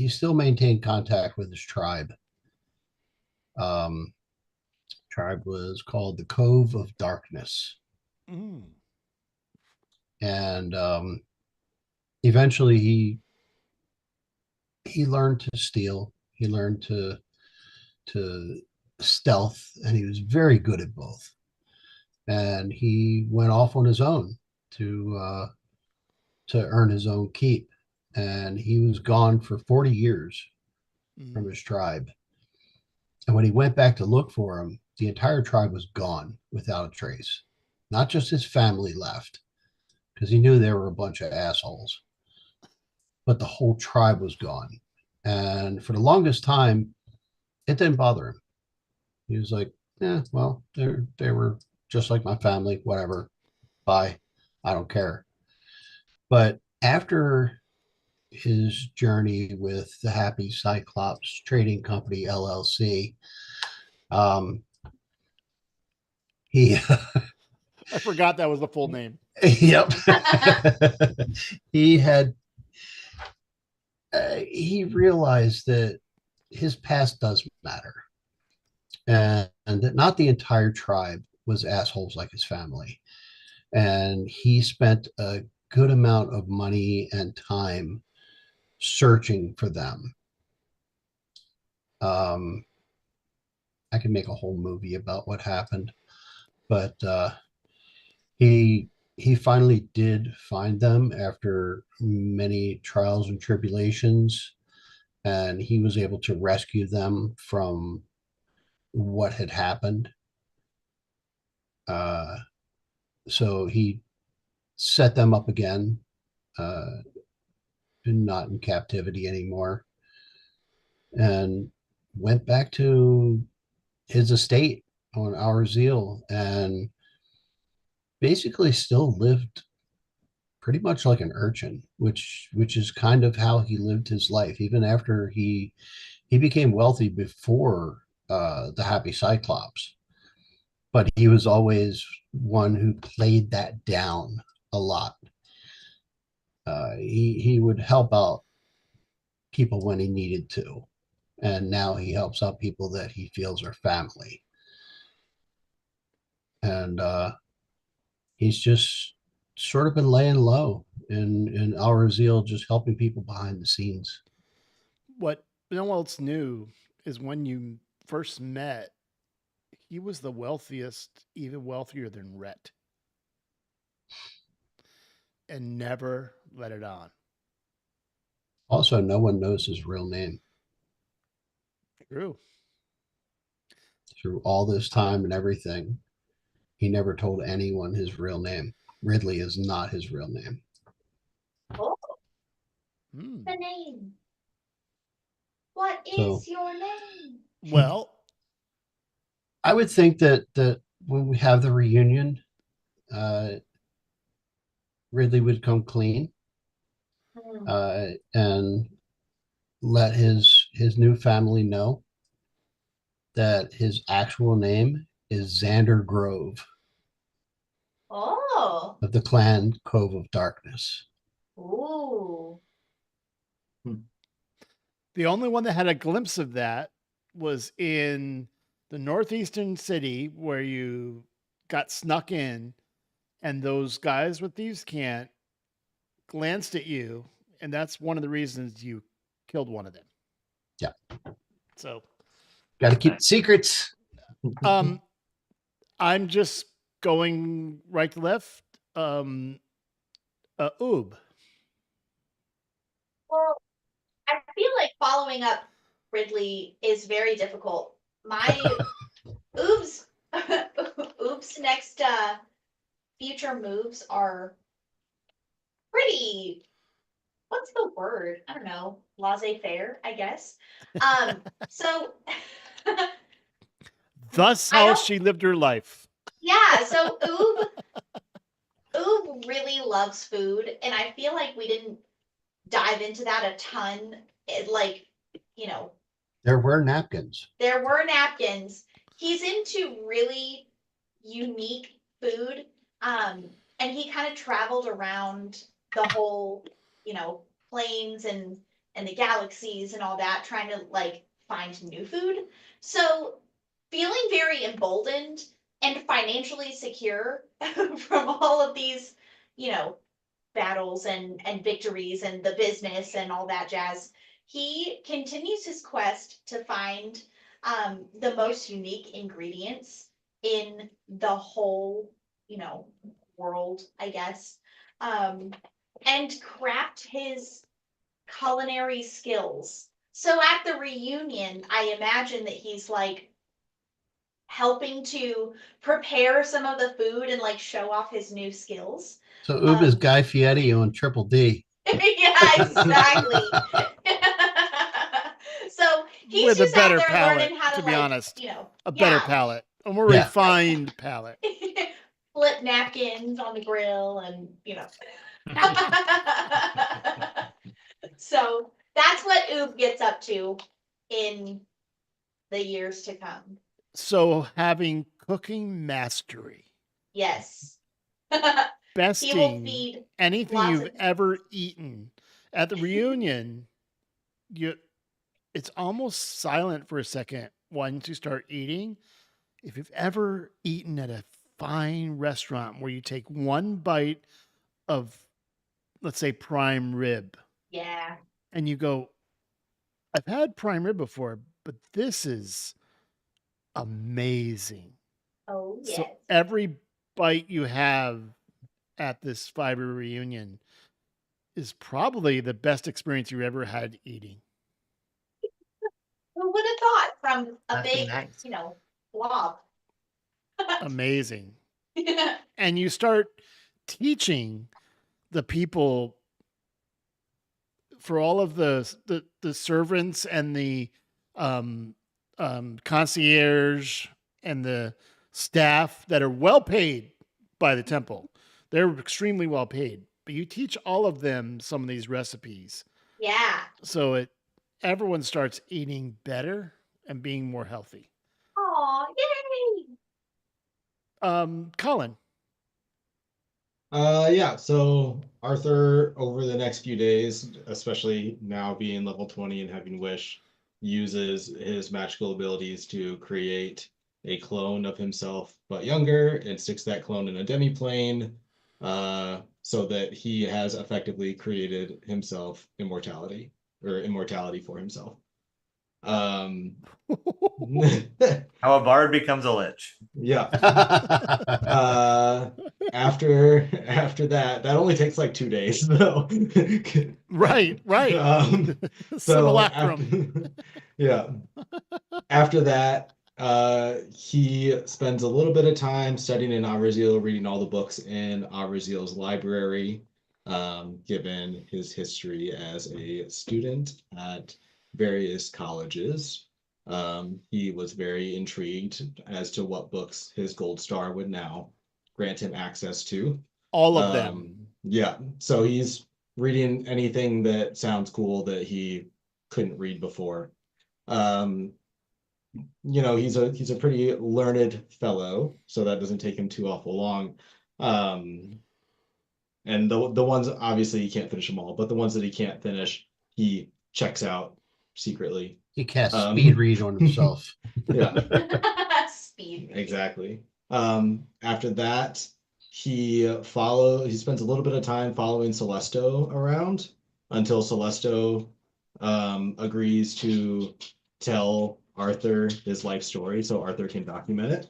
still maintained contact with his tribe. Tribe was called the Cove of Darkness. And eventually he learned to steal. He learned to stealth, and he was very good at both. And he went off on his own to earn his own keep. And he was gone for 40 years from his tribe. And when he went back to look for him, the entire tribe was gone without a trace. Not just his family left, because he knew they were a bunch of assholes, but the whole tribe was gone. And for the longest time, it didn't bother him. He was like, yeah, well, they were just like my family, whatever. Bye. I don't care. But after his journey with the Happy Cyclops Trading Company, LLC, he I forgot that was the full name. Yep. He had he realized that his past does matter, and that not the entire tribe was assholes like his family. And he spent a good amount of money and time searching for them. I can make a whole movie about what happened, but he he finally did find them after many trials and tribulations, and he was able to rescue them from what had happened. Uh, so he set them up again, uh, not in captivity anymore, and went back to his estate on Our Zeal, and basically still lived pretty much like an urchin, which is kind of how he lived his life, even after he became wealthy before the Happy Cyclops. But he was always one who played that down a lot. He would help out people when he needed to, and now he helps out people that he feels are family. And he's just sort of been laying low in Our Zeal, just helping people behind the scenes. What no one else knew is when you first met, he was the wealthiest, even wealthier than Rhett, and never let it on. Also, no one knows his real name True. through all this time and everything. He never told anyone his real name. Ridley is not his real name. Oh, Hmm. the name. What is So- your name? Well, I would think that when we have the reunion, Ridley would come clean Hmm. and let his new family know that his actual name is Xander Grove Oh, of the clan Cove of Darkness. ooh. the only one that had a glimpse of that was in the northeastern city where you got snuck in, and those guys with thieves' cant glanced at you, and that's one of the reasons you killed one of them. Yeah. So, Got to keep secrets. I'm just going right to left. Oob. Well, I feel like following up Ridley is very difficult. My oops oops next future moves are pretty, what's the word? I don't know, laissez-faire, I guess. So Thus I how don't- she lived her life. yeah, so Oob really loves food, and I feel like we didn't dive into that a ton. Like, you know, There were napkins. there were napkins. He's into really unique food. And he kind of traveled around the whole, planes and the galaxies and all that, trying to like find new food. So feeling very emboldened and financially secure from all of these, battles and victories and the business and all that jazz, he continues his quest to find the most unique ingredients in the whole, world, I guess, and craft his culinary skills. So at the reunion, I imagine that he's like helping to prepare some of the food and like show off his new skills. So Oob is Guy Fieri on Triple D. Yeah, exactly. So he's With a just better out there palate, learning how to be honest. A yeah, better palate. A more Yeah. refined palate. flip napkins on the grill and So that's what Oob gets up to in the years to come. So having cooking mastery. Yes. besting feed anything lots you've of- ever eaten. At the reunion, it's almost silent for a second once you start eating. If you've ever eaten at a fine restaurant where you take one bite of, let's say, prime rib, Yeah. and you go, I've had prime rib before, but this is amazing. Oh, yes. So every bite you have at this fiber reunion is probably the best experience you ever had eating. Who would have thought from a That'd be big, nice. blob? Amazing. And you start teaching the people, for all of the servants and the concierge and the staff that are well paid by the temple. They're extremely well paid, but you teach all of them some of these recipes. Yeah. So everyone starts eating better and being more healthy. Aw, yay! Colin. Yeah, so Arthur, over the next few days, especially now being level 20 and having Wish, uses his magical abilities to create a clone of himself, but younger, and sticks that clone in a demiplane, so that he has effectively created himself immortality for himself. How a bard becomes a lich. Yeah. After that only takes like 2 days though. Right. Simulacrum. Yeah. After that, he spends a little bit of time studying in Avrazil, reading all the books in Avrazil's library, given his history as a student at various colleges. He was very intrigued as to what books his gold star would now grant him access to. All of them. Yeah. So he's reading anything that sounds cool that he couldn't read before. He's a pretty learned fellow, so that doesn't take him too awful long. And the ones, obviously he can't finish them all, but the ones that he can't finish, he checks out secretly. He casts speed read on himself. Yeah. Speed. Exactly. After that, he spends a little bit of time following Celesto around until Celesto agrees to tell Arthur his life story so Arthur can document it.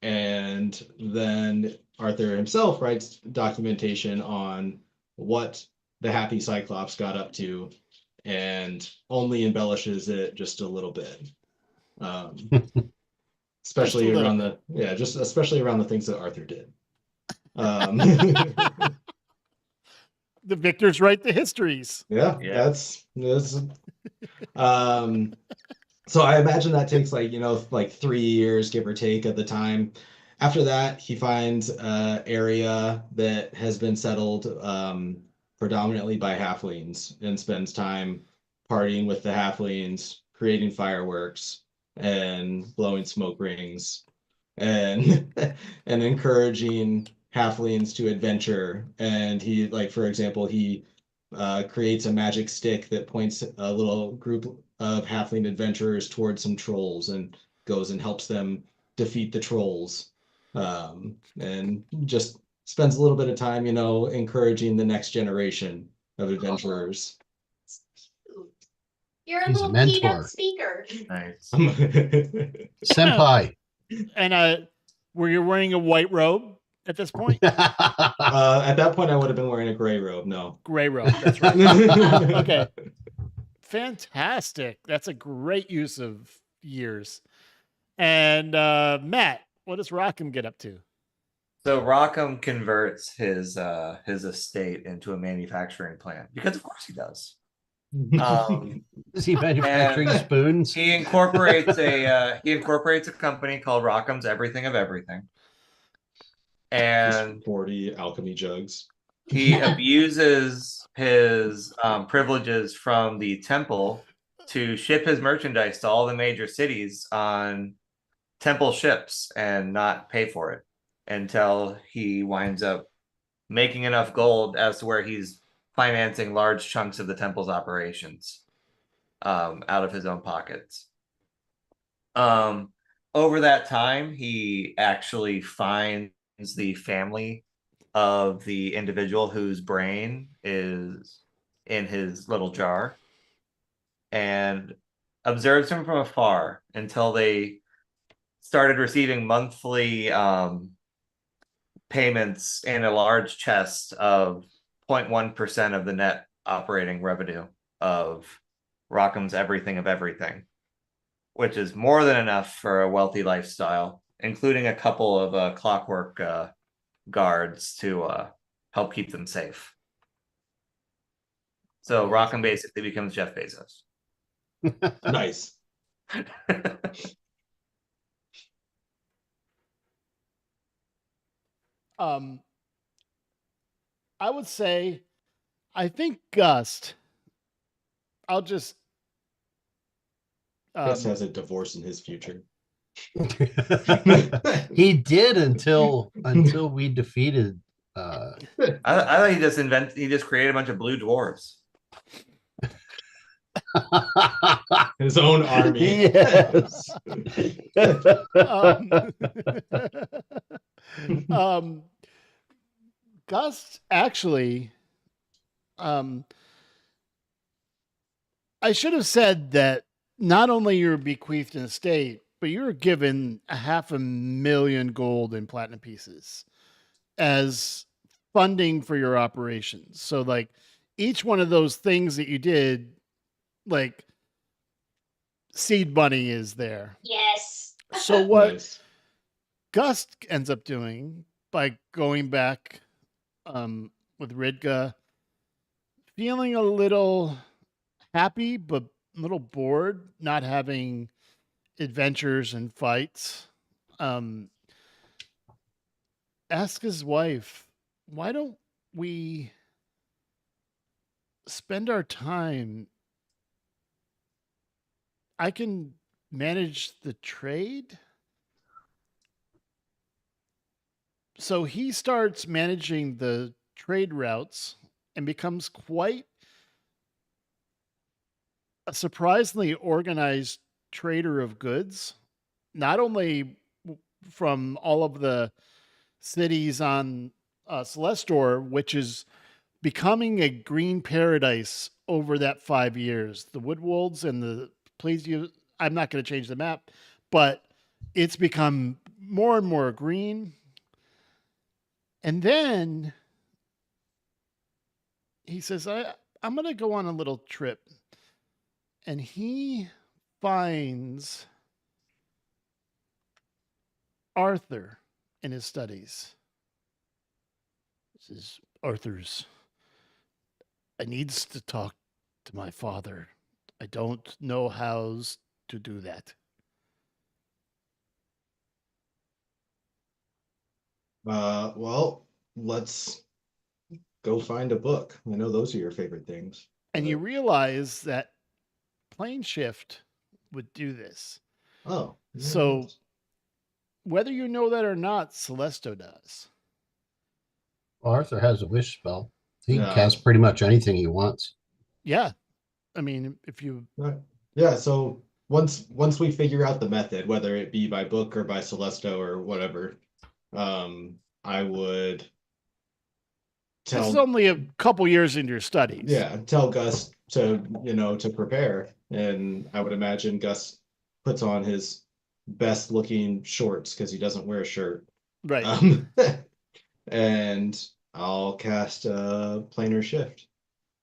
And then Arthur himself writes documentation on what the Happy Cyclops got up to and only embellishes it just a little bit. Especially around the things that Arthur did. The victors write the histories. Yeah. That's so I imagine that takes like 3 years, give or take, at the time. After that, he finds an area that has been settled predominantly by halflings and spends time partying with the halflings, creating fireworks and blowing smoke rings and and encouraging halflings to adventure. And he, for example, he creates a magic stick that points a little group of halfling adventurers towards some trolls and goes and helps them defeat the trolls. And just spends a little bit of time, encouraging the next generation of adventurers. You're a He's a little keynote mentor. speaker. Nice. Senpai. And were you wearing a white robe at this point? At that point, I would have been wearing a gray robe. No. Gray robe. That's right. Okay. Fantastic. That's a great use of years. And Matt, what does Rockham get up to? So Rockham converts his estate into a manufacturing plant because of course he does. Is he manufacturing And- spoons? He incorporates a company called Rockham's Everything of Everything. And 40 alchemy jugs. he abuses his privileges from the temple to ship his merchandise to all the major cities on temple ships and not pay for it. until he winds up making enough gold as to where he's financing large chunks of the temple's operations out of his own pockets. Over that time, he actually finds the family of the individual whose brain is in his little jar and observes him from afar until they started receiving monthly payments in a large chest of 0.1% of the net operating revenue of Rockham's Everything of Everything, which is more than enough for a wealthy lifestyle, including a couple of clockwork guards to help keep them safe. So Rockham basically becomes Jeff Bezos. Nice. I would say, I think Gust. I'll just. Gus has a divorce in his future. He did until we defeated. I thought he just created a bunch of blue dwarves. His own army. Yes. Gus actually, I should have said that not only you're bequeathed an estate, but you're given 500,000 gold in platinum pieces as funding for your operations. So like each one of those things that you did, like seed money is there. Yes. So what Nice. Gus ends up doing by going back with Ridka, feeling a little happy but a little bored, not having adventures and fights. Ask his wife, why don't we spend our time? I can manage the trade. So he starts managing the trade routes and becomes quite a surprisingly organized trader of goods, not only from all of the cities on Celestor, which is becoming a green paradise over that 5 years. The Woodwolds and the please you. I'm not going to change the map, but it's become more and more green. And then he says, I'm going to go on a little trip. And he finds Arthur in his studies. This is Arthur's. I needs to talk to my father. I don't know how to do that. Well, let's go find a book. I know those are your favorite things. And you realize that Plane Shift would do this. Oh. So whether you know that or not, Celesto does. Arthur has a wish spell. He can Yeah. cast pretty much anything he wants. Yeah. I mean, if you Yeah, so once we figure out the method, whether it be by book or by Celesto or whatever, I would this is tell only a couple years into your studies. tell Gus to prepare. And I would imagine Gus puts on his best looking shorts because he doesn't wear a shirt. Right. And I'll cast a planar shift.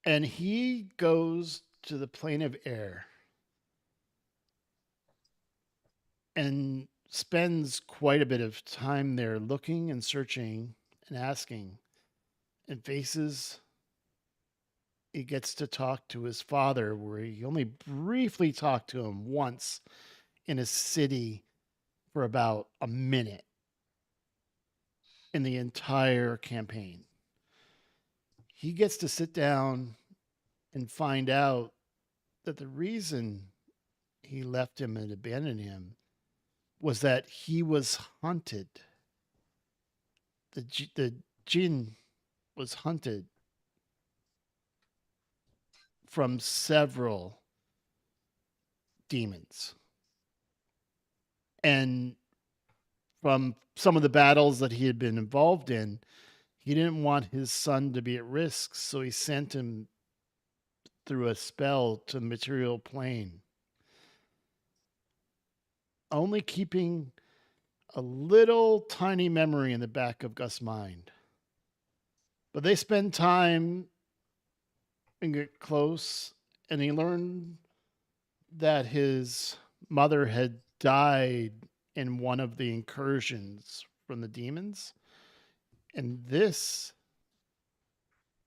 And he goes to the plane of air and spends quite a bit of time there looking and searching and asking, and faces. He gets to talk to his father, where he only briefly talked to him once in a city for about a minute in the entire campaign. He gets to sit down and find out that the reason he left him and abandoned him was that he was hunted the Jinn was hunted from several demons. And from some of the battles that he had been involved in, he didn't want his son to be at risk, so he sent him through a spell to the material plane, only keeping a little tiny memory in the back of Gus' mind. But they spend time and get close, and he learned that his mother had died in one of the incursions from the demons. And this,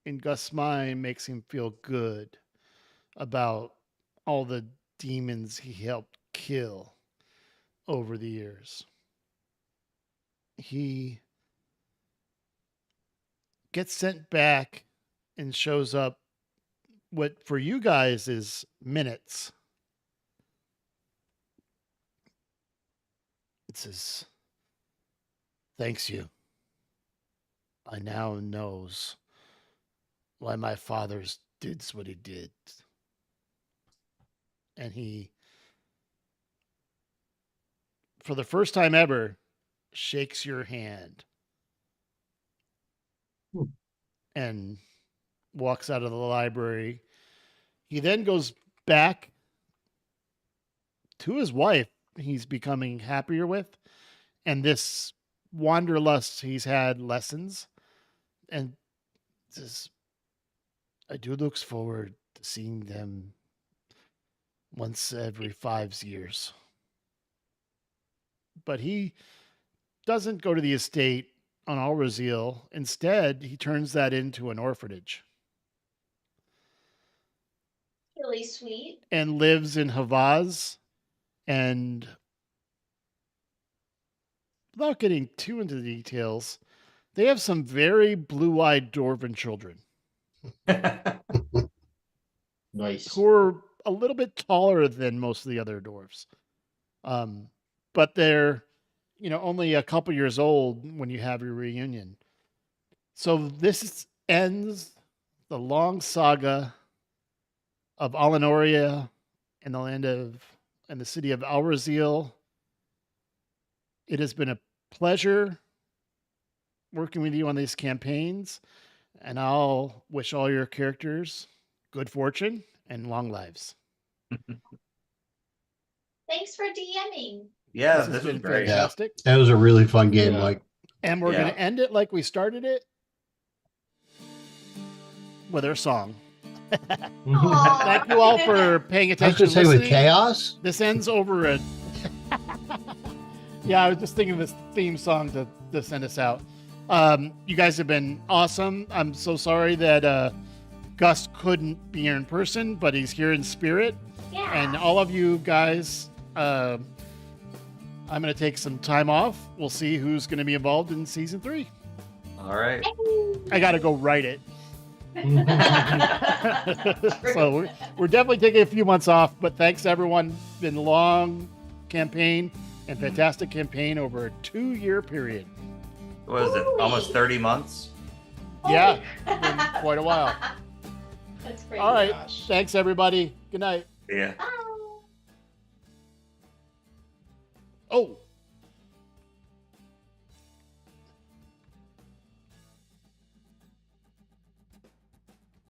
in Gus' mind, makes him feel good about all the demons he helped kill over the years. He gets sent back and shows up what for you guys is minutes. It says, "Thanks you. I now knows why my father's did what he did." And he, for the first time ever, shakes your hand and walks out of the library. He then goes back to his wife he's becoming happier with, and this wanderlust he's had lessons, and says, "I do looks forward to seeing them once every 5 years." But he doesn't go to the estate on Alraziel. Instead, he turns that into an orphanage Really sweet. and lives in Havaz. And without getting too into the details, they have some very blue-eyed dwarven children Nice. who are a little bit taller than most of the other dwarves. But they're, only a couple years old when you have your reunion. So this ends the long saga of Alenoria and the city of Alraziel. It has been a pleasure working with you on these campaigns, and I'll wish all your characters good fortune and long lives. Thanks for DMing. Yeah, This this has was been great. fantastic. That was a really fun game, Yeah. Mike. And we're going Yeah. to end it like we started it with our song. Aw. Thank you all for paying I was attention. going to say with listening. chaos. This ends over a. Yeah, I was just thinking of this theme song to send us out. You guys have been awesome. I'm so sorry that Gus couldn't be here in person, but he's here in spirit. Yeah. And all of you guys, I'm going to take some time off. We'll see who's going to be involved in season 3. All right. I got to go write it. So we're definitely taking a few months off, but thanks everyone. Been a long campaign and fantastic campaign over a 2-year period. What is it? Almost 30 months? Yeah, been quite a while. That's crazy. All right. Gosh. Thanks everybody. Good night. Yeah. Bye. Oh,